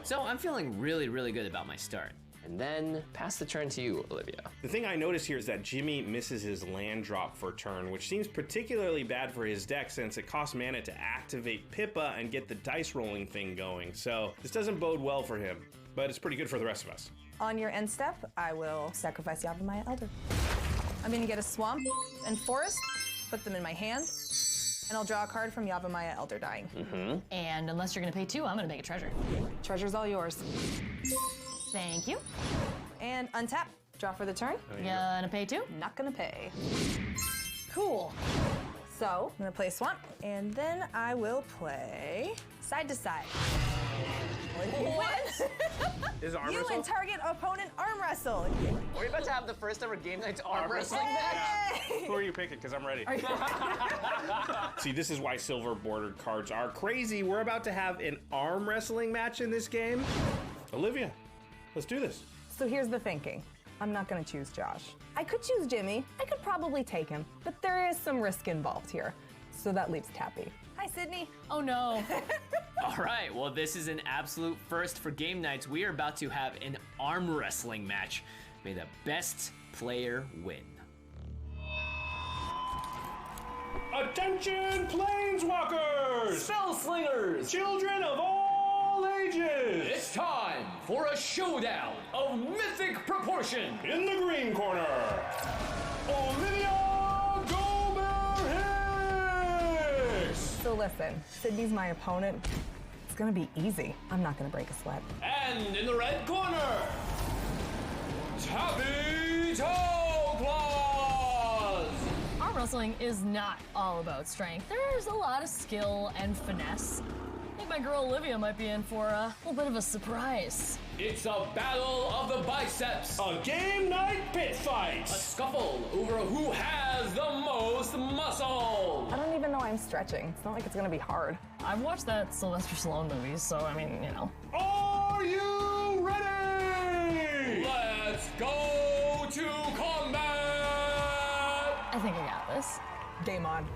So I'm feeling really, really good about my start. And then pass the turn to you, Olivia. The thing I notice here is that Jimmy misses his land drop for turn, which seems particularly bad for his deck since it costs mana to activate Pippa and get the dice rolling thing going. So this doesn't bode well for him, but it's pretty good for the rest of us. On your end step, I will sacrifice Yavimaya Elder. I'm gonna get a swamp and forest, put them in my hand, and I'll draw a card from Yavimaya Elder dying. And unless you're gonna pay 2, I'm gonna make a treasure. Treasure's all yours. Thank you. And untap, draw for the turn. Gonna pay 2? Not gonna pay. Cool. So, I'm gonna play Swamp, and then I will play Side to Side. What? Is arm You wrestle? and target opponent arm wrestle. We're about to have the first ever game night arm wrestling Hey! Who are you picking? Because I'm ready. See, this is why silver bordered cards are crazy. We're about to have an arm wrestling match in this game. Olivia, let's do this. So here's the thinking. I'm not gonna choose Josh. I could choose Jimmy. I could probably take him, but there is some risk involved here. So that leaves Tappy. Hi, Sydney. Oh no. All right, well, this is an absolute first for game nights. We are about to have an arm wrestling match. May the best player win. Attention, Planeswalkers! Spellslingers! Children of all ages! It's time for a showdown of mythic proportion. In the green corner, Olivia Gobert Hicks! So So listen, Sydney's my opponent. It's gonna be easy. I'm not gonna break a sweat. And in the red corner, Tappy Toe-Claws! Arm wrestling is not all about strength. There's a lot of skill and finesse. I think my girl Olivia might be in for a little bit of a surprise. It's a battle of the biceps. A game night pit fight. A scuffle over who has the most muscle. I don't even know I'm stretching. It's not like it's gonna be hard. I've watched that Sylvester Stallone movie, so I mean, you know. Are you ready? Let's go to combat. I think I got this. Game on.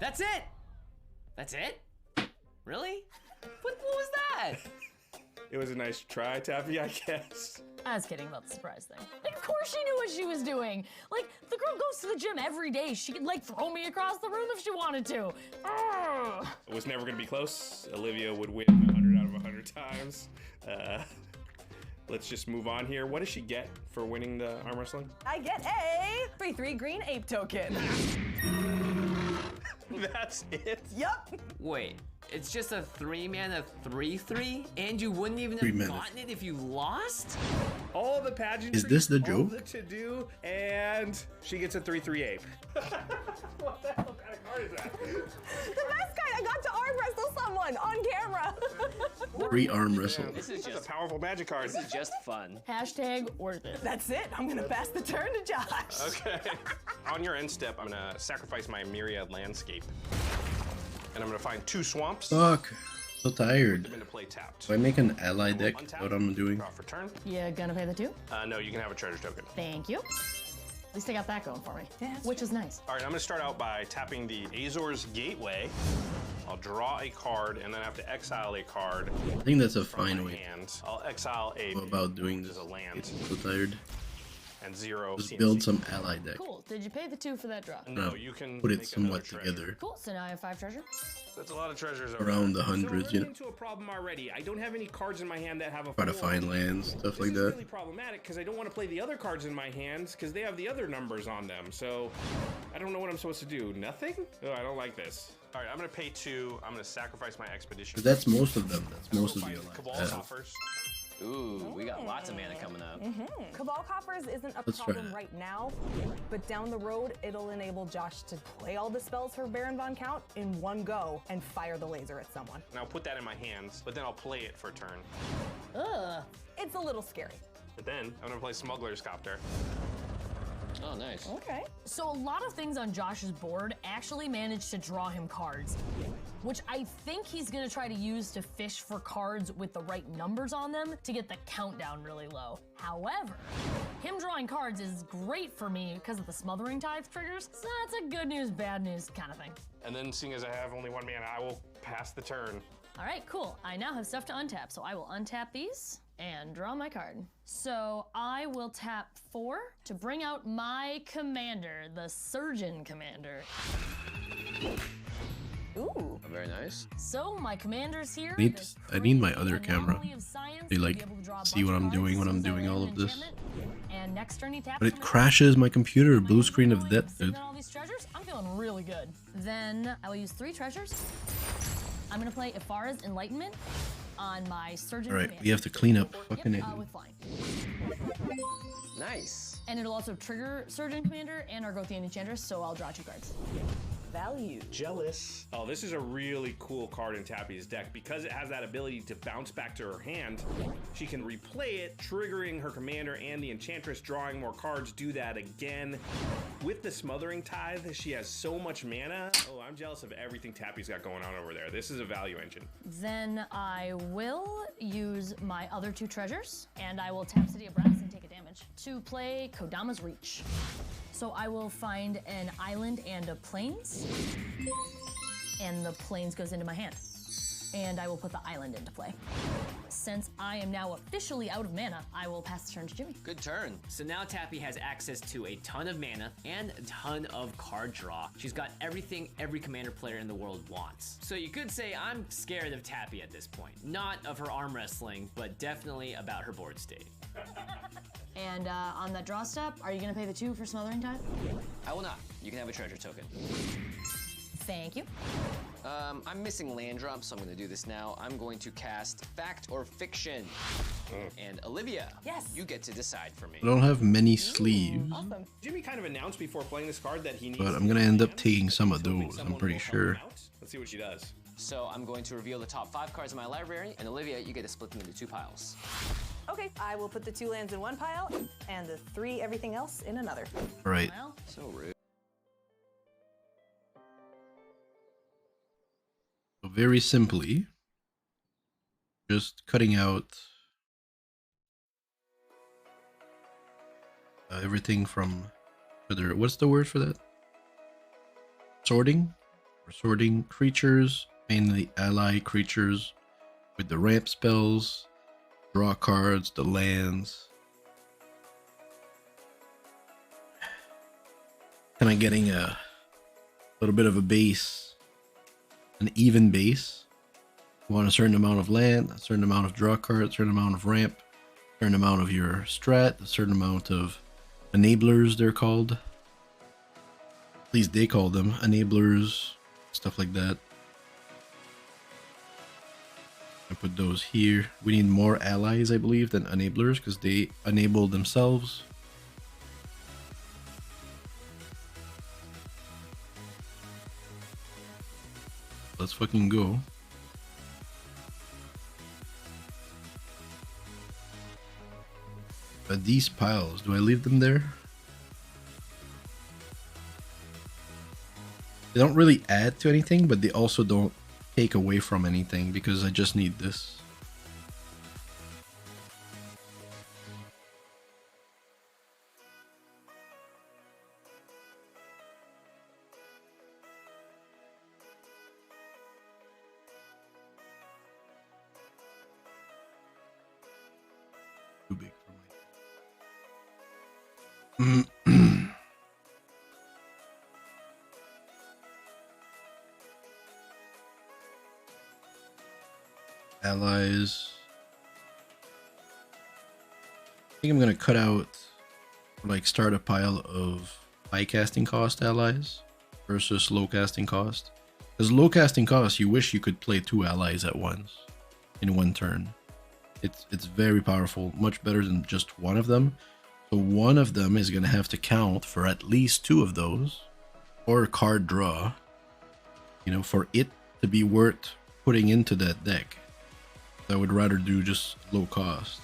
That's it. That's it? Really? What was that? It was a nice try, Tappy, I guess. I was kidding about the surprise thing. Like, of course she knew what she was doing. Like, the girl goes to the gym every day. She could, like, throw me across the room if she wanted to. Ugh. It was never gonna be close. Olivia would win 100 out of 100 times. Let's just move on here. What does she get for winning the arm wrestling? I get a 3/3 green ape token. That's it? Yup. Wait, it's just a 3-mana 3/3, and you wouldn't even 3 have mana. gotten it if you lost? All the pageantry. Is this the all joke? the to-do, and she gets a 3/3 ape. What the hell kind of card is that? The best guy. I got to arm wrestle someone on camera. 3 arm wrestle. This is That's a powerful magic card. This is just fun. Hashtag worth it. That's it. I'm gonna pass the turn to Josh. Okay. On your end step, I'm gonna sacrifice my Myriad Landscape. And I'm gonna find 2 swamps. Fuck. So tired. I'm gonna play tapped. Do I make an ally deck? Untap, What I'm doing? Draw for turn. You gonna pay the 2? No, you can have a treasure token. Thank you. At least I got that going for me. Yeah, that's which is nice. All right, I'm gonna start out by tapping the Azor's Gateway. I'll draw a card, and then I have to exile a card I think that's a from fine my way hand. I'll exile a to go about doing which this. is a land, So tired. and 0 Just CMC. build some ally deck. Cool. Did you pay the 2 for that draw? No, you can Put it make somewhat another treasure. together. Cool. So now I have 5 treasure. That's a lot of treasures over Around the there. hundreds, you know. into a problem already. I don't have any cards in my hand that have a Try to 4. find lands, stuff This like is that. really problematic because I don't want to play the other cards in my hands because they have the other numbers on them. So I don't know what I'm supposed to do. Nothing? Oh, I don't like this. All right, I'm gonna pay 2. I'm gonna sacrifice my expedition. But that's most of them. That's most of the Find allies. Cabal have. coffers. Ooh, we got lots of mana coming up. Cabal Coffers isn't a Let's try problem that. right now, but down the road, it'll enable Josh to play all the spells for Baron Von Count in one go and fire the laser at someone. And I'll put that in my hands, but then I'll play it for a turn. Ugh. It's a little scary. But then I'm gonna play Smuggler's Copter. Oh, nice. Okay. So a lot of things on Josh's board actually managed to draw him cards, which I think he's gonna try to use to fish for cards with the right numbers on them to get the countdown really low. However, him drawing cards is great for me because of the Smothering Tithe triggers, so that's a good news, bad news kind of thing. And then seeing as I have only 1 mana, I will pass the turn. All right, cool. I now have stuff to untap, so I will untap these and draw my card. So I will tap 4 to bring out my commander, the Surgeon Commander. Ooh. Very nice. So my commander's here. I need- This I need my crazy other camera. anomaly of science They, to like, be able to draw a see bunch what of I'm doing cards when I'm since I doing land all an of this. enchantment. And next turn he taps But it my crashes my computer. my Blue screen of inventory, death, sitting dude. on all these treasures. I'm feeling really good. Then I will use 3 treasures. I'm gonna play Ifara's Enlightenment on my Surgeon Alright, Commander. we have to clean up fucking Yep, it. with flying. Nice. And it'll also trigger Surgeon Commander and Argothian Enchantress, so I'll draw 2 cards. Value. Jealous. Oh, this is a really cool card in Tappy's deck. Because it has that ability to bounce back to her hand, she can replay it, triggering her commander and the Enchantress, drawing more cards, do that again. With the Smothering Tithe, she has so much mana. Oh, I'm jealous of everything Tappy's got going on over there. This is a value engine. Then I will use my other 2 treasures, and I will tap City of Brass and take a damage to play Kodama's Reach. So I will find an island and a plains, and the plains goes into my hand. And I will put the island into play. Since I am now officially out of mana, I will pass the turn to Jimmy. Good turn. So now Tappy has access to a ton of mana and a ton of card draw. She's got everything every commander player in the world wants. So you could say I'm scared of Tappy at this point. Not of her arm wrestling, but definitely about her board state. And on that draw step, are you gonna pay the 2 for Smothering Tithe? I will not. You can have a treasure token. Thank you. I'm missing land drop, so I'm going to do this now. I'm going to cast Fact or Fiction. And Olivia, Yes. you get to decide for me. I don't have many sleeves, Awesome. Jimmy kind of announced before playing this card that he needs. but I'm gonna end up taking some of those, I'm pretty sure. Let's see what she does. So I'm going to reveal the top 5 cards in my library, and Olivia, you get to split them into 2 piles. Okay, I will put the 2 lands in one pile and the 3 everything else in another. Right. Well, So rude. So very simply, just cutting out everything from further. What's the word for that? Sorting. We're sorting creatures, mainly ally creatures, with the ramp spells, draw cards, the lands. Kind of getting a little bit of a base, an even base. You want a certain amount of land, a certain amount of draw cards, a certain amount of ramp, a certain amount of your strat, a certain amount of enablers, they're called. At least they call them enablers, stuff like that. I put those here. We need more allies, I believe, than enablers because they enable themselves. Let's fucking go. But these piles, do I leave them there? They don't really add to anything, but they also don't take away from anything because I just need this. Too big for my... Allies. I think I'm gonna cut out, like, start a pile of high casting cost allies versus low casting cost. Because low casting cost, you wish you could play 2 allies at once in one turn. It's very powerful, much better than just one of them. So one of them is gonna have to count for at least 2 of those, or a card draw, you know, for it to be worth putting into that deck. I would rather do just low cost.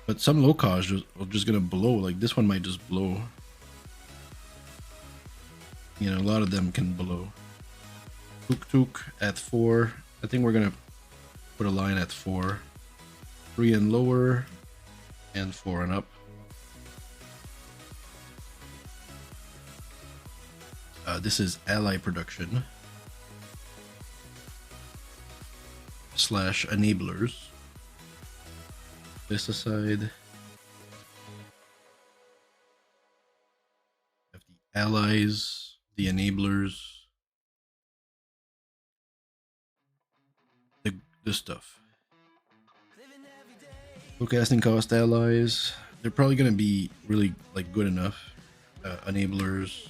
But some low cost are just gonna blow, like this one might just blow. You know, a lot of them can blow. Tuk Tuk at 4. I think we're gonna put a line at 4. 3 and lower, and 4 and up. This is ally production. / enablers. This aside. Have the allies, the enablers, the stuff. Low casting cost allies. They're probably gonna be really like good enough. Enablers,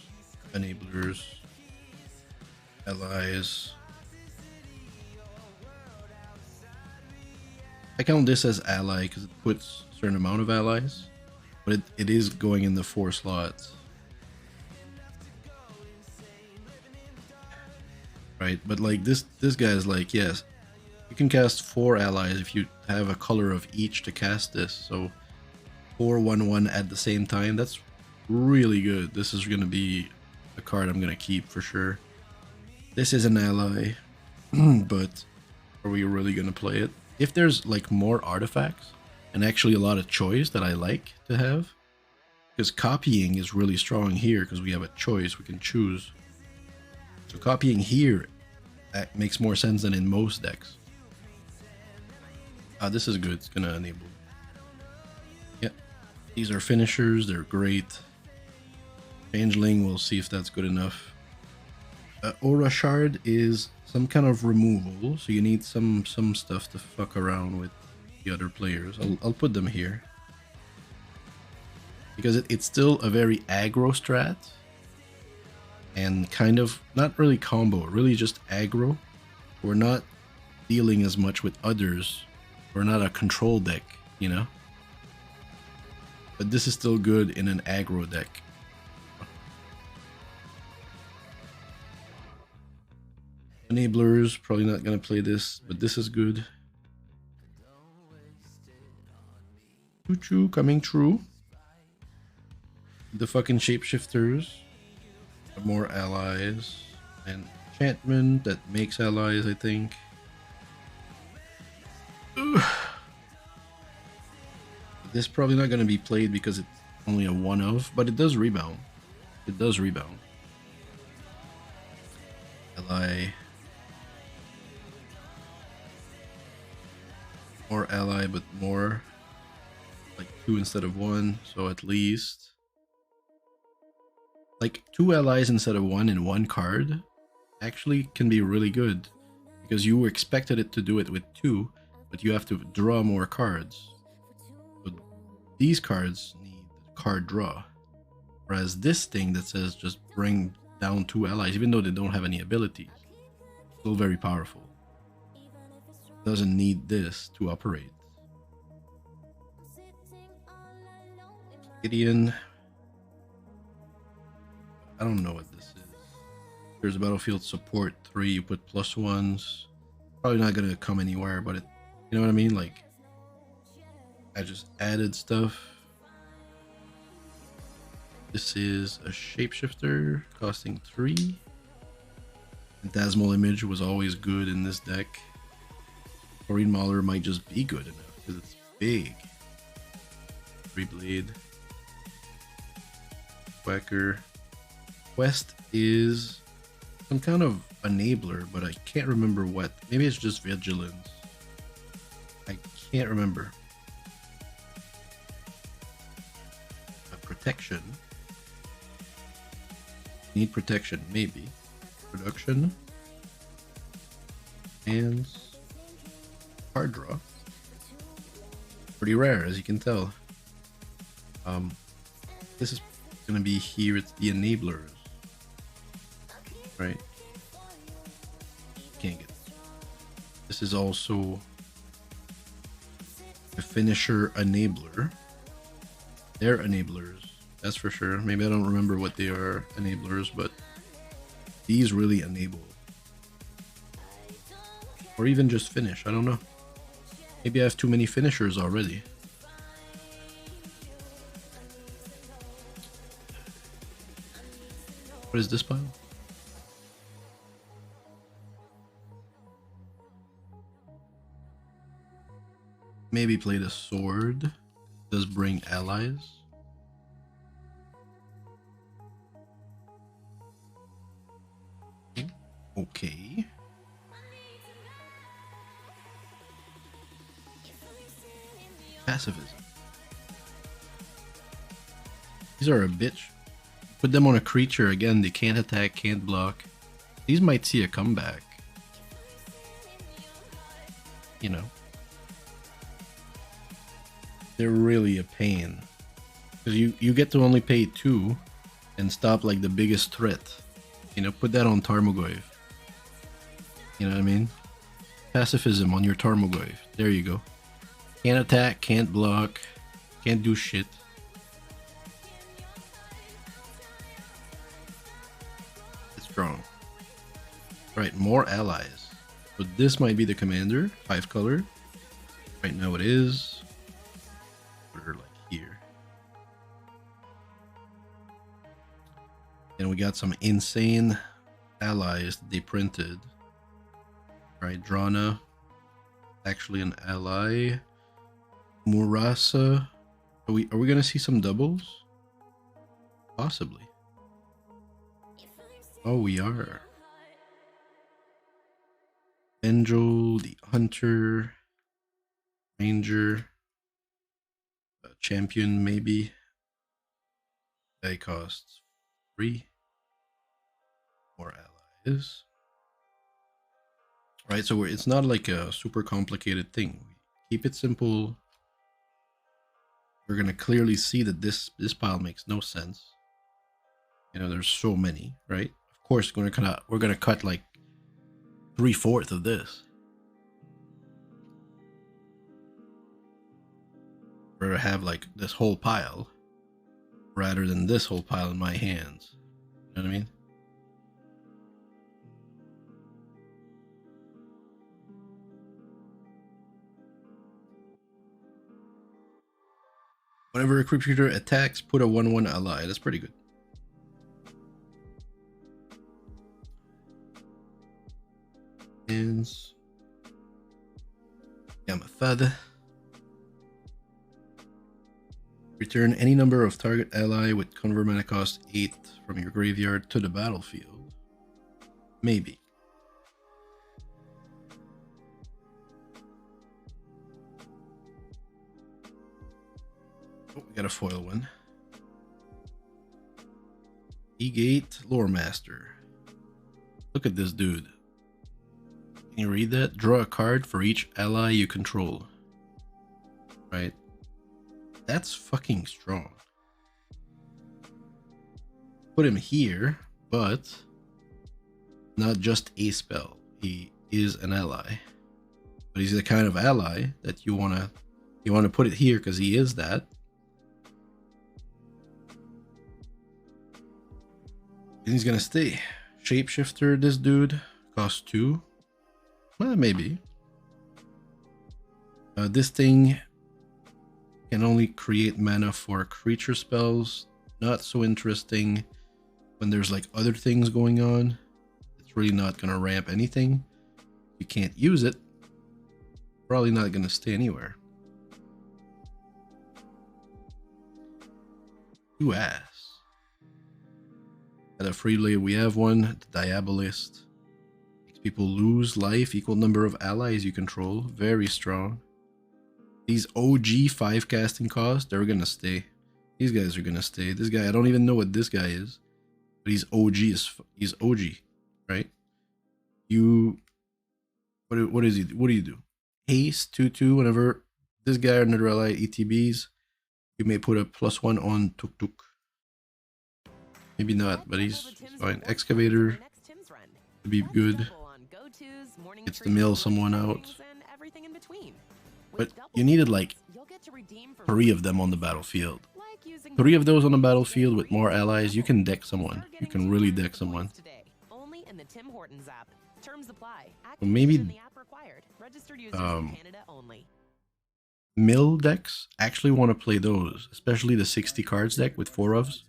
allies. I count this as ally because it puts a certain amount of allies, but it is going in the 4 slots. Right, but like this guy is like, yes, you can cast 4 allies if you have a color of each to cast this. So 4/1/1 at the same time, that's really good. This is gonna be a card I'm gonna keep for sure. This is an ally, but are we really gonna play it? If there's like more artifacts and actually a lot of choice that I like to have, because copying is really strong here because we have a choice, we can choose. So copying here makes more sense than in most decks. This is good, it's gonna enable. Yeah, these are finishers, they're great. Changeling, we'll see if that's good enough. Aura Shard is some kind of removal, so you need some stuff to fuck around with the other players. I'll put them here. because it's still a very aggro strat and kind of not really combo, really just aggro. We're not dealing as much with others. We're not a control deck, you know? But this is still good in an aggro deck. Enablers, probably not gonna play this, but this is good. Choo choo coming true. The fucking shapeshifters. More allies. And enchantment that makes allies, I think. Ugh. This is probably not gonna be played because it's only a one of, but it does rebound. It does rebound. Ally. More ally, but more like 2 instead of 1, so at least like 2 allies instead of 1 in 1 card actually can be really good because you expected it to do it with 2, but you have to draw more cards. But these cards need card draw, whereas this thing that says just bring down 2 allies, even though they don't have any abilities, still very powerful. Doesn't need this to operate. Gideon. I don't know what this is. There's battlefield support 3. You put +1s. Probably not gonna come anywhere, but it, you know what I mean? Like, I just added stuff. This is a shapeshifter costing 3. Phantasmal Image was always good in this deck. Taurine Mauler might just be good enough because it's big. 3 blade. Whacker. Quest is some kind of enabler, but I can't remember what. Maybe it's just vigilance. I can't remember. Protection. Need protection, maybe. Production. And card draw. Pretty rare, as you can tell. This is gonna be here. It's the enablers, right? Can't get this. This is also a finisher enabler. They're enablers, that's for sure. Maybe I don't remember what they are enablers, but these really enable. Or even just finish, I don't know. Maybe I have too many finishers already. What is this pile? Maybe play the sword. Does bring allies. Okay. Pacifism. These are a bitch. Put them on a creature again, they can't attack, can't block. These might see a comeback. You know. They're really a pain. Because you get to only pay 2 and stop like the biggest threat. You know, put that on Tarmogoyf. You know what I mean? Pacifism on your Tarmogoyf. There you go. Can't attack, can't block, can't do shit. It's strong. Right, more allies. So this might be the commander, 5 color. Right now it is. Put her like here. And we got some insane allies that they printed. Right, Drana. Actually an ally. Murasa. Are we gonna see some doubles? Possibly. Oh, we are. Angel, the Hunter, Ranger, Champion, maybe. They cost 3. More allies. Right, so it's not like a super complicated thing. We keep it simple. we're gonna clearly see that this pile makes no sense. You know, there's so many, right? Of course, we're gonna cut like 3/4 of this. Or have like this whole pile rather than this whole pile in my hands. You know what I mean? Whenever a creature attacks, put a 1/1 ally. That's pretty good. Hands. Yamafada. Return any number of target ally with convert mana cost 8 from your graveyard to the battlefield. Maybe. Oh, we got a foil one. E-Gate Lore Master. Look at this dude. Can you read that? Draw a card for each ally you control. Right? That's fucking strong. Put him here, but not just a spell. He is an ally. But he's the kind of ally that you wanna put it here because he is that. And he's gonna stay. Shapeshifter, this dude costs 2. Well, maybe. This thing can only create mana for creature spells. Not so interesting when there's like other things going on. It's really not gonna ramp anything. You can't use it. Probably not gonna stay anywhere. 2 ass. At a Freeblade, we have one, the Diabolist. Makes people lose life, equal number of allies you control. Very strong. These OG 5 casting costs, they're gonna stay. These guys are gonna stay. This guy, I don't even know what this guy is. But he's OG, he's OG, right? What is he? What do you do? Haste 2/2 whenever this guy or another ally ETBs, you may put a +1 on Tuk Tuk. Maybe not, but he's fine. Excavator to be good. Gets to mill someone out. But you needed like 3 of them on the battlefield. 3 of those on the battlefield with more allies, you can deck someone. You can really deck someone. So maybe mill decks actually want to play those, especially the 60 cards deck with 4 ofs.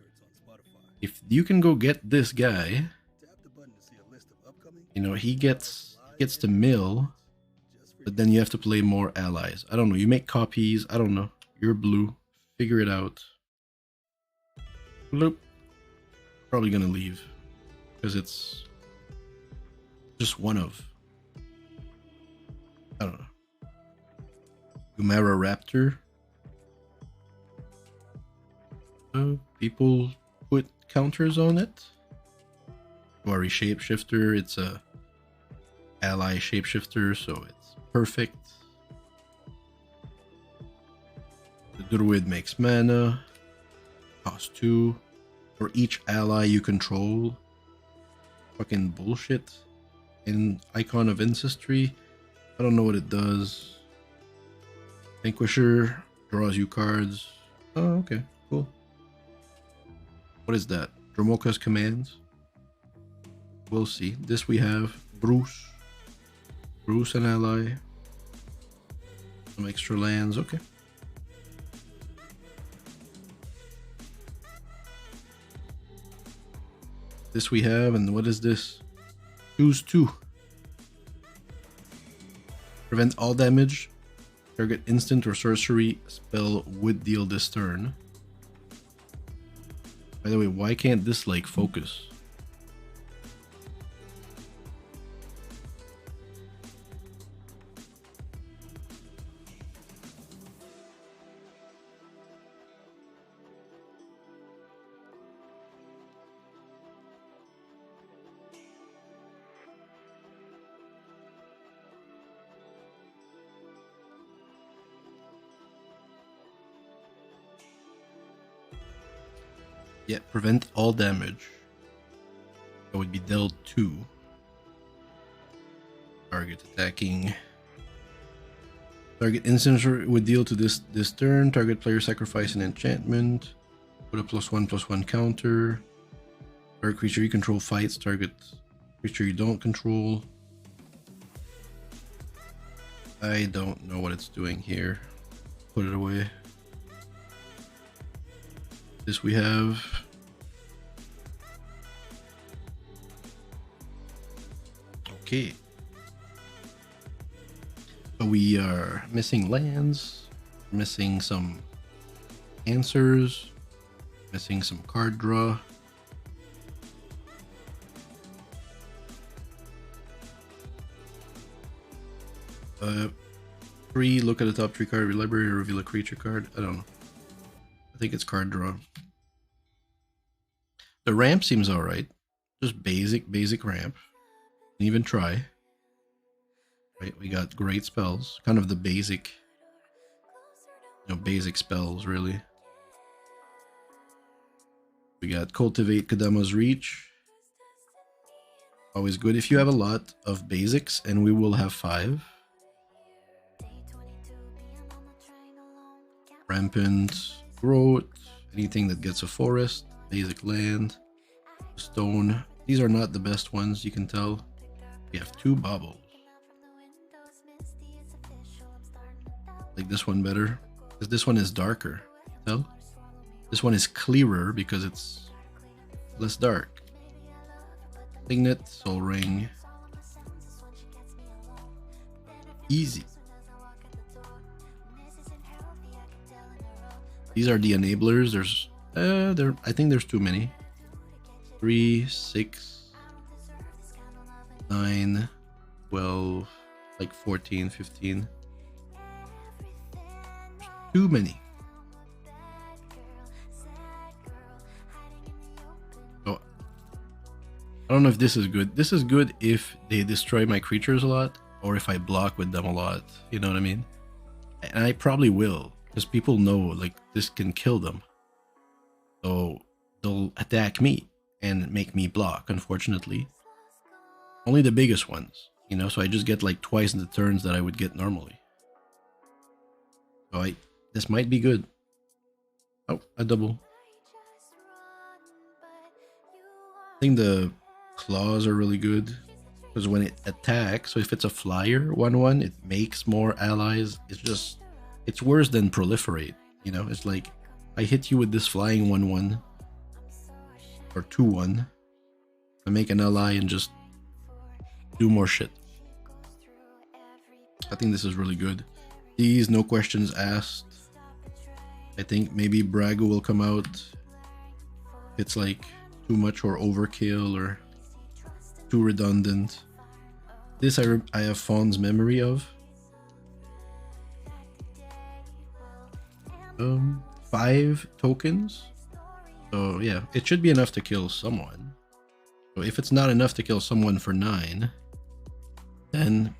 If you can go get this guy, you know, he gets to mill, but then you have to play more allies. I don't know. You make copies. I don't know. You're blue. Figure it out. Bloop. Probably gonna leave because it's just one of. I don't know. Gumera Raptor. People put counters on it. Wari Shapeshifter. It's a ally shapeshifter, so it's perfect. The Druid makes mana. Cost 2 for each ally you control. Fucking bullshit. In Icon of Ancestry, I don't know what it does. Vanquisher draws you cards. Oh, okay, cool. What is that? Dromoka's commands? We'll see. This we have Bruce. Bruce an ally. Some extra lands, okay. This we have, and what is this? Choose 2. Prevent all damage. Target instant or sorcery spell would deal this turn. By the way, why can't this like focus? Yeah, prevent all damage. That would be dealt 2. Target attacking. Target instance would deal to this turn. Target player sacrifice an enchantment. Put a +1/+1 counter. Target creature you control fights. Target creature you don't control. I don't know what it's doing here. Put it away. This we have. Okay. So we are missing lands, missing some answers, missing some card draw. Three, look at the top 3 card of your library or reveal a creature card. I don't know. I think it's card draw. The ramp seems alright. Just basic ramp. Can even try. Right, we got great spells. Kind of the basic, basic spells, really. We got Cultivate Kadama's Reach. Always good if you have a lot of basics, and we will have 5. Rampant Growth. Anything that gets a forest. Basic land. Stone. These are not the best ones, you can tell. We have 2 baubles. Like this one better, because this one is darker. No, this one is clearer because it's less dark. Signet, Soul Ring, easy. These are the enablers. There's I think there's too many. 3, 6, 9, 12, like 14, 15. Too many. So I don't know if this is good. This is good if they destroy my creatures a lot, or if I block with them a lot. You know what I mean? And I probably will, because people know like this can kill them. So they'll attack me and make me block, unfortunately. Only the biggest ones, so I just get like twice the turns that I would get normally. So this might be good. Oh, a double. I think the claws are really good, because when it attacks, so if it's a flyer 1/1, it makes more allies. It's worse than proliferate. It's like I hit you with this flying 1/1 or 2/1. I make an ally and just do more shit. I think this is really good. These, no questions asked. I think maybe Brago will come out. It's like too much or overkill or too redundant. This I have Fawn's Memory of. 5 tokens. So yeah, it should be enough to kill someone. So if it's not enough to kill someone for 9, then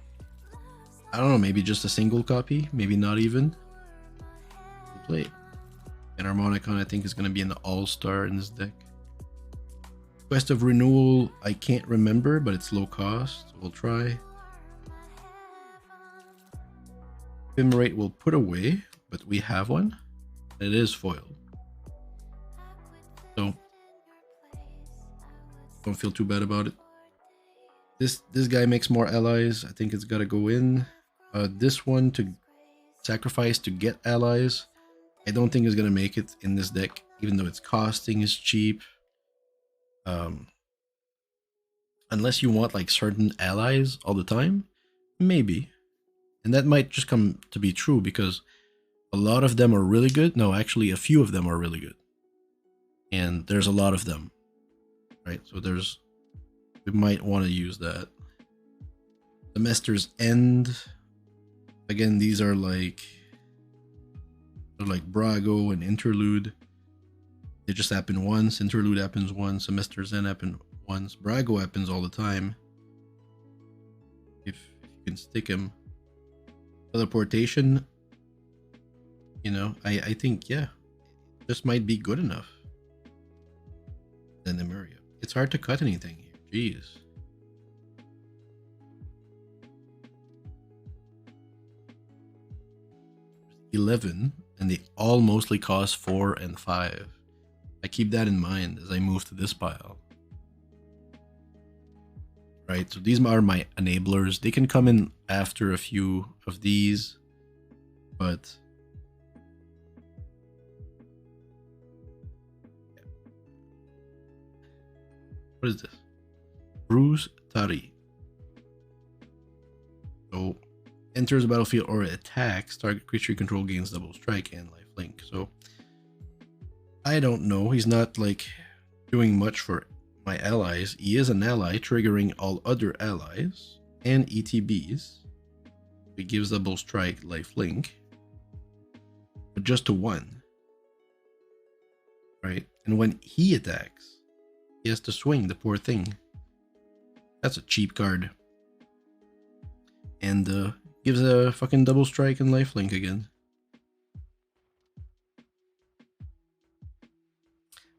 I don't know, maybe just a single copy, maybe not even. Play. And Harmonicon, I think, is going to be an all-star in this deck. Quest of Renewal, I can't remember, but it's low cost. We'll try. Ephemerate we'll put away, but we have one. It is foiled. So, don't feel too bad about it. This guy makes more allies. I think it's got to go in. This one to sacrifice to get allies. I don't think it's going to make it in this deck, even though its costing is cheap. Unless you want like certain allies all the time, maybe. And that might just come to be true because a lot of them are really good. No, actually a few of them are really good. And there's a lot of them, right? So we might want to use that. Semester's End. Again, these are like Brago and Interlude. They just happen once. Interlude happens once. Semester's End happen once. Brago happens all the time. If you can stick him. Teleportation. I think, yeah. This might be good enough. Then Emeria. It's hard to cut anything here. Jeez. $11, and they all mostly cost 4 and 5. I keep that in mind as I move to this pile. Right, so these are my enablers. They can come in after a few of these, but what is this? Bruce Tari. So enters the battlefield or attacks, target creature you control gains double strike and lifelink. So I don't know. He's not like doing much for my allies. He is an ally, triggering all other allies and ETBs. He gives double strike, lifelink, but just to one. Right? And when he attacks, he has to swing, the poor thing. That's a cheap card. And gives a fucking double strike and lifelink again.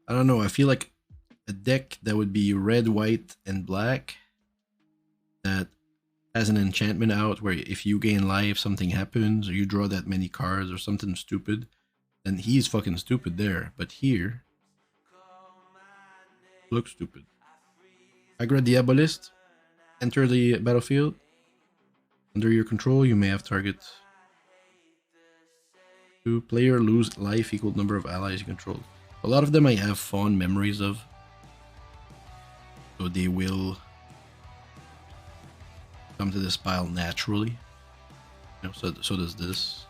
I don't know, I feel like a deck that would be red, white, and black that has an enchantment out where if you gain life, something happens, or you draw that many cards or something stupid, then he's fucking stupid there. But here, looks stupid. Agra Diabolist, enter the battlefield. Under your control, you may have target 2 player lose life equal number of allies you control. A lot of them I have fond memories of, so they will come to this pile naturally. You know, so does this.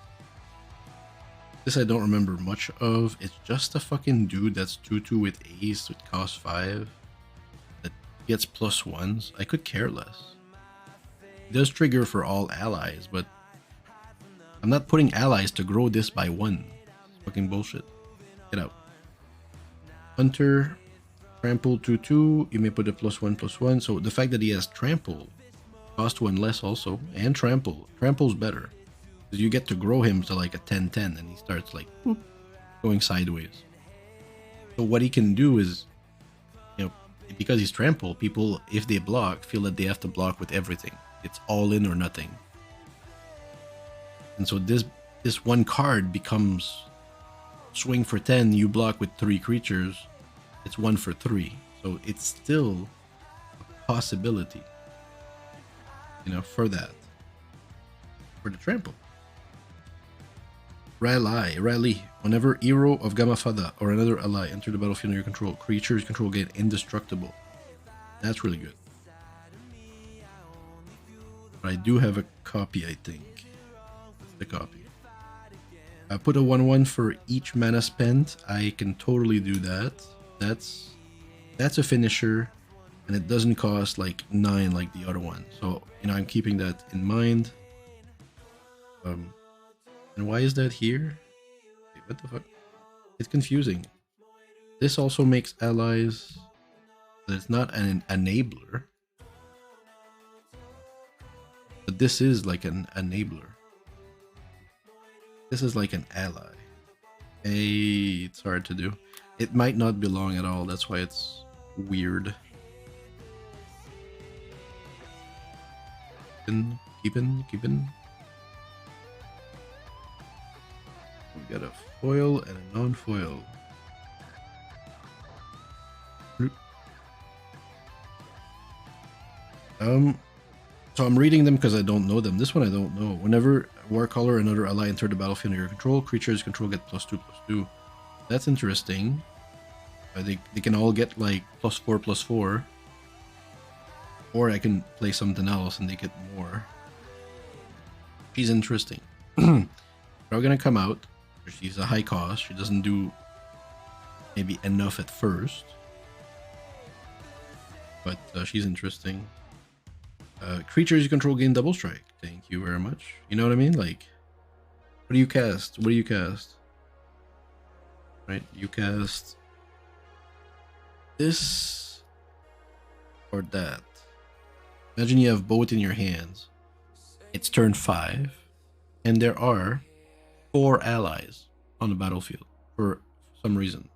This I don't remember much of. It's just a fucking dude that's 2/2 with ace with cost 5 that gets +1s. I could care less. It does trigger for all allies, but I'm not putting allies to grow this by 1. It's fucking bullshit. Get out. Hunter, trample 2/2. You may put a +1/+1. So the fact that he has trample, cost 1 less also, and trample. Trample's better. Because you get to grow him to like a 10/10 and he starts like going sideways. So what he can do is, you know, because he's trample, people, if they block, feel that they have to block with everything. It's all in or nothing. And so this one card becomes swing for 10, you block with 3 creatures, it's 1 for 3. So it's still a possibility, you know, for that. For the trample. Rally. Whenever hero of Gamafada or another ally enter the battlefield under your control, creatures you control get indestructible. That's really good. But I do have a copy, I think. That's the copy. I put a 1/1 for each mana spent. I can totally do that. That's a finisher, and it doesn't cost like 9 like the other one. So, you know, I'm keeping that in mind. And why is that here? Wait, what the fuck? It's confusing. This also makes allies. It's not an enabler, but this is like an enabler. This is like an ally. Hey, it's hard to do. It might not belong at all. That's why it's weird. Keeping. We got a foil and a non-foil. So I'm reading them because I don't know them. This one I don't know. Whenever Warcaller and another ally enter the battlefield under your control, creatures control get +2/+2. That's interesting. They can all get like +4/+4. Or I can play something else and they get more. She's interesting. They're gonna come out. She's a high cost. She doesn't do maybe enough at first. But she's interesting. Creatures you control gain double strike. Thank you very much. You know what I mean? Like, what do you cast? What do you cast? Right? You cast this or that. Imagine you have both in your hands. It's turn 5, and there are 4 allies on the battlefield for some reason.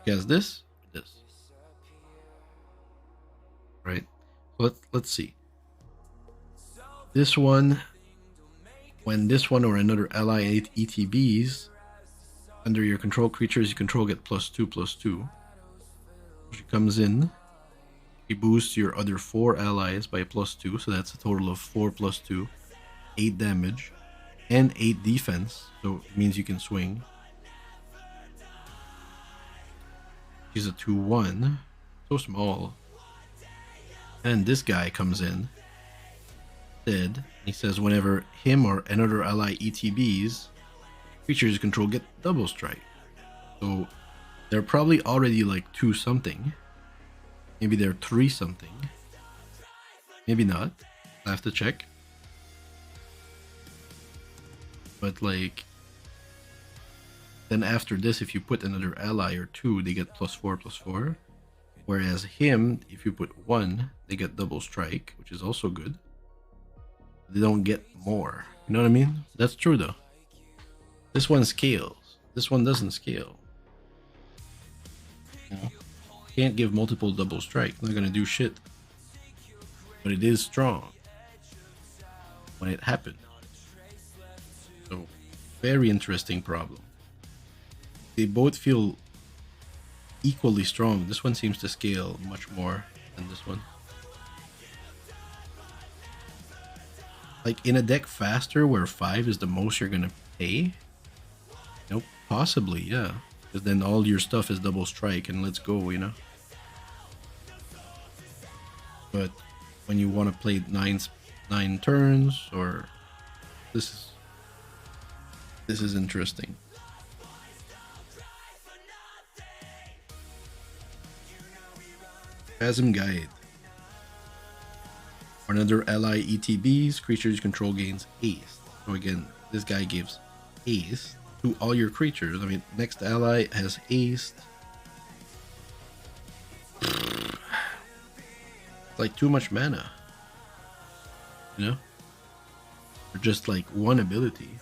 Cast this, this. Right? Let's see. This one, when this one or another ally ETBs under your control creatures you control get +2/+2. She comes in, she boosts your other 4 allies by +2, so that's a total of 4/+2, 8 damage, and 8 defense, so it means you can swing. She's a 2/1, so small. And this guy comes in, dead. He says whenever him or another ally ETBs, creatures you control get double strike. So they're probably already like 2 something. Maybe they're 3 something. Maybe not. I have to check. But like, then after this, if you put another ally or 2, they get +4/+4. Whereas him, if you put 1, they get double strike, which is also good. They don't get more. You know what I mean? That's true though. This one scales. This one doesn't scale. You know? Can't give multiple double strike. Not gonna do shit. But it is strong when it happened. So, very interesting problem. They both feel equally strong. This one seems to scale much more than this one. Like in a deck faster where 5 is the most you're gonna pay? Nope, possibly, yeah. Because then all your stuff is double strike and let's go, you know? But when you want to play 9 turns, or this is interesting. Chasm Guide. For another ally ETBs, creatures you control gains haste. So again, this guy gives haste to all your creatures. I mean, next ally has haste. It's like too much mana. You know? Or just like one ability.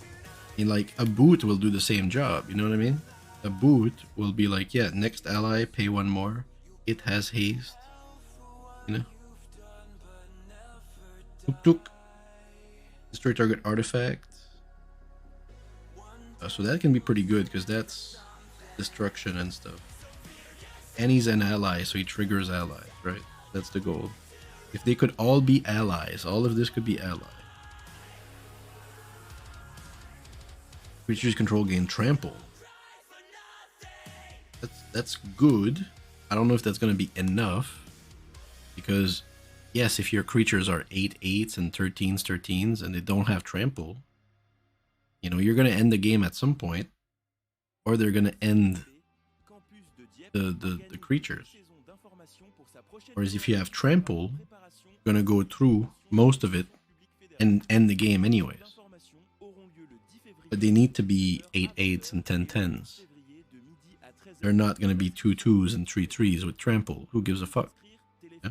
I mean, like a boot will do the same job, you know what I mean? A boot will be like, yeah, next ally, pay 1 more. It has haste. You know? Tuk. Destroy target artifact. So that can be pretty good because that's destruction and stuff. And he's an ally, so he triggers allies, right? That's the goal. If they could all be allies, all of this could be allies. Creatures control gain trample. That's good. I don't know if that's going to be enough. Because, yes, if your creatures are 8/8s and 13s and they don't have trample, you know, you're going to end the game at some point. Or they're going to end the creatures. Whereas if you have trample, you're going to go through most of it and end the game anyways. But they need to be 8/8s and 10/10s. They're not going to be 2/2s and 3/3s with trample. Who gives a fuck? Yeah?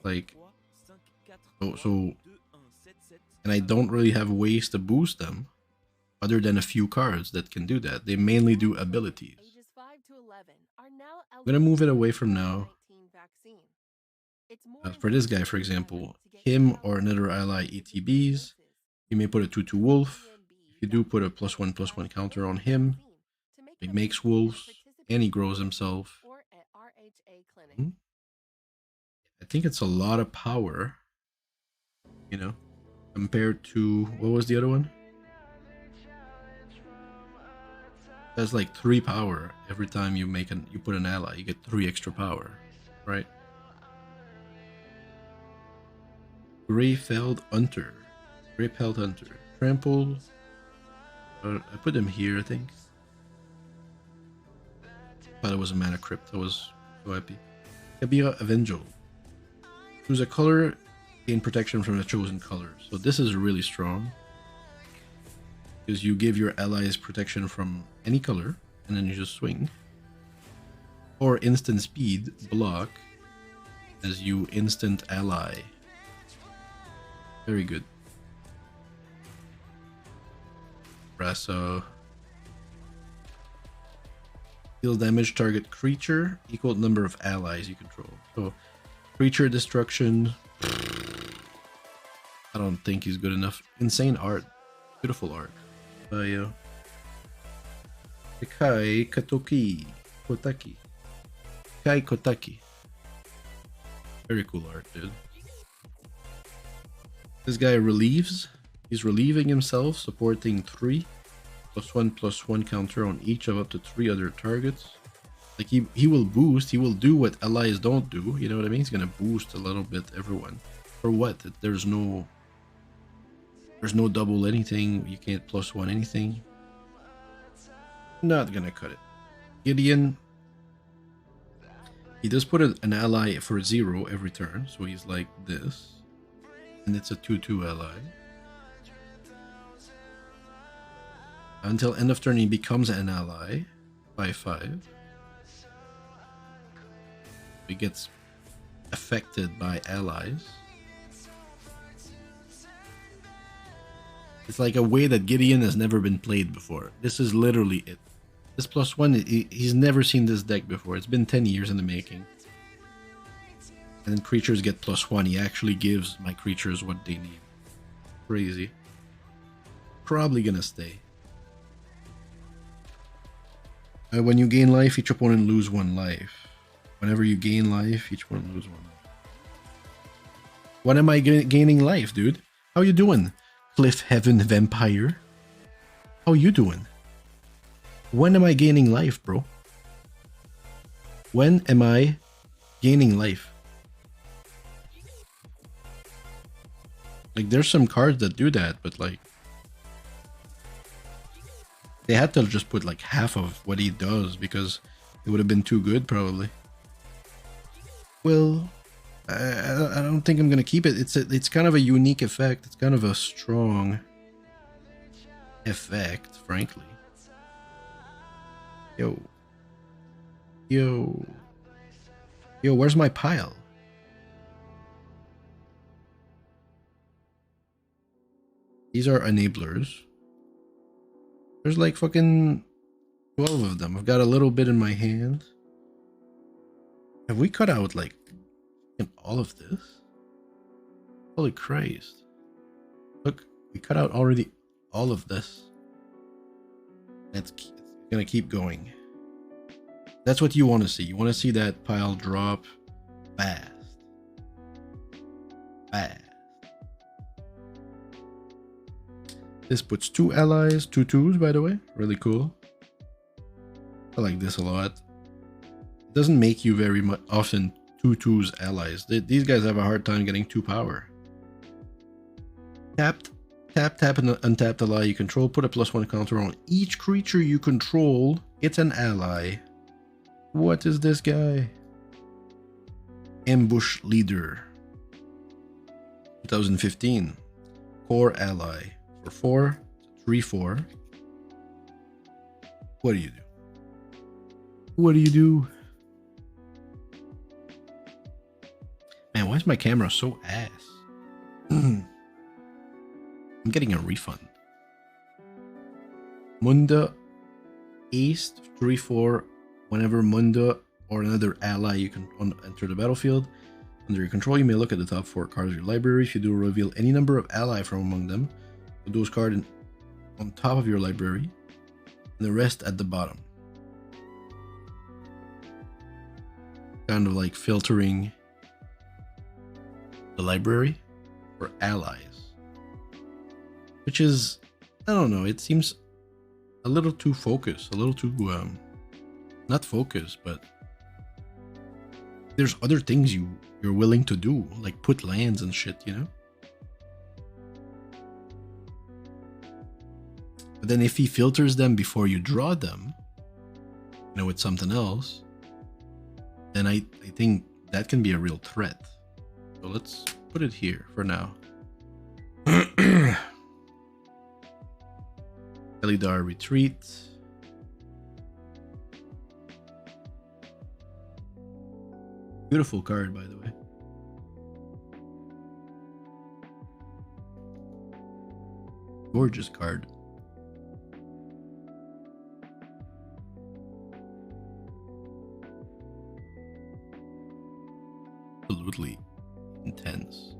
Like, so, and I don't really have ways to boost them other than a few cards that can do that. They mainly do abilities. I'm going to move it away from now. For this guy, for example, him or another ally ETBs, you may put a 2/2 wolf. If you do put a +1/+1 counter on him, he makes wolves and he grows himself. I think it's a lot of power, you know, compared to, what was the other one? That's like 3 power every time you put an ally. You get 3 extra power, right? Greyfeld Hunter. Trample. I put them here, I think. Thought it was a mana crypt. I was so happy. Kabira Avengel. Choose a color, gain protection from the chosen color. So this is really strong. Because you give your allies protection from any color, and then you just swing. Or instant speed, block, as you instant ally. Very good. Brasso. Deal damage target creature equal number of allies you control. So creature destruction. I don't think he's good enough. Insane art. Beautiful art. By Kai Kotaki. Kai Kotaki. Very cool art, dude. This guy relieves. He's relieving himself, supporting 3 +1/+1 counter on each of up to 3 other targets. Like he will boost. He will do what allies don't do. You know what I mean? He's gonna boost a little bit everyone. For what? There's no double anything. You can't +1 anything. Not gonna cut it. Gideon. He does put an ally for 0 every turn, so he's like this. And it's a 2/2 ally. Until end of turn, he becomes an ally. 5/5. He gets affected by allies. It's like a way that Gideon has never been played before. This is literally it. This +1, he's never seen this deck before. It's been 10 years in the making. And then creatures get +1. He actually gives my creatures what they need. Crazy. Probably gonna stay. When you gain life, each opponent lose 1 life. Whenever you gain life, each opponent lose 1 life. When am I gaining life, dude? How you doing, Cliff Heaven Vampire? How you doing? When am I gaining life, bro? When am I gaining life? Like, there's some cards that do that, but like, they had to just put like half of what he does because it would have been too good, probably. Well, I don't think I'm gonna keep it. It's kind of a unique effect. It's kind of a strong effect, frankly. Yo, where's my pile? These are enablers. There's like fucking 12 of them. I've got a little bit in my hand. Have we cut out like all of this? Holy Christ. Look, we cut out already all of this. It's gonna keep going. That's what you want to see. You want to see that pile drop fast. Fast. This puts 2 allies, 2 2s, by the way. Really cool. I like this a lot. It doesn't make you very much often 2 2s allies. These guys have a hard time getting 2 power. Tap, and untap the ally you control. Put a +1 counter on each creature you control. It's an ally. What is this guy? Ambush Leader. 2015. Core ally. For 4, 3/4. What do you do? What do you do? Man, why is my camera so ass? I'm getting a refund. Munda Ace 3/4. Whenever Munda or another ally you can enter the battlefield under your control, you may look at the top 4 cards of your library. If you do, reveal any number of ally from among them. Put those cards on top of your library and the rest at the bottom. Kind of like filtering the library for allies, which is, I don't know, it seems a little too focused, a little too not focused, but there's other things you're willing to do, like put lands and shit, you know. But then if he filters them before you draw them, you know, with something else, then I think that can be a real threat. So let's put it here for now. Elidar Retreat. Beautiful card, by the way. Gorgeous card. absolutely intense.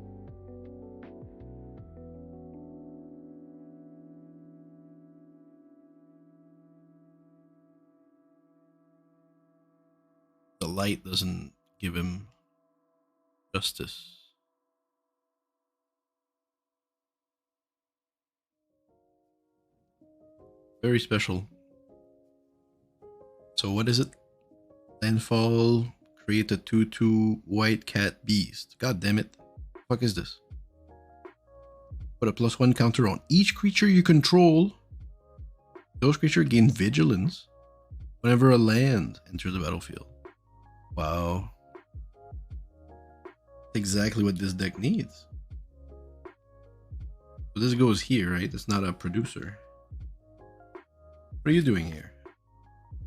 The light doesn't give him justice. Very special. So what is it? Landfall, create a 2/2 white cat beast. God damn it. What the fuck is this? Put a +1 counter on each creature you control. Those creatures gain vigilance whenever a land enters the battlefield. Wow. Exactly what this deck needs. So this goes here, right? It's not a producer. What are you doing here?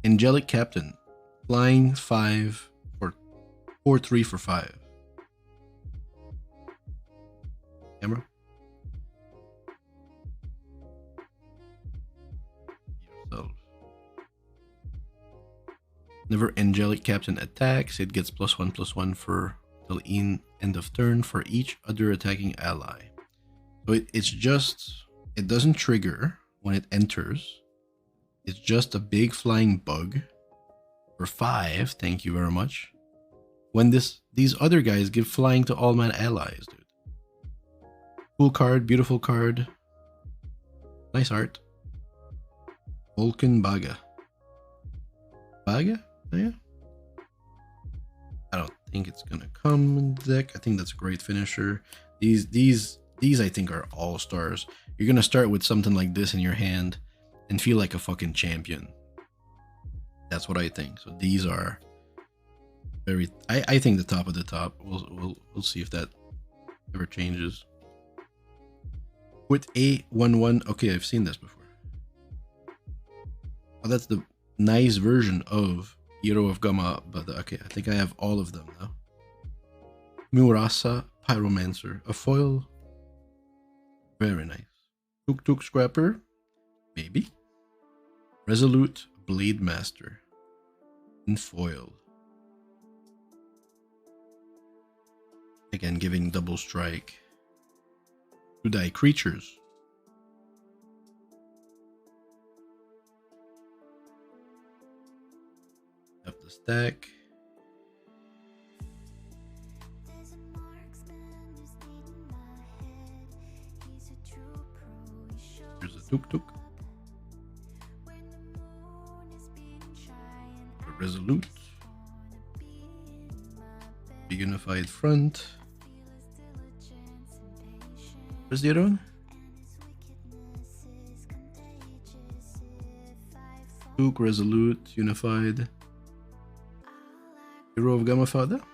Angelic Captain. Flying 5 or 4/3 for 5. Camera. Yourself. Whenever Angelic Captain attacks, it gets +1/+1 for till end of turn for each other attacking ally. So it's just, it doesn't trigger when it enters. It's just a big flying bug for 5. Thank you very much. When these other guys give flying to all my allies, dude. Cool card, beautiful card. Nice art. Vulcan Baga. Baga? Oh, yeah. I don't think it's gonna come in the deck. I think that's a great finisher. These I think are all stars. You're gonna start with something like this in your hand and feel like a fucking champion. That's what I think. So these are very. I think the top of the top. We'll see if that ever changes. With A11. Okay, I've seen this before. Oh, that's the nice version of Hero of Gamma. But okay, I think I have all of them now. Murasa Pyromancer, a foil. Very nice. Tuk Tuk Scrapper, maybe. Resolute Blade Master in foil. Again, giving double strike. 2-die creatures. Up the stack. Here's a Tuk Tuk. Resolute. Big unified front. Where's the other one? Duke, Resolute, Unified. Hero of Gamma Fada?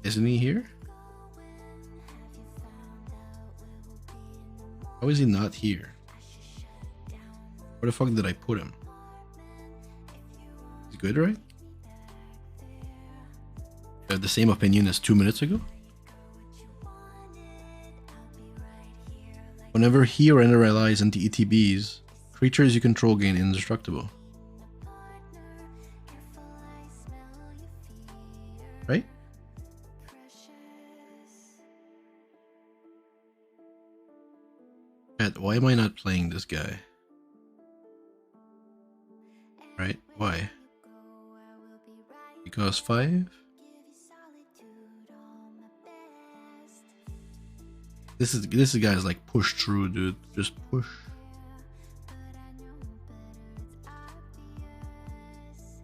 Isn't he here? How is he not here? Where the fuck did I put him? He's good, right? I have the same opinion as 2 minutes ago. Whenever he or any allies into ETBs, creatures you control gain indestructible. Right? Chat, why am I not playing this guy? Right? Why? Because 5? This guy's like push through, dude. Just push.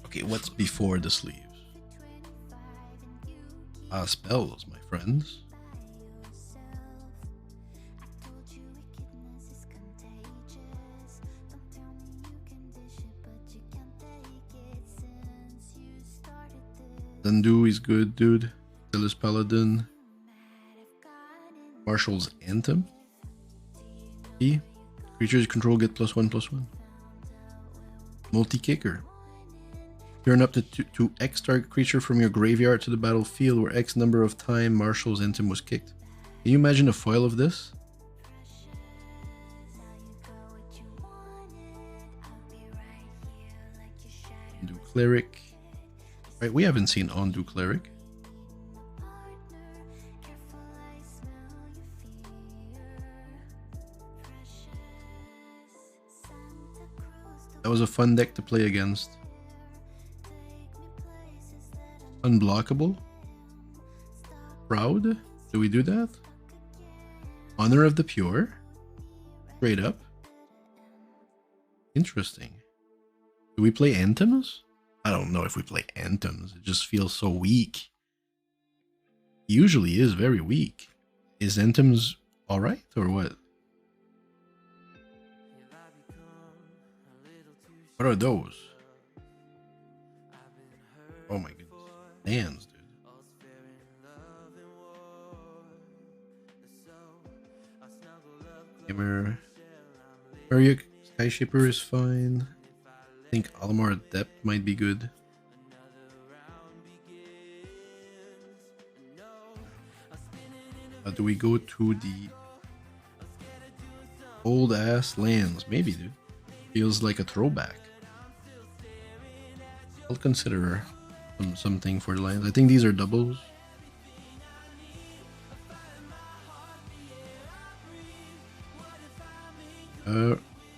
Okay, what's before the sleeves? Spells, my friends. Zandu is good, dude. Silas Paladin. Marshall's Anthem. E. Creatures you control get +1/+1. Multi-kicker. Turn up to X target creature from your graveyard to the battlefield where X number of time Marshall's Anthem was kicked. Can you imagine a foil of this? Do Cleric. Right, we haven't seen Undo Cleric. That was a fun deck to play against. Unblockable? Proud? Do we do that? Honor of the Pure? Straight up? Interesting. Do we play Anthems? I don't know if we play Anthems. It just feels so weak. It usually is very weak. Is Anthems alright or what? What are those? Oh my goodness. Lands, dude. Gamer. Ariuk Skyshipper is fine. I think Alamar Depth might be good. Do we go to the old ass lands? Maybe, dude. Feels like a throwback. I'll consider something for the lands. I think these are doubles.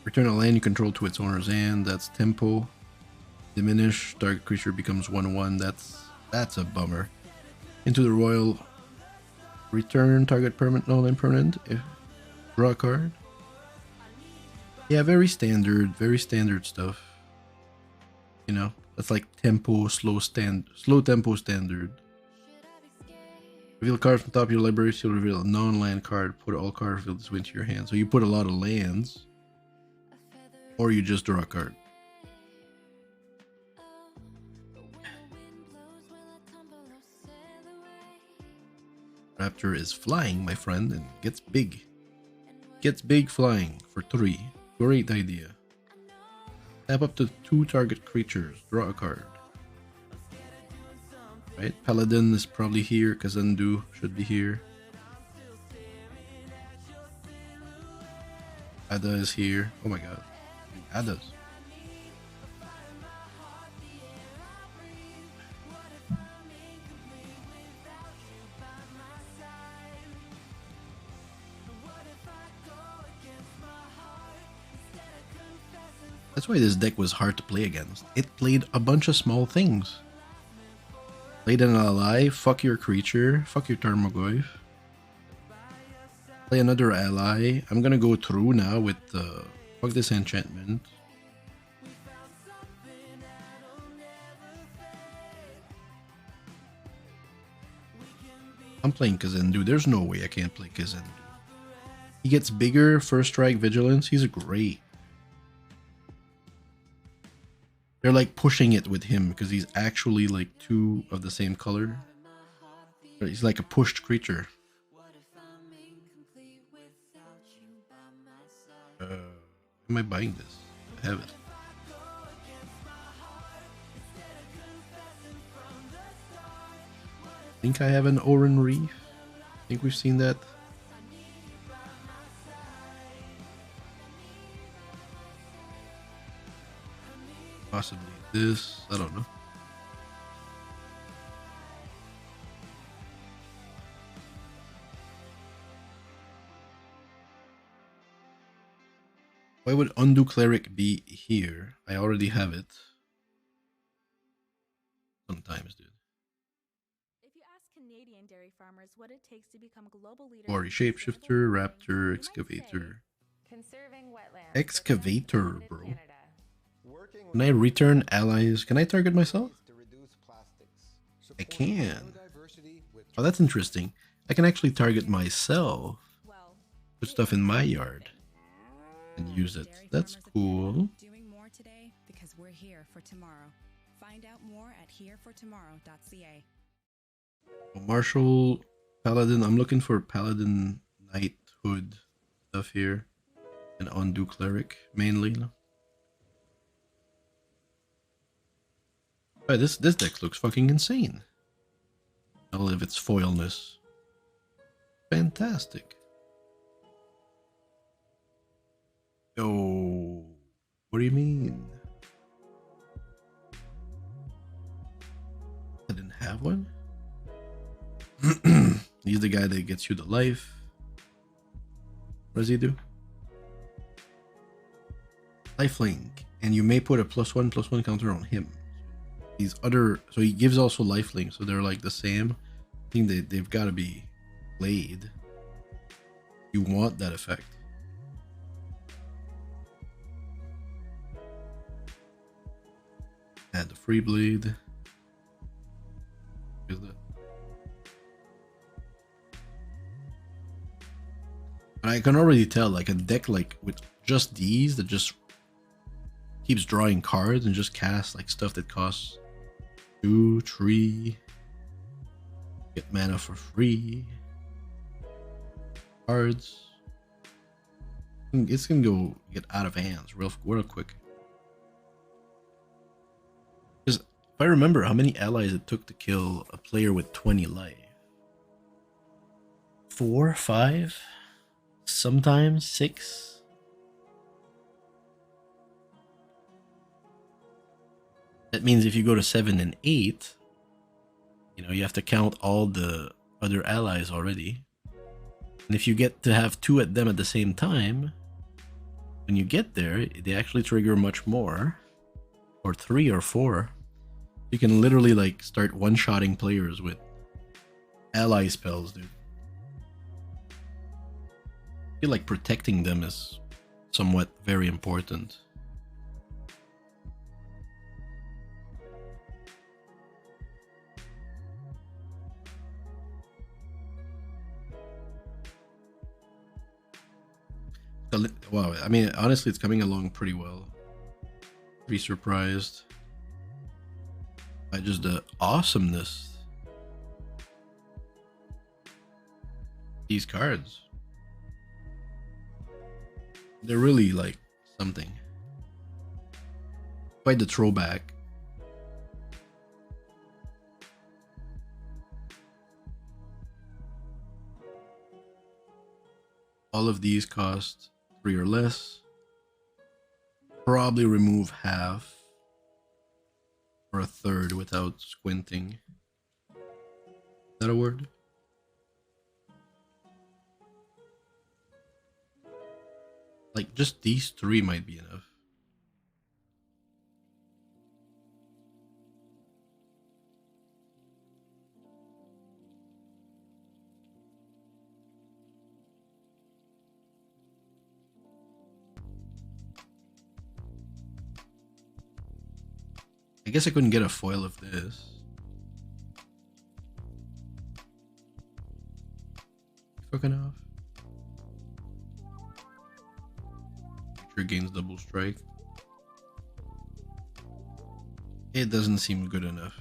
Return a land you control to its owner's hand. That's tempo. Diminish. Target creature becomes 1/1. That's a bummer. Into the Royal. Return target permanent, null and permanent. Draw a card. Yeah, very standard stuff. You know, that's like tempo, slow tempo standard. Reveal cards from top of your library, so you'll reveal a non-land card, put all card revealed this way into your hand. So you put a lot of lands, or you just draw a card. Raptor is flying, my friend, and gets big. Gets big flying for 3. Great idea. Tap up to 2 target creatures. Draw a card. Right? Paladin is probably here. Kazandu should be here. Ada is here. Oh my god. Ada's. That's why this deck was hard to play against. It played a bunch of small things. Played an ally, fuck your creature, fuck your Tarmogoyf. Play another ally. I'm gonna go through now with fuck this enchantment. I'm playing Kazandu. There's no way I can't play Kazandu. He gets bigger, first strike, vigilance. He's great. They're like pushing it with him because he's actually like 2 of the same color. He's like a pushed creature. Am I buying this? I have it. I think I have an Oran Reef. I think we've seen that. Possibly this, I don't know. Why would Undo Cleric be here? I already have it. Sometimes, dude. If you ask Canadian dairy farmers what it takes to become global leaders, Quarry Shapeshifter, Raptor, Excavator. Excavator, bro. Can I return allies? Can I target myself? I can. Oh, that's interesting. I can actually target myself. Put stuff in my yard and use it. That's cool. Doing more today because we're here for tomorrow. Find out more at herefortomorrow.ca. Marshall, Paladin. I'm looking for Paladin Knighthood stuff here. And Undo Cleric mainly. Right, this deck looks fucking insane. I love its foilness. Fantastic. Yo, what do you mean? have one? He's the guy that gets you the life. What does he do? Lifelink, and you may put a +1/+1 counter on him. These other, so he gives also lifelink, so they're like the same. I think they've got to be played. You want that effect. Add the free bleed. Is that? I can already tell, like a deck like with just these that just keeps drawing cards and just casts like stuff that costs 2, 3, get mana for free, cards. It's gonna go get out of hands real quick. Because if I remember how many allies it took to kill a player with 20 life, 4, 5, sometimes 6. That means if you go to 7 and 8, you know, you have to count all the other allies already. And if you get to have 2 at them at the same time, when you get there, they actually trigger much more. Or 3 or 4. You can literally like start one-shotting players with ally spells, dude. I feel like protecting them is somewhat very important. Wow, I mean, honestly, it's coming along pretty well. Pretty surprised by just the awesomeness. These cards. They're really like something. Quite the throwback. All of these cost 3 or less. Probably remove half or a third without squinting. Is that a word? Like just these 3 might be enough. I guess I couldn't get a foil of this. Fucking off. Creature gains double strike. It doesn't seem good enough.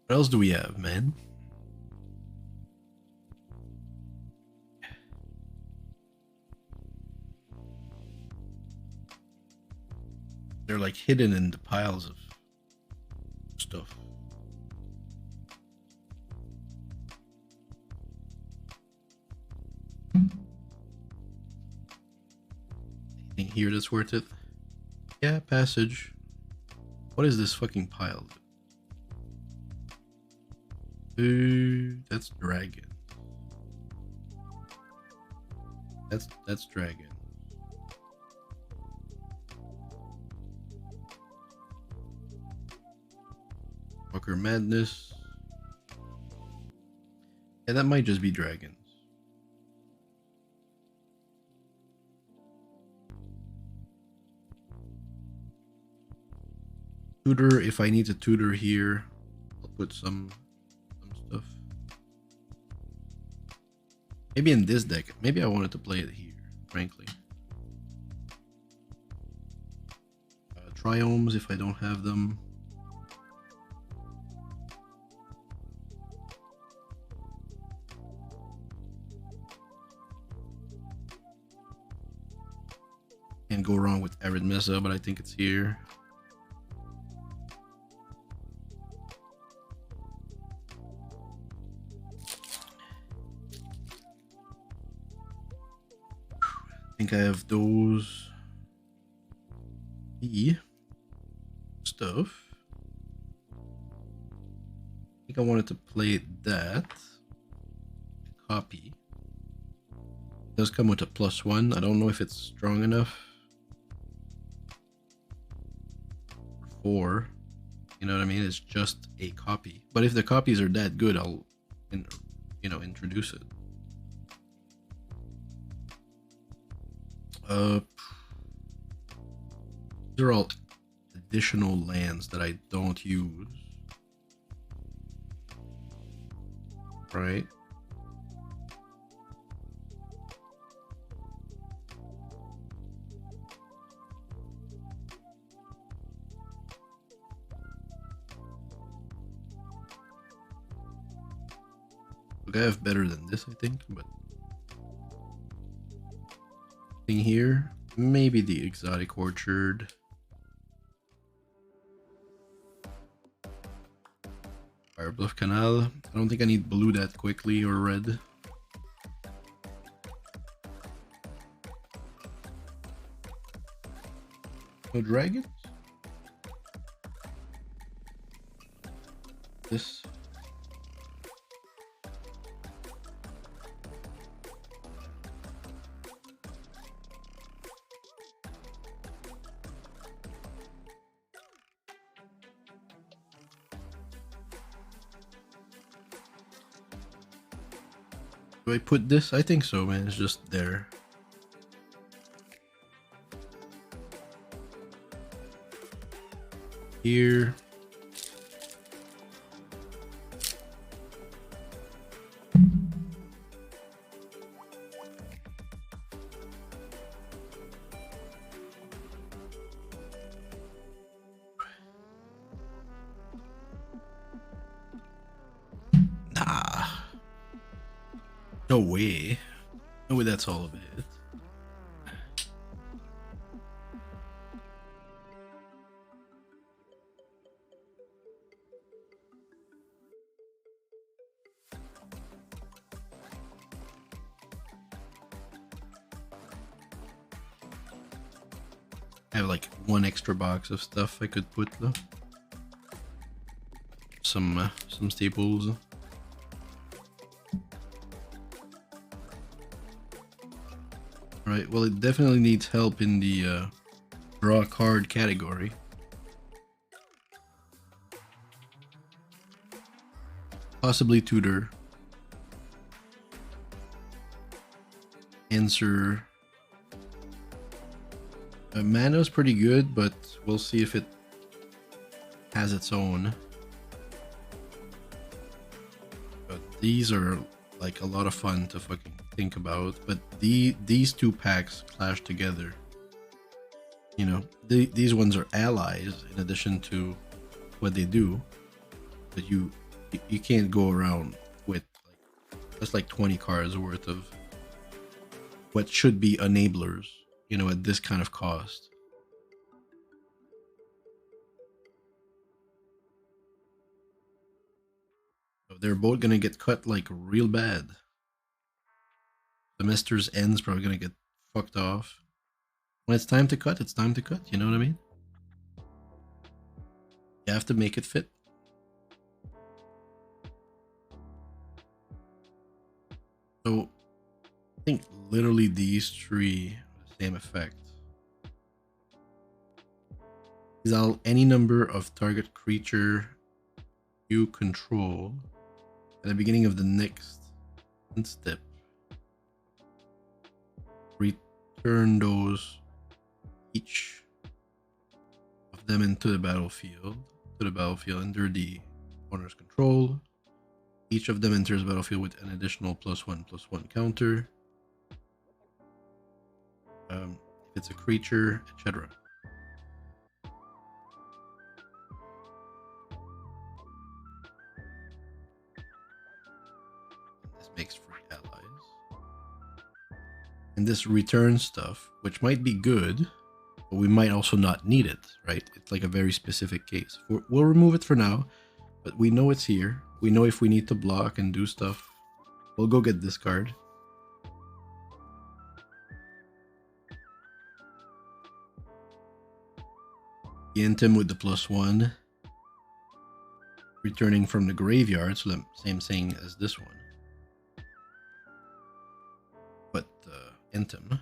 What else do we have, man? They're like hidden in the piles of stuff. Anything here that's worth it? Yeah, passage. What is this fucking pile? That's dragon. That's dragon. Walker Madness. Yeah, that might just be dragons. Tutor, if I need to tutor here, I'll put some stuff. Maybe in this deck. Maybe I wanted to play it here, frankly. Triomes if I don't have them. Can't go wrong with Arid Mesa, but I think it's here. I think I have those stuff. I think I wanted to play that. Copy. It does come with a +1. I don't know if it's strong enough. 4. You know what I mean? It's just a copy. But if the copies are that good, I'll, introduce it. These are all additional lands that I don't use. Right? I have better than this, I think, but thing here, maybe the Exotic Orchard. Firebluff Canal. I don't think I need blue that quickly or red. No dragons? This. Do I put this? I think so, man. It's just there. Here. No way. No way that's all of it. I have like one extra box of stuff I could put though. Some staples. Right, well it definitely needs help in the draw card category. Possibly tutor. Answer. Mana's pretty good, but we'll see if it has its own. But these are like a lot of fun to fucking think about, but these two packs clash together. You know, these ones are allies in addition to what they do, but you can't go around with like that's like 20 cards worth of what should be enablers, you know, at this kind of cost. So they're both gonna get cut like real bad. Semester's end's probably gonna get fucked off. When it's time to cut, it's time to cut, you know what I mean? You have to make it fit. So I think literally these three have the same effect. Exile any number of target creature you control at the beginning of the next step. Return those, each of them into the battlefield. Under the owner's control. Each of them enters the battlefield with an additional +1/+1 counter. If it's a creature, etc. This makes free allies. And this return stuff, which might be good, but we might also not need it, right? It's like a very specific case. We'll remove it for now, but we know it's here. We know if we need to block and do stuff, we'll go get this card. Int him with the +1. Returning from the graveyard, so the same thing as this one. But int him.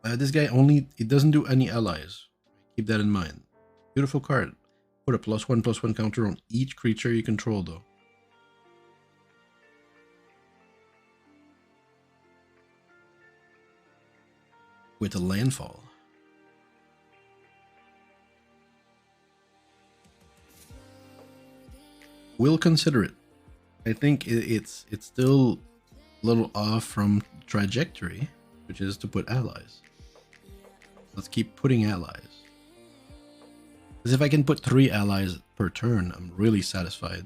This guy it doesn't do any allies. Keep that in mind. Beautiful card. Put a +1/+1 counter on each creature you control, though. With a landfall. We'll consider it. I think it's still a little off from trajectory, which is to put allies. Let's keep putting allies. Because if I can put 3 allies per turn, I'm really satisfied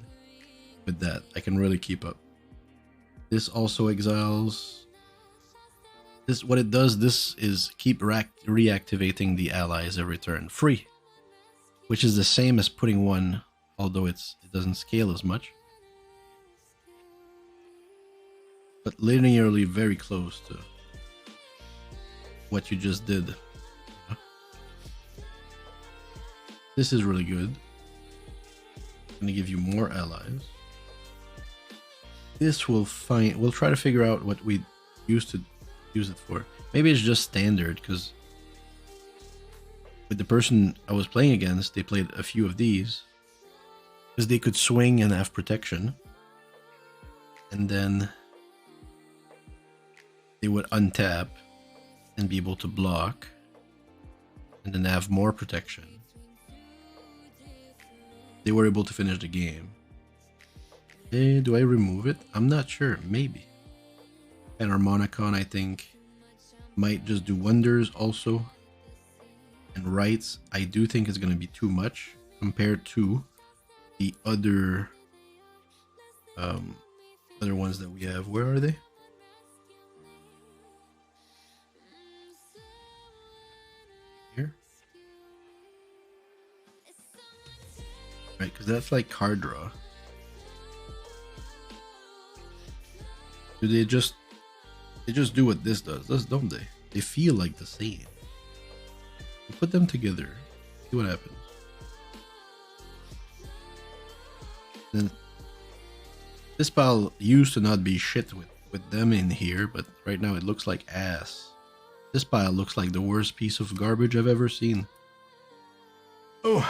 with that. I can really keep up. This also exiles. This, what it does, this is keep reactivating the allies every turn. Free. Which is the same as putting 1, although it doesn't scale as much. But linearly very close to what you just did. This is really good. I'm gonna give you more allies. This we'll try to figure out what we used to use it for. Maybe it's just standard, because with the person I was playing against, they played a few of these because they could swing and have protection, and then they would untap and be able to block and then have more protection. They were able to finish the game. Do I remove it? I'm not sure. Maybe. And Harmonicon, I think, might just do wonders also. And Rights, I do think it's going to be too much compared to the other ones that we have. Where are they? Here? Right, because that's like card draw. Do they just do what this does, don't they? They feel like the same. You put them together, see what happens. Then this pile used to not be shit with them in here, but right now it looks like ass. This pile looks like the worst piece of garbage I've ever seen. Oh.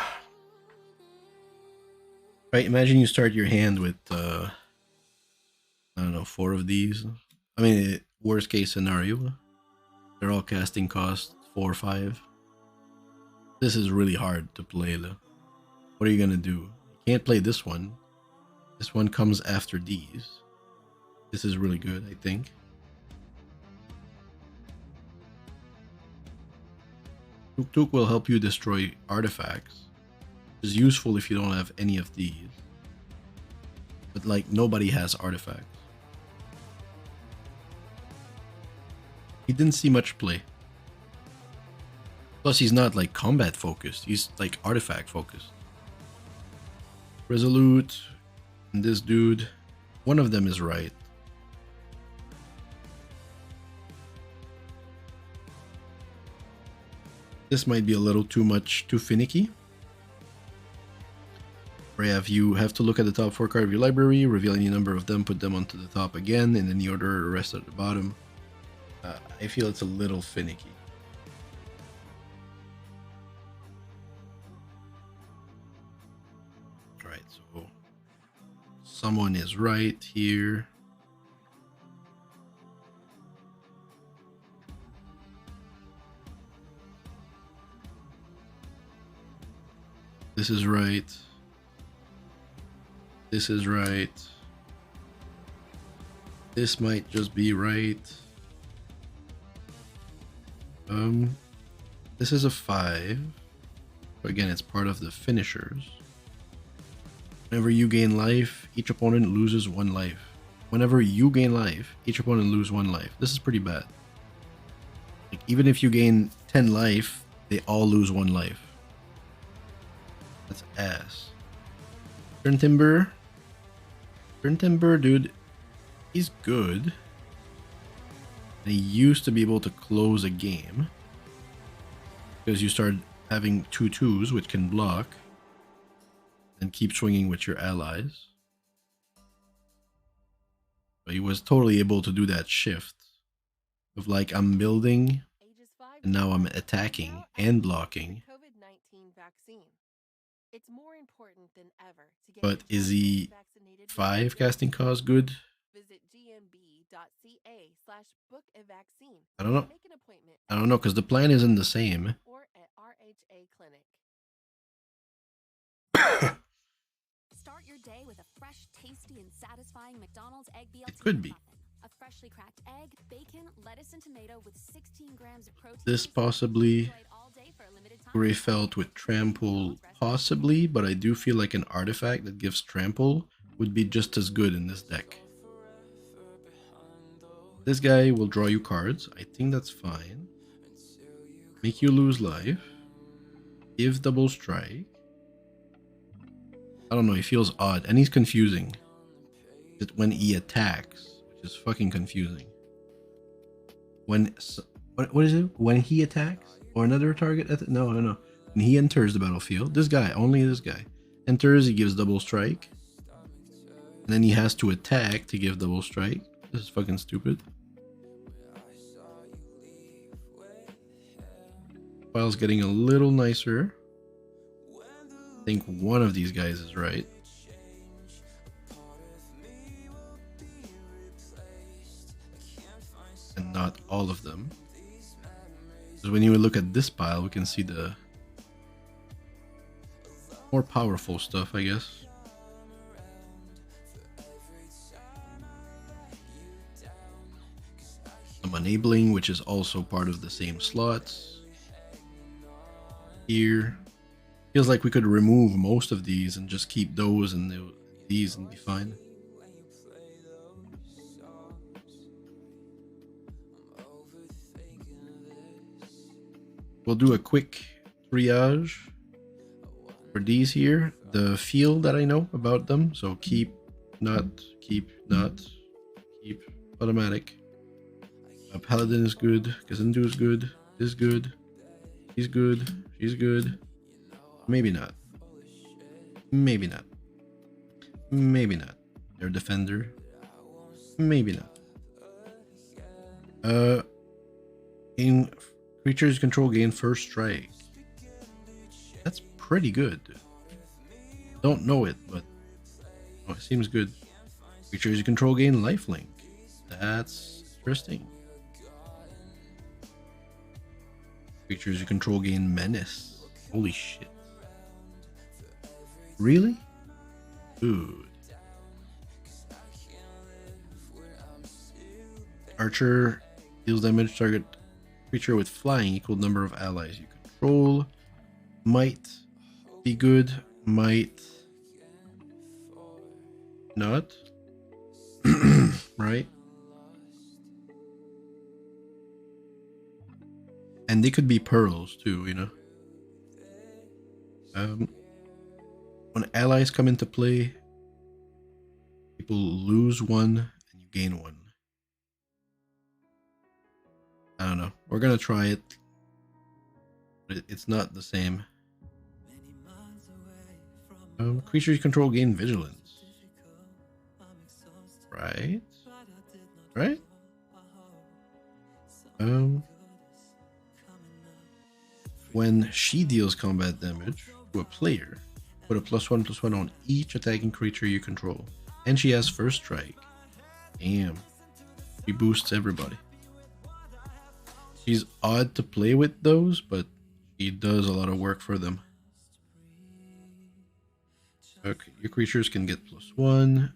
Right, imagine you start your hand with I don't know, 4 of these. I mean, worst case scenario, they're all casting cost 4 or 5. This is really hard to play though. What are you gonna do? You can't play this one. This one comes after these. This is really good, I think. Tuk Tuk will help you destroy artifacts. Which is useful if you don't have any of these. But like, nobody has artifacts. He didn't see much play. Plus, he's not like combat focused. He's like artifact focused. Resolute. And this dude. One of them is right. This might be a little too finicky. You have to look at the top 4 cards of your library, reveal any number of them, put them onto the top again, in any order, the rest at the bottom. I feel it's a little finicky. Alright, so someone is right here. This is right. This is right. This might just be right. This is a 5. Again, it's part of the finishers. Whenever you gain life, each opponent loses 1 life. Whenever you gain life, each opponent loses 1 life. This is pretty bad. Like, even if you gain 10 life, they all lose 1 life. That's ass. Turn Timber. Turn Timber, dude. He's good. And he used to be able to close a game because you start having 2/2s which can block and keep swinging with your allies. But he was totally able to do that shift of like, I'm building and now I'm attacking and blocking. But is he 5 casting cost good? I don't know. I don't know, because the plan isn't the same. Start your day with a fresh, tasty, and satisfying McDonald's egg BLT. It could be. A freshly cracked egg, bacon, lettuce, and tomato with 16 grams of protein. This possibly Greyfelt with Trample, possibly, but I do feel like an artifact that gives Trample would be just as good in this deck. This guy will draw you cards. I think that's fine. Make you lose life. Give double strike. I don't know, he feels odd. And he's confusing. That when he attacks, which is fucking confusing. When... What is it? When he attacks? Or another target? No. When he enters the battlefield, this guy, only this guy, enters, he gives double strike. And then he has to attack to give double strike. This is fucking stupid. File's getting a little nicer. I think one of these guys is right. And not all of them. Because when you look at this pile, we can see the more powerful stuff, I guess. Some enabling, which is also part of the same slots. Here. Feels like we could remove most of these and just keep those and these and be fine. We'll do a quick triage for these here. The feel that I know about them. So keep, not, keep, not, keep, automatic. Paladin is good. Kazindu is good. This is good. He's good. She's good. Maybe not. Maybe not. Maybe not. Their defender. Maybe not. In creatures control gain first strike. That's pretty good. Don't know it, but it seems good. Creatures you control gain lifelink. That's interesting. Creatures you control gain menace. Holy shit. Really? Dude. Archer deals damage target creature with flying equal number of allies you control. Might be good. Might not. Right? And they could be pearls too, you know. When allies come into play, people lose one and you gain one. I don't know. We're gonna try it. But it's not the same. Creatures you control gain vigilance. Right? Right? When she deals combat damage to a player, put a +1/+1 on each attacking creature you control. And she has first strike. Damn. She boosts everybody. She's odd to play with those, but she does a lot of work for them. Okay, your creatures can get +1.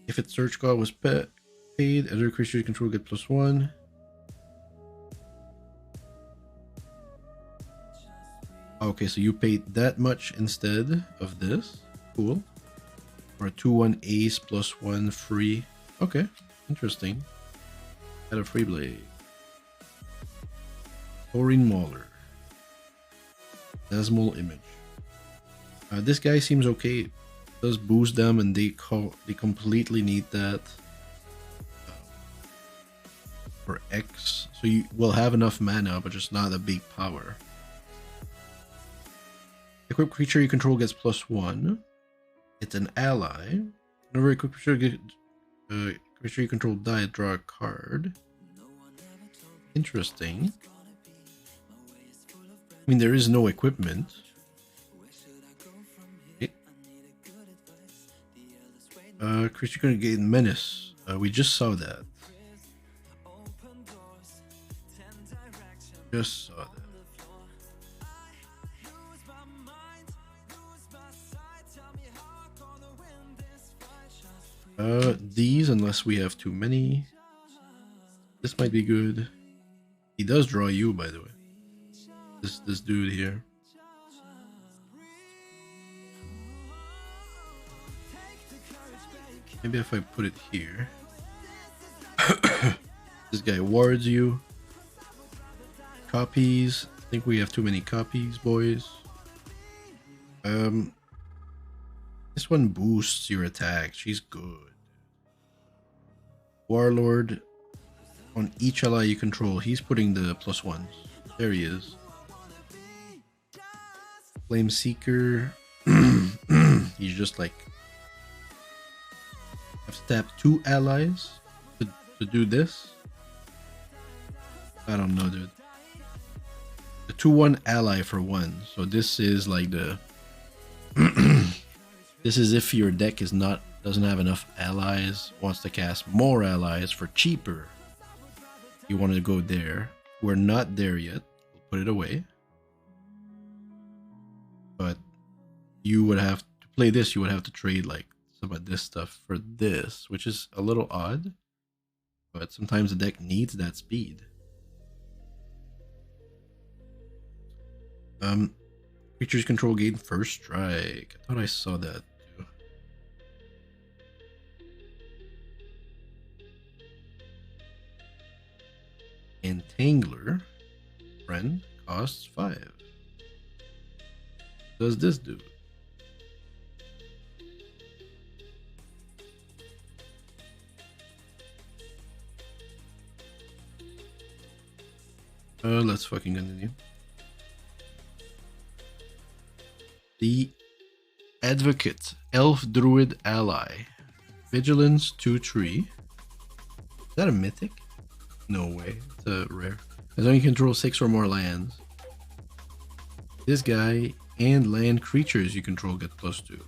If its search cost was paid, other creatures you control get +1. Okay, so you paid that much instead of this. Cool. For a 2/1 ace +1 free. Okay, interesting. Got a free blade. Taurine Mauler. Desmal Image. This guy seems okay. Does boost them and they completely need that. for X. So you will have enough mana, but just not a big power. Equipped creature you control gets +1. It's an ally. Whenever a creature you control die, draw a card. Interesting. I mean, there is no equipment. Okay. Creature gonna gain menace. We just saw that. Just saw that. These, unless we have too many. This might be good. He does draw you, by the way. This dude here. Maybe if I put it here. This guy wards you. Copies. I think we have too many copies, boys. This one boosts your attack. She's good. Warlord. On each ally you control, he's putting the +1s. There he is. Flame Seeker. He's just like... have to tap 2 allies to do this. I don't know, dude. The 2/1 ally for 1. So this is like the... This is if your deck doesn't have enough allies, wants to cast more allies for cheaper. You want to go there. We're not there yet. We'll put it away. But you would have to play this. You would have to trade like some of this stuff for this, which is a little odd. But sometimes the deck needs that speed. Creatures control gain first strike. I thought I saw that too. Entangler, friend, costs 5. Does this do? Let's fucking continue. The Advocate, Elf Druid Ally. Vigilance 2/3. Is that a mythic? No way. It's a rare. As long as you control 6 or more lands. This guy and land creatures you control get +2.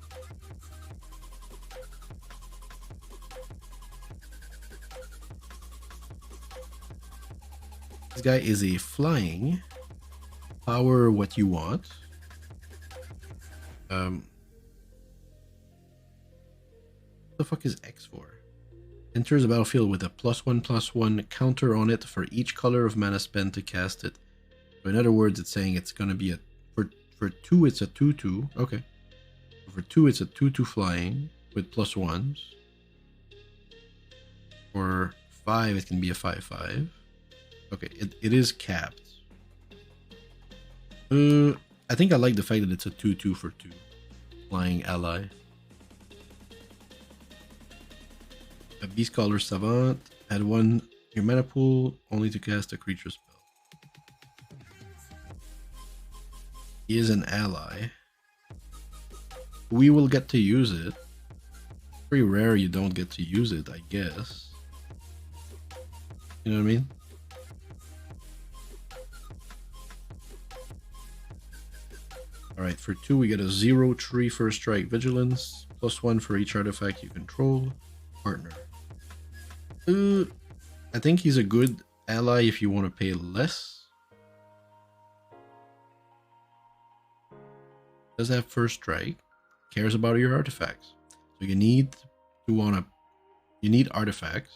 This guy is a flying. Power what you want. What the fuck is X for? Enters the battlefield with a +1/+1 counter on it for each color of mana spent to cast it. So in other words, it's saying it's gonna be a for 2 it's a 2/2. Okay. For 2 it's a 2/2 flying with +1s. For 5 it can be a 5/5. Okay, it is capped. I think I like the fact that it's a 2/2 for 2. Flying ally. A Beast Caller Savant. Add 1 your mana pool only to cast a creature spell. He is an ally. We will get to use it. Pretty rare you don't get to use it, I guess. You know what I mean? Alright, for 2 we get a 0/3 first strike vigilance, +1 for each artifact you control. Partner. I think he's a good ally if you want to pay less. Does have first strike. Cares about your artifacts. So you need artifacts.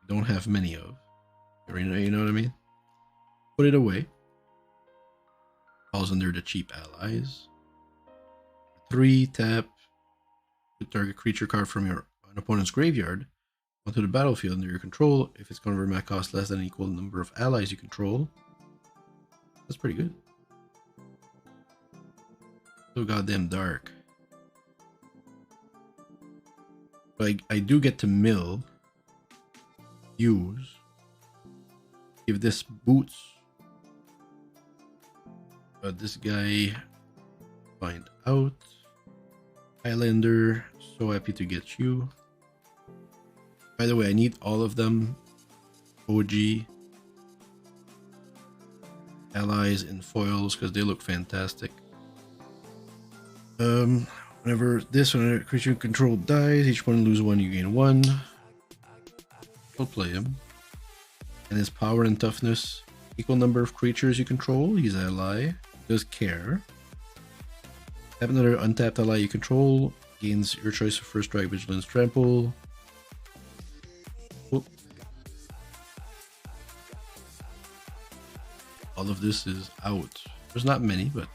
You don't have many of. You know what I mean? Put it away. Falls under the cheap allies. 3 tap. Put target creature card from your opponent's graveyard onto the battlefield under your control. If it's convert mana cost less than an equal number of allies you control. That's pretty good. So goddamn dark. But I do get to mill. use. Give this boots. This guy, find out. Highlander, so happy to get you. By the way, I need all of them. OG. Allies and foils because they look fantastic. Whenever creature you control dies, each one lose one, you gain one. We'll play him. And his power and toughness, equal number of creatures you control. He's an ally. Does care. Have another untapped ally you control. Gains your choice of first strike, vigilance, trample. Whoop. All of this is out. There's not many, but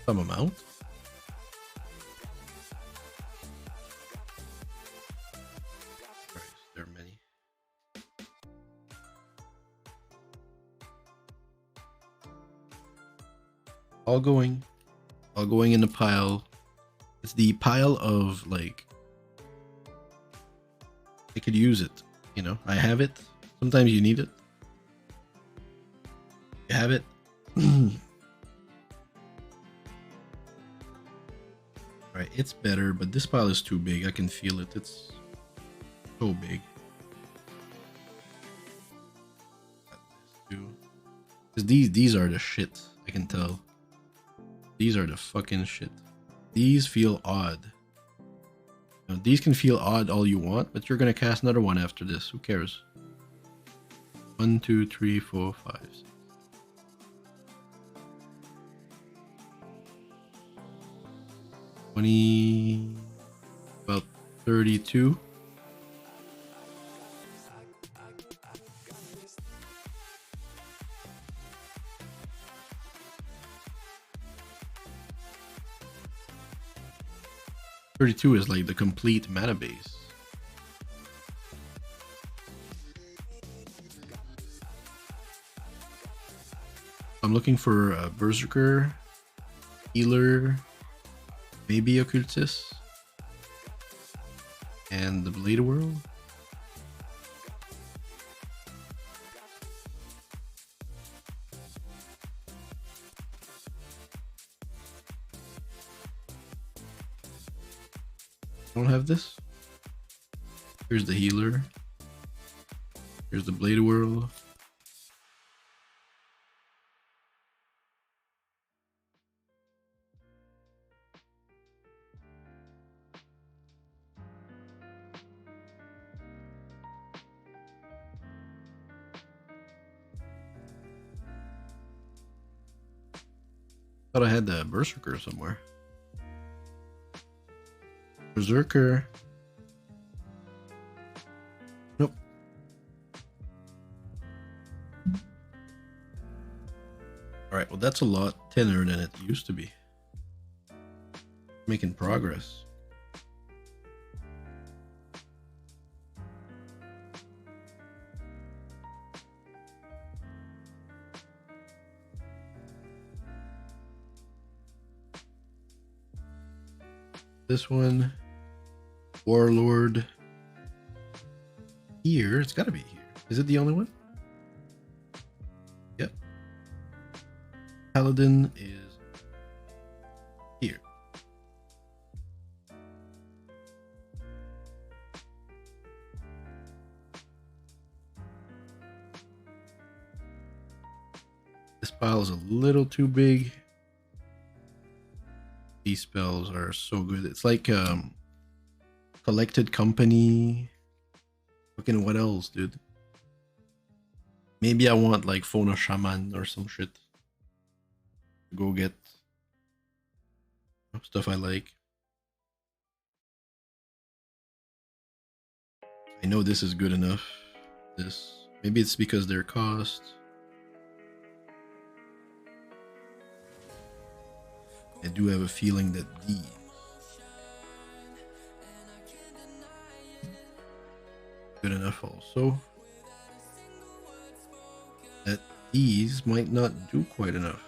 some amount. Christ, there are many. All going in the pile. It's the pile of like I could use it, you know. I have it. Sometimes you need it. You have it. Alright, it's better, but this pile is too big. I can feel it. It's so big. Because these are the shit. I can tell. These are the fucking shit. These feel odd. Now, these can feel odd all you want, but you're gonna cast another one after this. Who cares? 1, 2, 3, 4, 5, 6. About 32. $32 is like the complete mana base. I'm looking for a Berserker, Healer, maybe Occultist, and the Blade World. Don't have this. Here's the Healer. Here's the Blade World. Thought I had the Berserker somewhere. Berserker. Nope. Alright, well that's a lot thinner than it used to be. Making progress. This one. Warlord. Here. It's gotta be here. Is it the only one? Yep. Paladin is here. This pile is a little too big. These spells are so good. It's like Collected Company. Fucking what else, dude? Maybe I want like Fauna Shaman or some shit. Go get stuff I like. I know this is good enough. This. Maybe it's because their cost. I do have a feeling that these good enough also. That these might not do quite enough.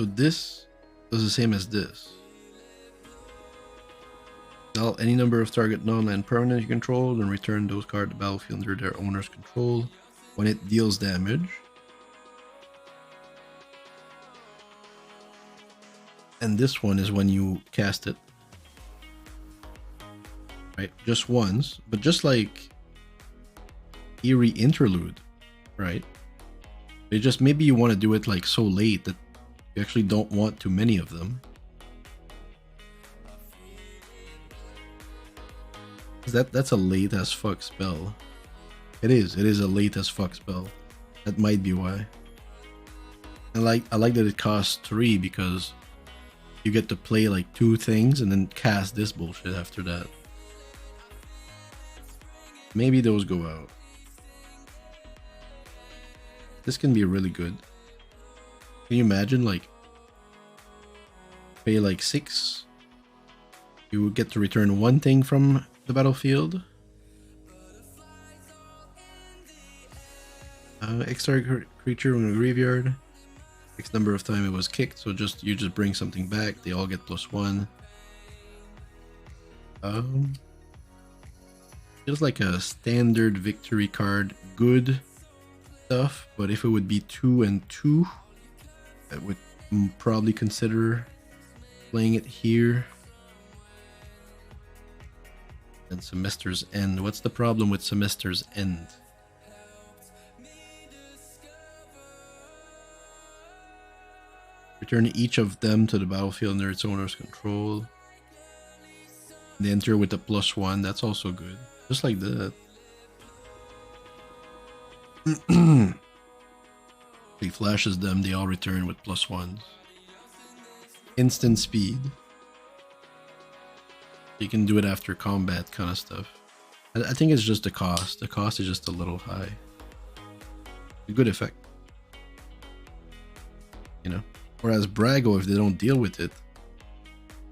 So this does the same as this. Now, any number of target non-land permanents you control, then return those cards to the battlefield under their owner's control when it deals damage. And this one is when you cast it. Right? Just once. But just like Eerie Interlude, right? It just, maybe you want to do it like so late that you actually don't want too many of them. That's a late as fuck spell. It is a late as fuck spell. That might be why. I like that it costs 3 because you get to play like 2 things and then cast this bullshit after that. Maybe those go out. This can be really good. Can you imagine like pay like 6? You would get to return 1 thing from the battlefield. X target creature in the graveyard. X number of time it was kicked, so you just bring something back. They all get +1. Feels like a standard victory card. Good stuff, but if it would be 2 and 2, I would probably consider playing it here. And Semester's End. What's the problem with Semester's End? Return each of them to the battlefield under its owner's control. They enter with a +1. That's also good. Just like that. He flashes them. They all return with +1s. Instant speed. You can do it after combat kind of stuff. I think it's just the cost. The cost is just a little high. A good effect. You know? Whereas Brago, if they don't deal with it,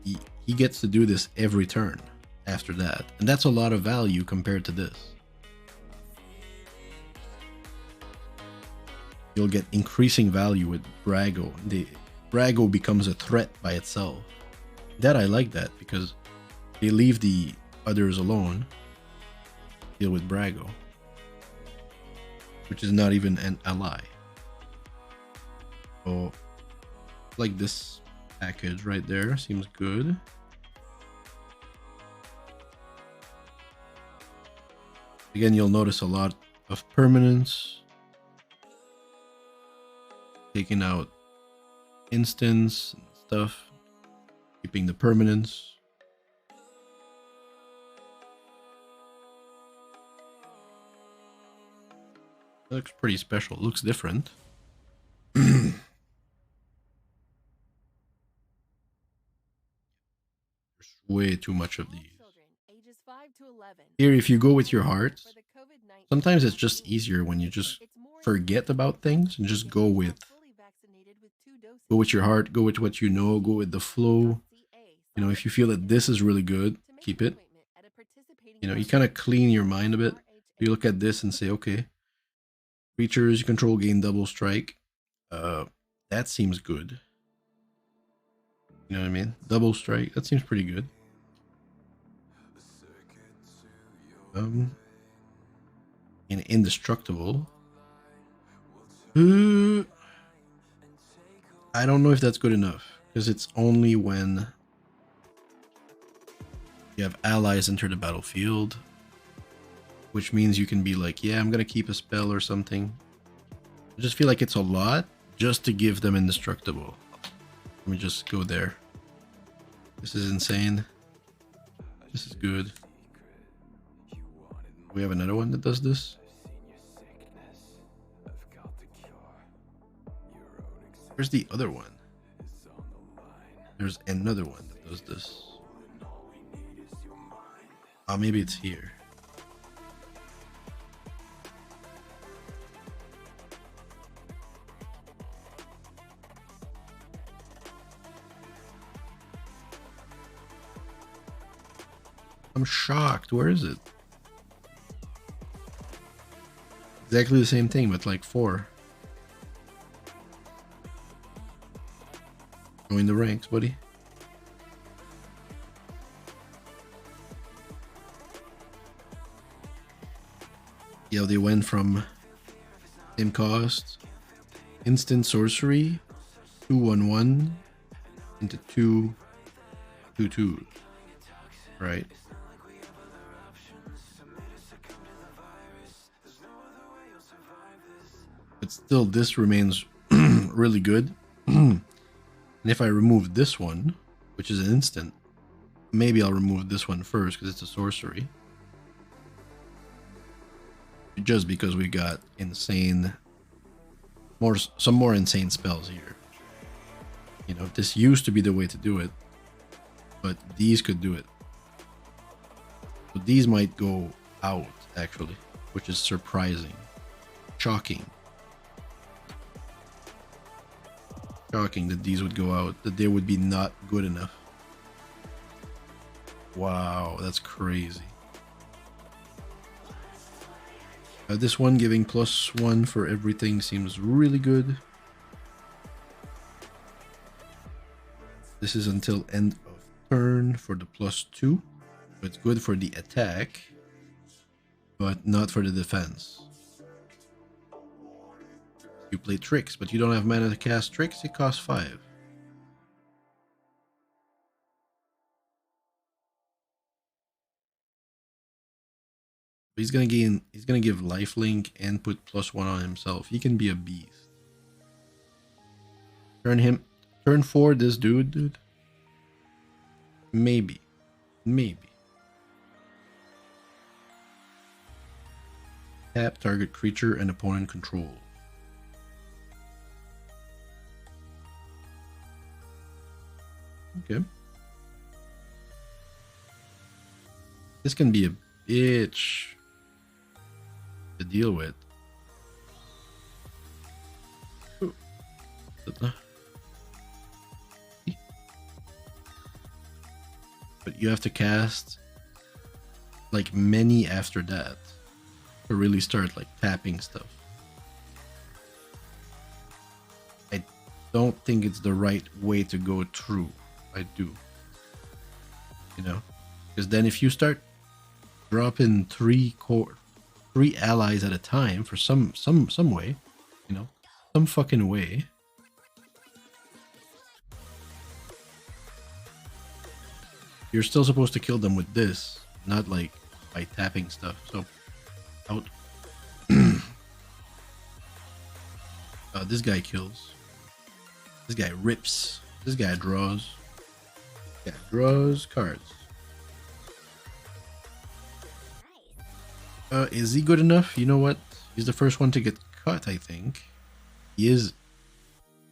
he gets to do this every turn after that. And that's a lot of value compared to this. You'll get increasing value with Brago. Brago becomes a threat by itself. That I like that because they leave the others alone. Deal with Brago, which is not even an ally. So, like this package right there seems good. Again, you'll notice a lot of permanents. Taking out instants and stuff. Keeping the permanents. Looks pretty special. Looks different. There's way too much of these. Here, if you go with your heart, sometimes it's just easier when you just forget about things and just go with your heart, go with what you know, go with the flow. You know, if you feel that this is really good, keep it. You know, you kind of clean your mind a bit. You look at this and say, okay, creatures you control gain double strike. That seems good. You know what I mean? Double strike, that seems pretty good. Indestructible. I don't know if that's good enough because it's only when you have allies enter the battlefield, which means you can be like, yeah, I'm gonna keep a spell or something. I just feel like it's a lot just to give them indestructible. Let me just go there. This is insane. This is good. We have another one that does this. Where's the other one? There's another one that does this. Oh, maybe it's here. I'm shocked. Where is it? Exactly the same thing, but like 4. Join the ranks, buddy. Yeah, they went from same cost, instant sorcery, 2/1/1 into 2/2/2. Right. But still, this remains really good. And if I remove this one, which is an instant, maybe I'll remove this one first because it's a sorcery. Just because we got insane, some more insane spells here. You know, this used to be the way to do it, but these could do it. So these might go out actually, which is surprising, shocking. Shocking that these would go out, that they would be not good enough. Wow, that's crazy. This one giving +1 for everything seems really good. This is until end of turn for the +2. So it's good for the attack, but not for the defense. You play tricks, but you don't have mana to cast tricks, it costs 5. He's gonna give lifelink and put +1 on himself. He can be a beast. Turn 4 this dude. Maybe. Tap target creature and opponent control. Okay. This can be a bitch to deal with. Ooh. But you have to cast like many after that to really start like tapping stuff. I don't think it's the right way to go through. I do. You know? Because then if you start dropping three allies at a time for some way, you know, some fucking way, you're still supposed to kill them with this, not like by tapping stuff. So out. This guy kills. This guy rips. This guy draws. Yeah, draws cards. Is he good enough? You know what? He's the first one to get cut, I think. He is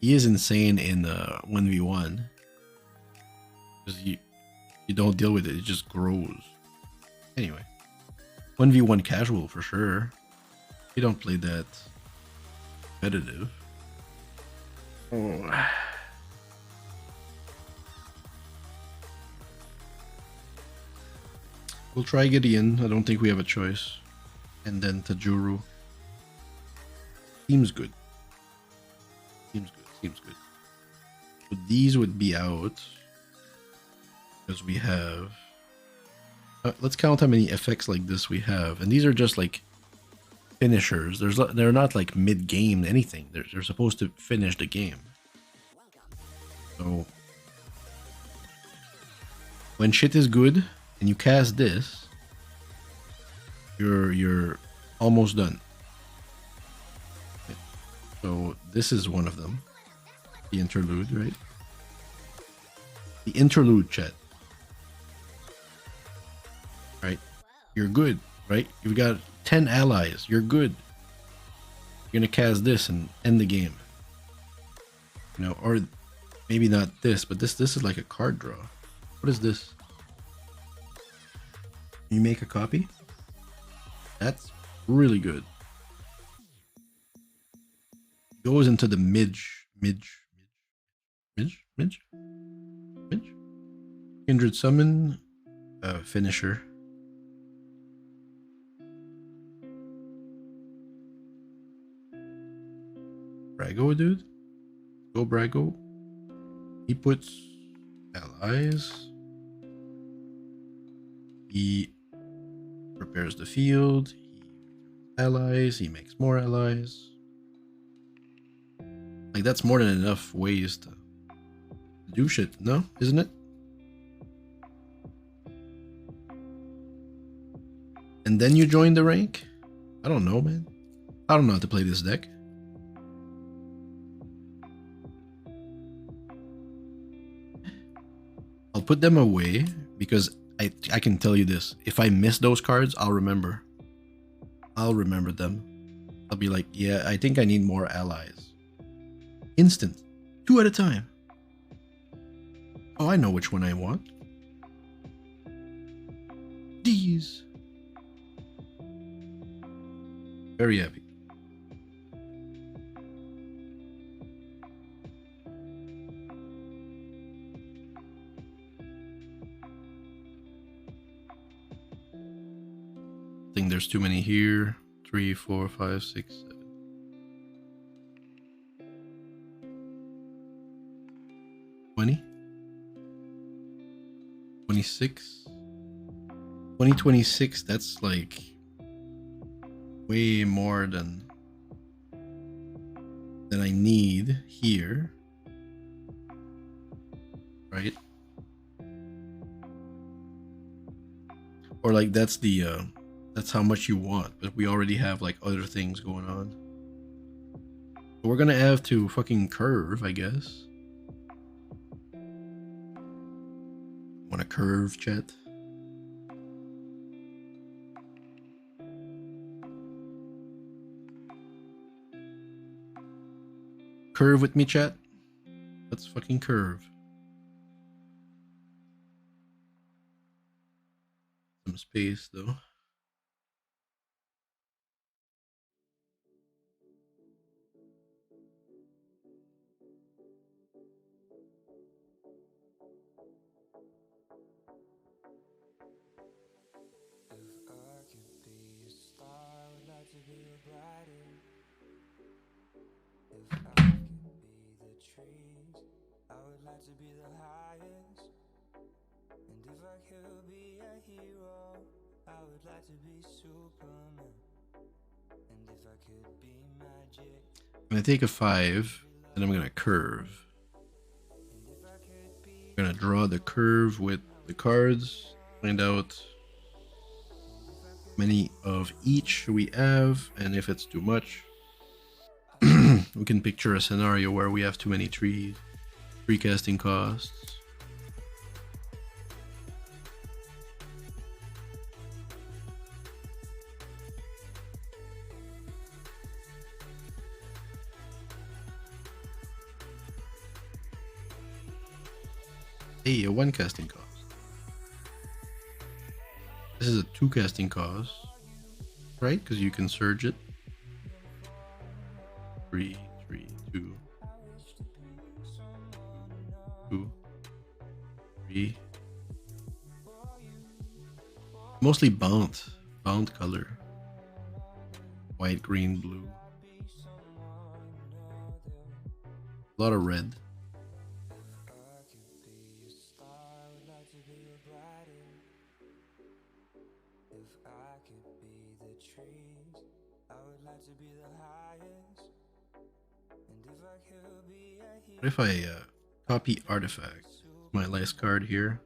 insane in 1v1. Because you don't deal with it, it just grows. Anyway. 1v1 casual for sure. You don't play that competitive. Oh. We'll try Gideon. I don't think we have a choice. And then Tajuru. Seems good. Seems good. So these would be out. Because we have... let's count how many effects like this we have. And these are just like finishers. They're not like mid-game anything. They're supposed to finish the game. So when shit is good and you cast this, you're almost done. So this is one of them. The interlude, right? The interlude, chat. Right? You're good, right? You've got 10 allies. You're good. You're gonna cast this and end the game. You know, or maybe not this, but this is like a card draw. What is this? You make a copy? That's really good. Goes into the midge. Kindred summon, finisher. Brago, dude. Go Brago. He puts allies. He prepares the field. He allies. He makes more allies. Like, that's more than enough ways to do shit, no? Isn't it? And then you join the rank? I don't know, man. I don't know how to play this deck. I'll put them away because I can tell you this. If I miss those cards, I'll remember. I'll remember them. I'll be like, yeah, I think I need more allies. Instant. 2 at a time. Oh, I know which one I want. These. Very happy. I think there's too many here. 3, 4, 5, 6, 7. 20? 26? 2026, that's like way more than I need here, right? Or like that's how much you want, but we already have like other things going on. We're gonna have to fucking curve, I guess. Want to curve, chat? Curve with me, chat. Let's fucking curve. Some space, though. To be the highest, and if I could be a hero, I would like to be Superman, and if I could be magic. I'm gonna take a 5, and I'm gonna curve. I'm gonna draw the curve with the cards, find out how many of each we have, and if it's too much, we can picture a scenario where we have too many trees. Recasting costs. Hey, a 1 casting cost. This is a 2 casting cost, right? Because you can surge it. 3, 3, 2. 2, 3. Mostly bound color. White, green, blue. A lot of red. What if I copy artifacts? My last card here.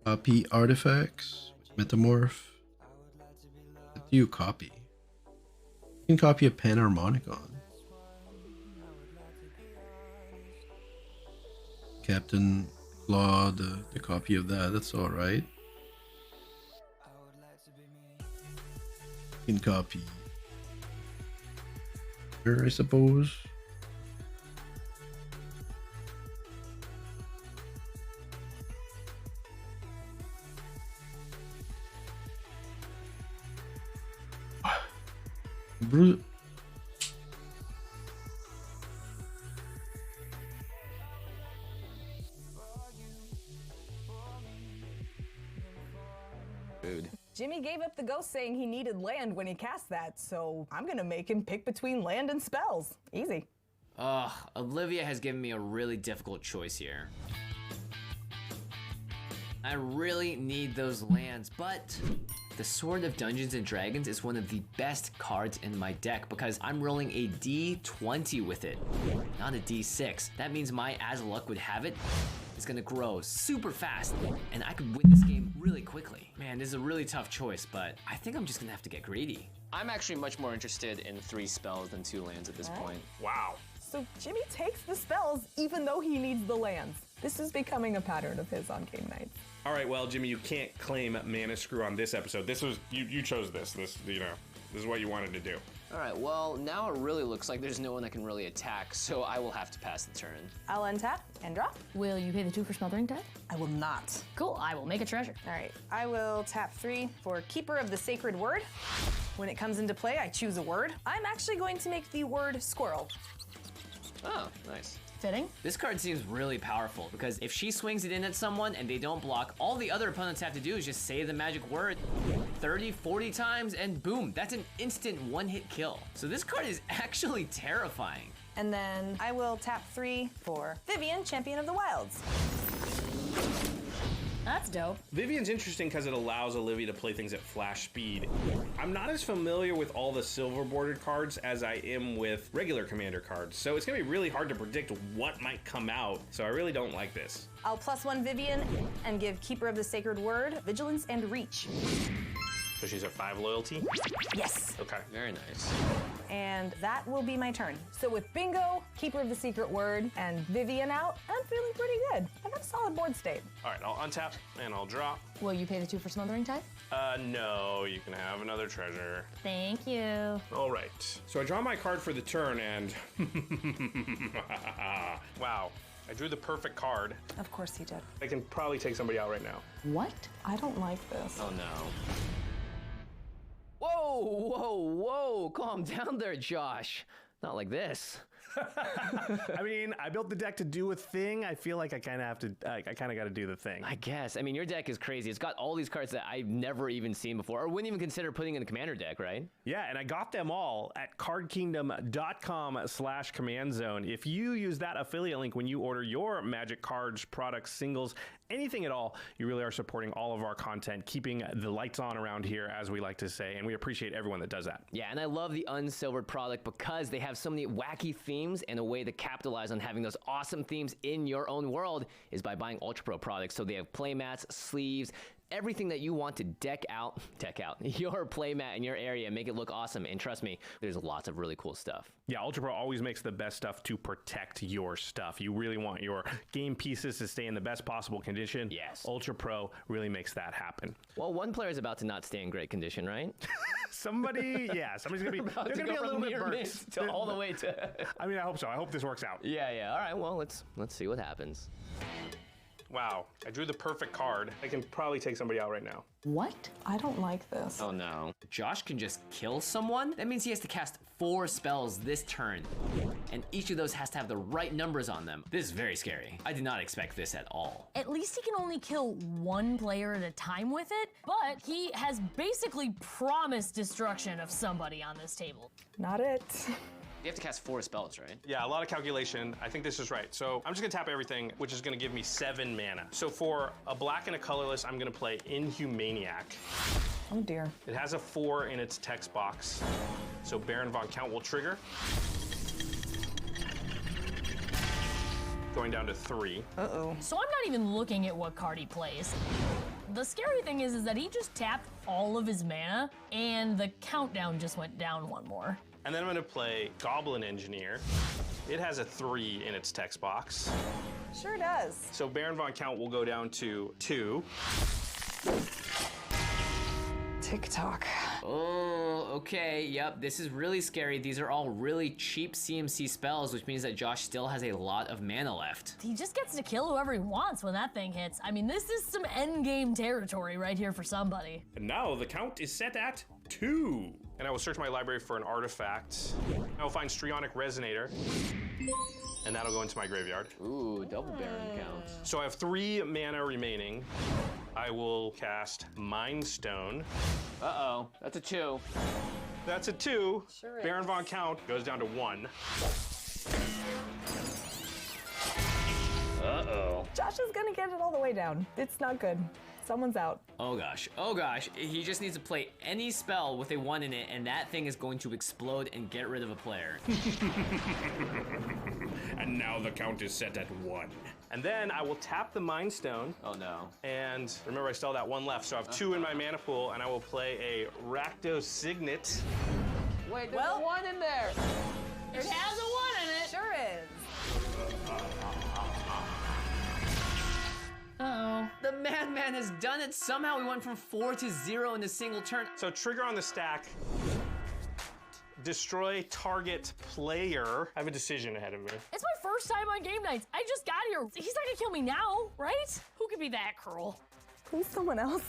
Copy artifacts. Metamorph. What do you copy? You can copy a Panharmonicon. Captain Claw, the copy of that. That's alright. You can copy here, I suppose. Dude. Jimmy gave up the ghost saying he needed land when he cast that, so I'm gonna make him pick between land and spells. Easy. Olivia has given me a really difficult choice here. I really need those lands, but the Sword of Dungeons and Dragons is one of the best cards in my deck because I'm rolling a D20 with it, not a D6. That means my As Luck would have it is gonna grow super fast, and I could win this game really quickly. Man, this is a really tough choice, but I think I'm just gonna have to get greedy. I'm actually much more interested in 3 spells than 2 lands at this point. Wow. So Jimmy takes the spells even though he needs the lands. This is becoming a pattern of his on game nights. All right, well, Jimmy, you can't claim Mana Screw on this episode. This was, you chose this, this is what you wanted to do. All right, well, now it really looks like there's no one that can really attack, so I will have to pass the turn. I'll untap and drop. Will you pay the 2 for Smothering Tide? I will not. Cool, I will make a treasure. All right, I will tap 3 for Keeper of the Sacred Word. When it comes into play, I choose a word. I'm actually going to make the word squirrel. Oh, nice. Fitting. This card seems really powerful because if she swings it in at someone and they don't block, all the other opponents have to do is just say the magic word 30, 40 times and boom, that's an instant one-hit kill. So this card is actually terrifying. And then I will tap 3 for Vivian, Champion of the Wilds. That's dope. Vivian's interesting because it allows Olivia to play things at flash speed. I'm not as familiar with all the silver bordered cards as I am with regular commander cards, so it's gonna be really hard to predict what might come out, so I really don't like this. I'll +1 Vivian and give Keeper of the Sacred Word Vigilance and Reach. So she's at 5 loyalty? Yes. Okay. Very nice. And that will be my turn. So with Bingo, Keeper of the Secret Word, and Vivian out, I'm feeling pretty good. I've got a solid board state. All right, I'll untap and I'll drop. Will you pay the 2 for Smothering Tide? No, you can have another treasure. Thank you. All right, so I draw my card for the turn and wow, I drew the perfect card. Of course he did. I can probably take somebody out right now. What? I don't like this. Oh no. Whoa, whoa, whoa, calm down there, Josh. Not like this. I mean, I built the deck to do a thing. I feel like I kind of have to, I kind of got to do the thing. I guess. I mean, your deck is crazy. It's got all these cards that I've never even seen before or wouldn't even consider putting in the commander deck, right? Yeah, and I got them all at cardkingdom.com/command zone. If you use that affiliate link when you order your Magic cards, products, singles, anything at all, you really are supporting all of our content, keeping the lights on around here, as we like to say, and we appreciate everyone that does that. Yeah, and I love the unsilvered product because they have so many wacky themes, and a way to capitalize on having those awesome themes in your own world is by buying Ultra Pro products. So they have playmats, sleeves, everything that you want to deck out your playmat in your area and make it look awesome. And trust me, there's lots of really cool stuff. Yeah, Ultra Pro always makes the best stuff to protect your stuff. You really want your game pieces to stay in the best possible condition. Yes. Ultra Pro really makes that happen. Well, one player is about to not stay in great condition, right? somebody's gonna be, they're gonna be a little bit burnt. To all the way to. I mean, I hope so. I hope this works out. Yeah. All right. Well, let's see what happens. Wow, I drew the perfect card. I can probably take somebody out right now. What? I don't like this. Oh no. Josh can just kill someone? That means he has to cast 4 spells this turn. And each of those has to have the right numbers on them. This is very scary. I did not expect this at all. At least he can only kill 1 player at a time with it, but he has basically promised destruction of somebody on this table. Not it. You have to cast 4 spells, right? Yeah, a lot of calculation. I think this is right. So I'm just gonna tap everything, which is gonna give me 7 mana. So for a black and a colorless, I'm gonna play Inhumaniac. Oh dear. It has a 4 in its text box. So Baron Von Count will trigger. Going down to 3. Uh-oh. So I'm not even looking at what card he plays. The scary thing is that he just tapped all of his mana and the countdown just went down 1 more. And then I'm gonna play Goblin Engineer. It has a 3 in its text box. Sure does. So Baron Von Count will go down to 2. TikTok. Oh, okay. Yep, this is really scary. These are all really cheap CMC spells, which means that Josh still has a lot of mana left. He just gets to kill whoever he wants when that thing hits. I mean, this is some endgame territory right here for somebody. And now the count is set at 2. And I will search my library for an artifact. I will find Strionic Resonator. And that'll go into my graveyard. Ooh, double Baron Count. So I have 3 mana remaining. I will cast Mind Stone. Uh-oh, that's a 2. That's a 2. Sure is. Baron Von Count goes down to 1. Uh-oh. Josh is gonna get it all the way down. It's not good. Someone's out. Oh gosh, oh gosh. He just needs to play any spell with a 1 in it, and that thing is going to explode and get rid of a player. And now the count is set at 1. And then I will tap the Mind Stone. Oh no. And remember, I still have that 1 left, so I have 2 in my mana pool, and I will play a Rakdos Signet. Wait, there's a 1 in there. It has a 1 in it. Sure is. Uh-oh. The madman has done it. Somehow we went from 4 to 0 in a single turn. So trigger on the stack. Destroy target player. I have a decision ahead of me. It's my first time on game nights. I just got here. He's not gonna kill me now, right? Who could be that cruel? Please, someone else.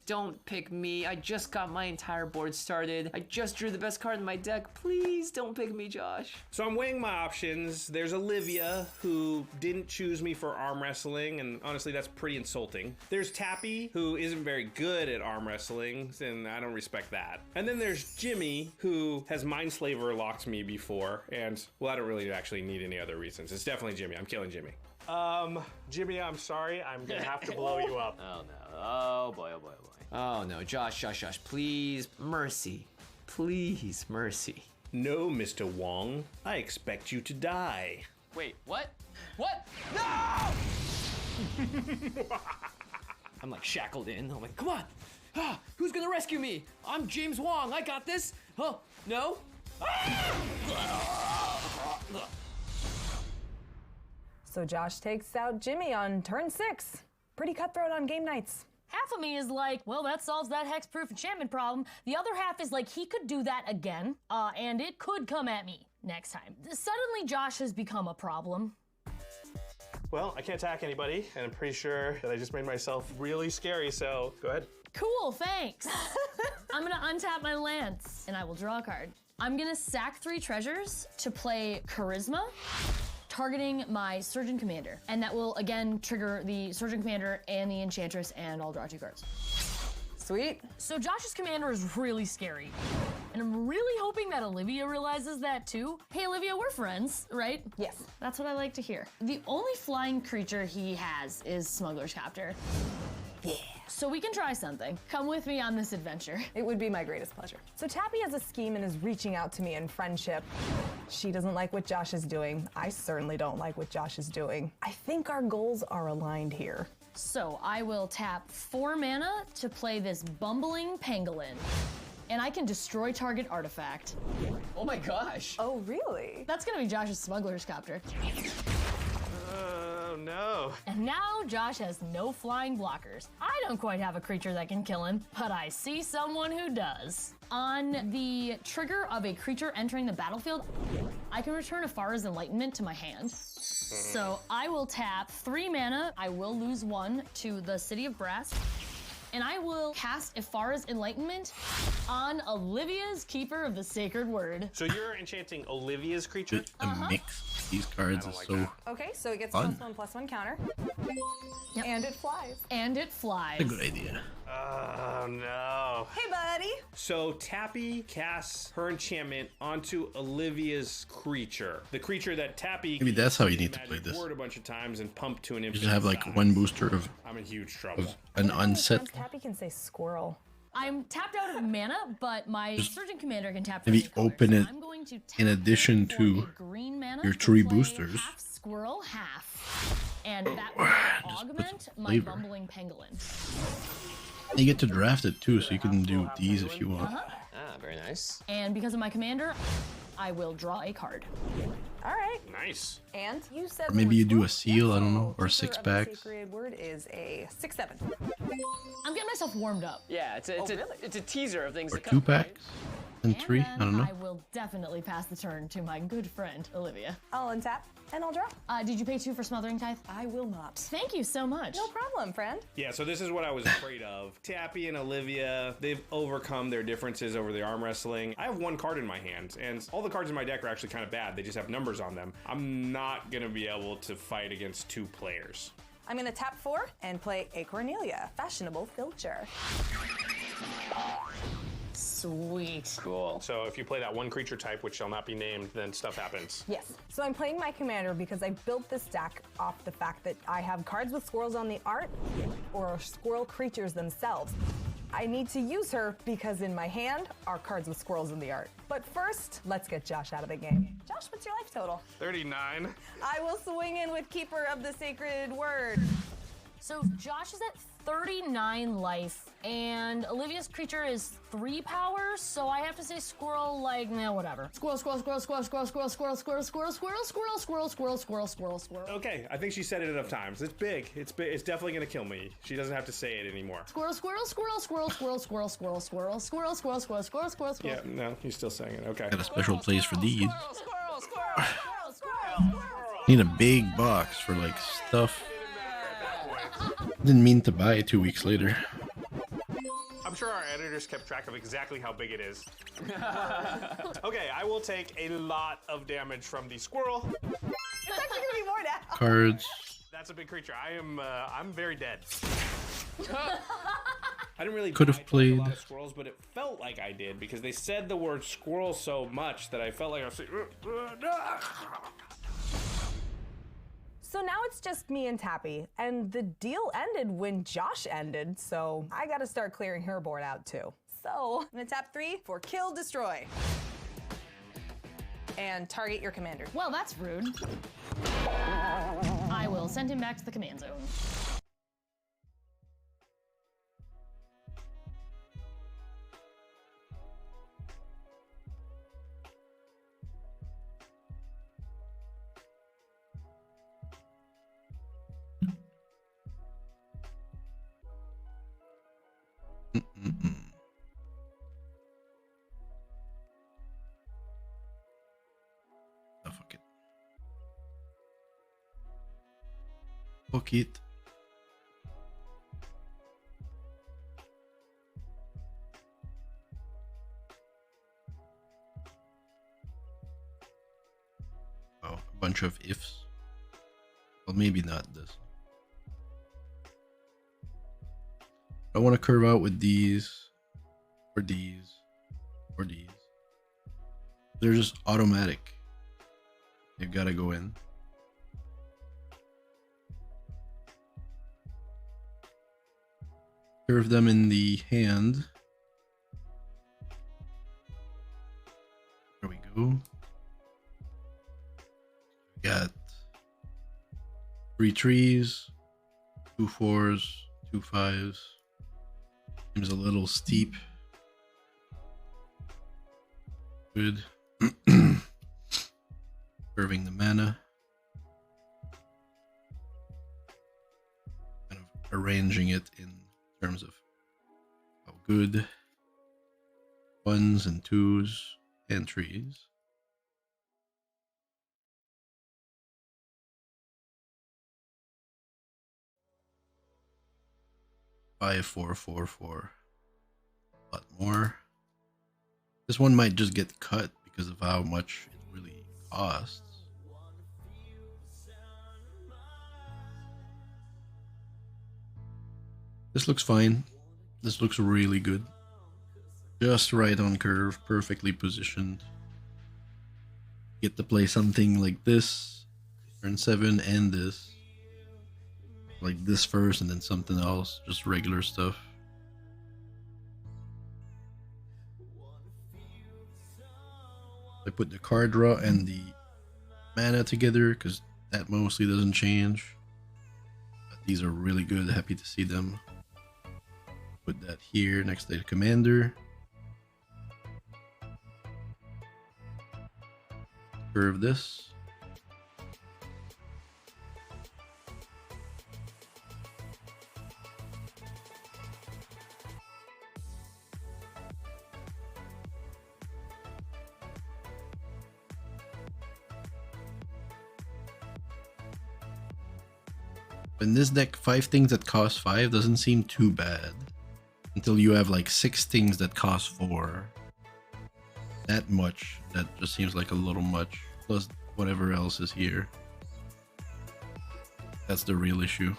Don't pick me. I just got my entire board started. I just drew the best card in my deck. Please don't pick me, Josh. So I'm weighing my options. There's Olivia, who didn't choose me for arm wrestling, and honestly, that's pretty insulting. There's Tappy, who isn't very good at arm wrestling, and I don't respect that. And then there's Jimmy, who has Mindslaver locked me before, and, well, I don't really actually need any other reasons. It's definitely Jimmy. I'm killing Jimmy. Jimmy, I'm sorry. I'm gonna have to blow you up. Oh no. Oh boy, oh boy, oh boy. Oh no, Josh, please, mercy. Please, mercy. No, Mr. Wong. I expect you to die. Wait, what? What? No! I'm like shackled in. I'm like, come on. Ah, who's gonna rescue me? I'm James Wong. I got this. Oh, no? So Josh takes out Jimmy on turn 6. Pretty cutthroat on game nights. Half of me is like, well, that solves that hexproof enchantment problem. The other half is like, he could do that again, and it could come at me next time. Suddenly, Josh has become a problem. Well, I can't attack anybody, and I'm pretty sure that I just made myself really scary, so go ahead. Cool, thanks. I'm gonna untap my lance, and I will draw a card. I'm gonna sack 3 treasures to play Charisma, targeting my Surgeon Commander. And that will, again, trigger the Surgeon Commander and the Enchantress, and I'll draw 2 cards. Sweet. So Josh's commander is really scary. And I'm really hoping that Olivia realizes that too. Hey, Olivia, we're friends, right? Yes. That's what I like to hear. The only flying creature he has is Smuggler's Copter. Yeah. So we can try something. Come with me on this adventure. It would be my greatest pleasure. So Tappy has a scheme and is reaching out to me in friendship. She doesn't like what Josh is doing. I certainly don't like what Josh is doing. I think our goals are aligned here. So I will tap 4 mana to play this Bumbling Pangolin. And I can destroy target artifact. Oh my gosh. Oh, really? That's gonna be Josh's Smuggler's Copter. Oh no. And now Josh has no flying blockers. I don't quite have a creature that can kill him, but I see someone who does. On the trigger of a creature entering the battlefield, I can return Afara's Enlightenment to my hand. So I will tap 3 mana, I will lose 1 to the City of Brass, and I will cast Afara's Enlightenment on Olivia's Keeper of the Sacred Word. So you're enchanting Olivia's creature? The mix these cards is so Okay, so it gets fun. +1/+1 counter. Yep. And it flies. And it flies. That's a good idea. Oh no. Hey, buddy. So Tappy casts her enchantment onto Olivia's creature. The creature that Tappy Maybe that's how you need to play this. Board a bunch of times and pump to an You infinite just have like size. 1 booster of I'm in huge trouble. an unset. Tappy can say squirrel. I'm tapped out of mana, but my Surgeon Commander can tap for Maybe any color, open so it I'm going to tap in addition for to a green mana your to 3 play boosters. half squirrel, half. And that will augment my flavor. Bumbling Pangolin. You get to draft it too, so you can do these if you want. Ah, very nice. And because of my commander, I will draw a card. All right. Nice. And you said Or maybe the you word do a book. seal, I don't know, or Keeper 6 of the packs. Sacred Word is a 6/7. I'm getting myself warmed up. Yeah, it's a teaser of things Or to 2 come. right? packs. And 3, I And don't know. I will definitely pass the turn to my good friend, Olivia. I'll untap and I'll draw. Did you pay 2 for Smothering Tithe? I will not. Thank you so much. No problem, friend. Yeah, so this is what I was afraid of. Tappy and Olivia, they've overcome their differences over the arm wrestling. I have 1 card in my hand, and all the cards in my deck are actually kind of bad. They just have numbers on them. I'm not gonna be able to fight against 2 players. I'm gonna tap 4 and play a Cornelia, Fashionable Filcher. Sweet. Cool. So if you play that one creature type, which shall not be named, then stuff happens. Yes. So I'm playing my commander because I built this deck off the fact that I have cards with squirrels on the art or squirrel creatures themselves. I need to use her because in my hand are cards with squirrels in the art. But first, let's get Josh out of the game. Josh, what's your life total? 39. I will swing in with Keeper of the Sacred Word. So Josh is at 39 life, and Olivia's creature is 3 power, so I have to say squirrel, like, nah, whatever. Squirrel, squirrel, squirrel, squirrel, squirrel, squirrel, squirrel, squirrel, squirrel, squirrel, squirrel, squirrel, squirrel, squirrel, squirrel, squirrel, squirrel. Okay, I think she said it enough times. It's big. It's big. It's definitely gonna kill me. She doesn't have to say it anymore. Squirrel, squirrel, squirrel, squirrel, squirrel, squirrel, squirrel, squirrel, squirrel, squirrel, squirrel, squirrel, squirrel, squirrel. Yeah, no, he's still saying it. Okay. Got a special place for these. Squirrel, squirrel, squirrel, squirrel. Need a big box for like stuff. Didn't mean to buy it 2 weeks later. I'm sure our editors kept track of exactly how big it is. Okay, I will take a lot of damage from the squirrel. It's actually gonna be more now. Cards. That's a big creature. I'm very dead. I didn't really Could have die to, like, played. a lot of squirrels, but it felt like I did because they said the word squirrel so much that I felt like I was saying. So now it's just me and Tappy, and the deal ended when Josh ended, so I gotta start clearing her board out too. So I'm gonna tap 3 for Kill Destroy. And target your commander. Well, that's rude. I will send him back to the command zone. Oh, fuck it. Fuck it. Oh, a bunch of ifs. Well, maybe not this. I want to curve out with these, or these, or these. They're just automatic. You've got to go in. Curve them in the hand. There we go. Got 3 trees, 2 4s, 2 5s. Seems a little steep. Good. Curving the mana. Kind of arranging it in terms of how good 1s and 2s and 3s. Five, 4, 4, 4. A lot more. This one might just get cut because of how much it really costs. This looks fine. This looks really good. Just right on curve, perfectly positioned. Get to play something like this, turn 7, and this. Like this first and then something else, just regular stuff. I put the card draw and the mana together because that mostly doesn't change. But these are really good, happy to see them. Put that here next to the commander. Curve this. In this deck, 5 things that cost 5 doesn't seem too bad. Until you have like 6 things that cost 4. That much, that just seems like a little much. Plus whatever else is here. That's the real issue.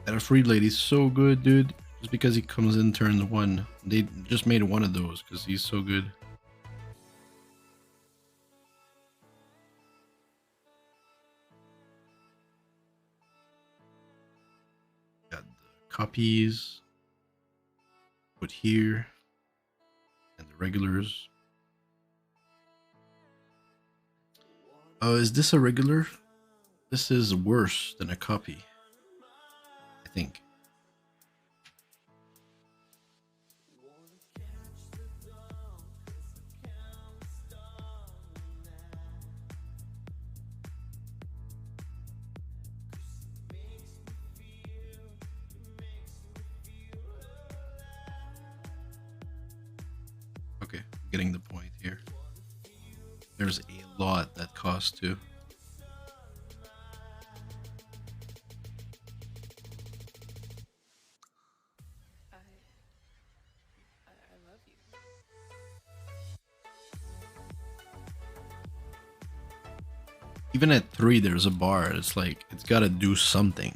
And a Free Lady's so good, dude. Just because he comes in turn 1. They just made one of those because he's so good. Got the copies. Put here. And the regulars. Oh, is this a regular? This is worse than a copy, I think. Okay, getting the point here. There's a lot that costs too. Even at 3, there's a bar. It's like, it's gotta do something.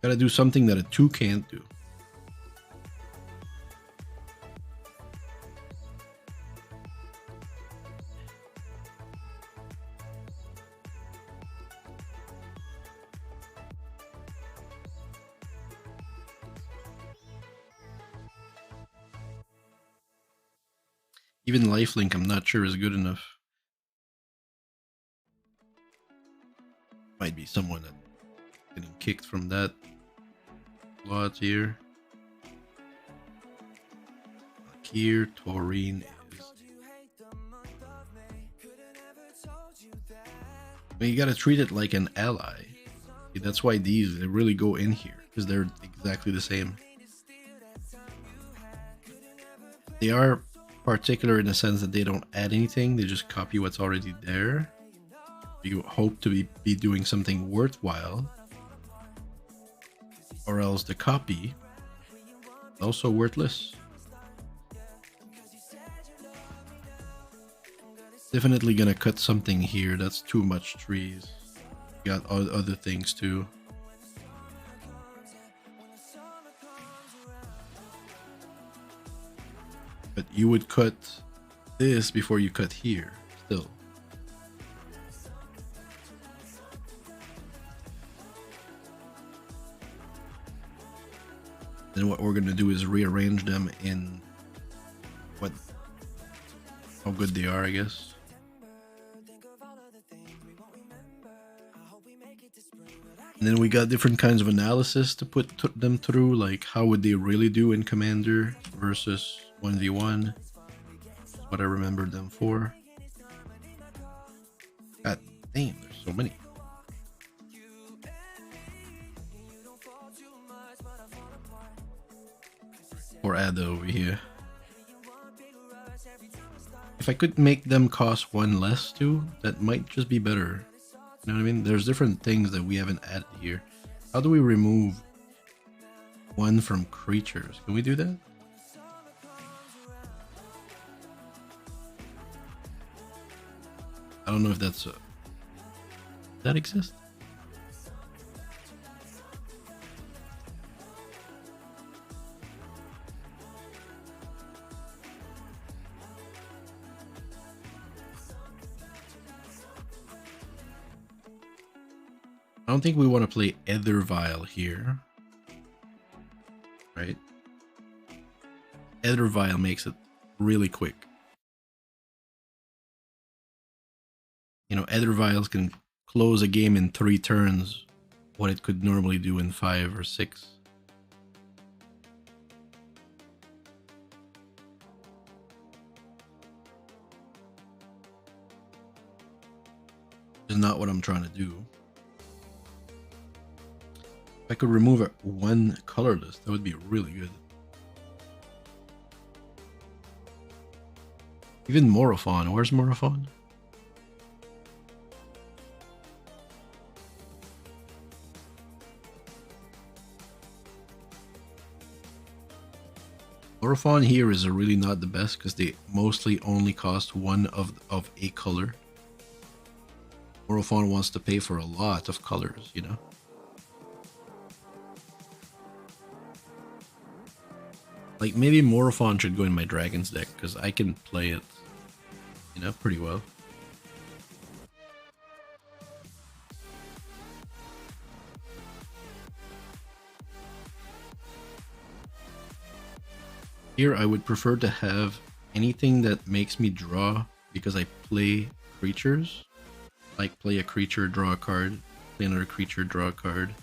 Gotta do something that a 2 can't do. Even lifelink, I'm not sure is good enough. Might be someone that getting kicked from that slot here. Like here, Taurine is. I mean, you gotta treat it like an ally. That's why these, they really go in here, because they're exactly the same. They are particular in the sense that they don't add anything, they just copy what's already there. You hope to be doing something worthwhile, or else the copy is also worthless. Definitely gonna cut something here, that's too much trees. Got other things too. But you would cut this before you cut here, still. Then what we're gonna do is rearrange them in how good they are, I guess. And then we got different kinds of analysis to put them through, like how would they really do in Commander versus 1v1. What I remembered them for. God damn, there's so many. Or Ada over here. If I could make them cost 1 less too, that might just be better. You know what I mean? There's different things that we haven't added here. How do we remove 1 from creatures? Can we do that? I don't know if that's that exists. I don't think we want to play Ethervile here, right? Ethervile makes it really quick. You know, Etherviles can close a game in 3 turns, what it could normally do in 5 or 6. Is not what I'm trying to do. If I could remove 1 colorless, that would be really good. Even Morophon. Where's Morophon? Orophon here is really not the best because they mostly only cost one of a color. Orophon wants to pay for a lot of colors, you know? Like, maybe Morophon should go in my Dragons deck because I can play it, you know, pretty well. Here, I would prefer to have anything that makes me draw because I play creatures. Like, play a creature, draw a card, play another creature, draw a card.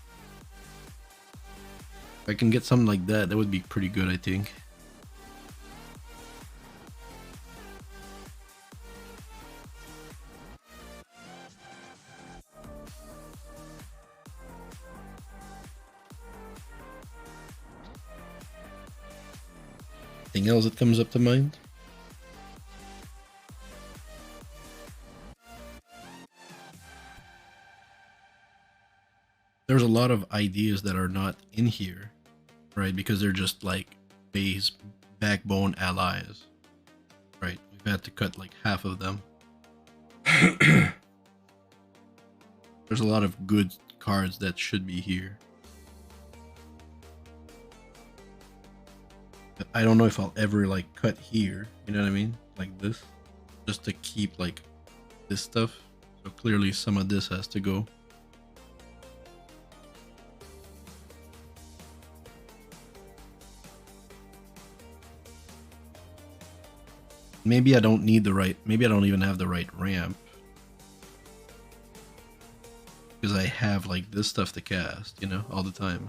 If I can get something like that, that would be pretty good, I think. Anything else that comes up to mind? There's a lot of ideas that are not in here, right? Because they're just like base backbone allies, right? We've had to cut like half of them. There's a lot of good cards that should be here. I don't know if I'll ever like cut here, you know what I mean? Like this, just to keep like this stuff. So clearly some of this has to go. Maybe I don't need the right, maybe I don't even have the right ramp. Because I have like this stuff to cast, you know, all the time.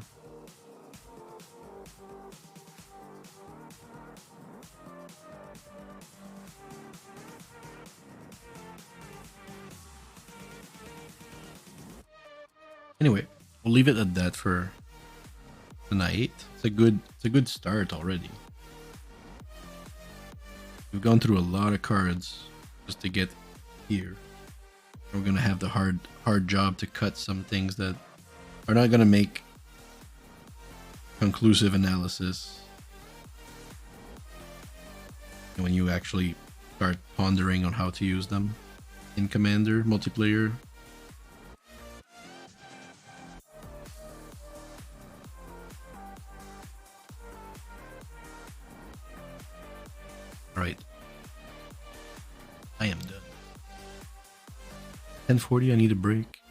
Anyway, we'll leave it at that for tonight. It's a good start already. We've gone through a lot of cards just to get here. We're gonna have the hard job to cut some things that are not gonna make conclusive analysis. And when you actually start pondering on how to use them in Commander multiplayer. Alright. I am done. 10:40, I need a break.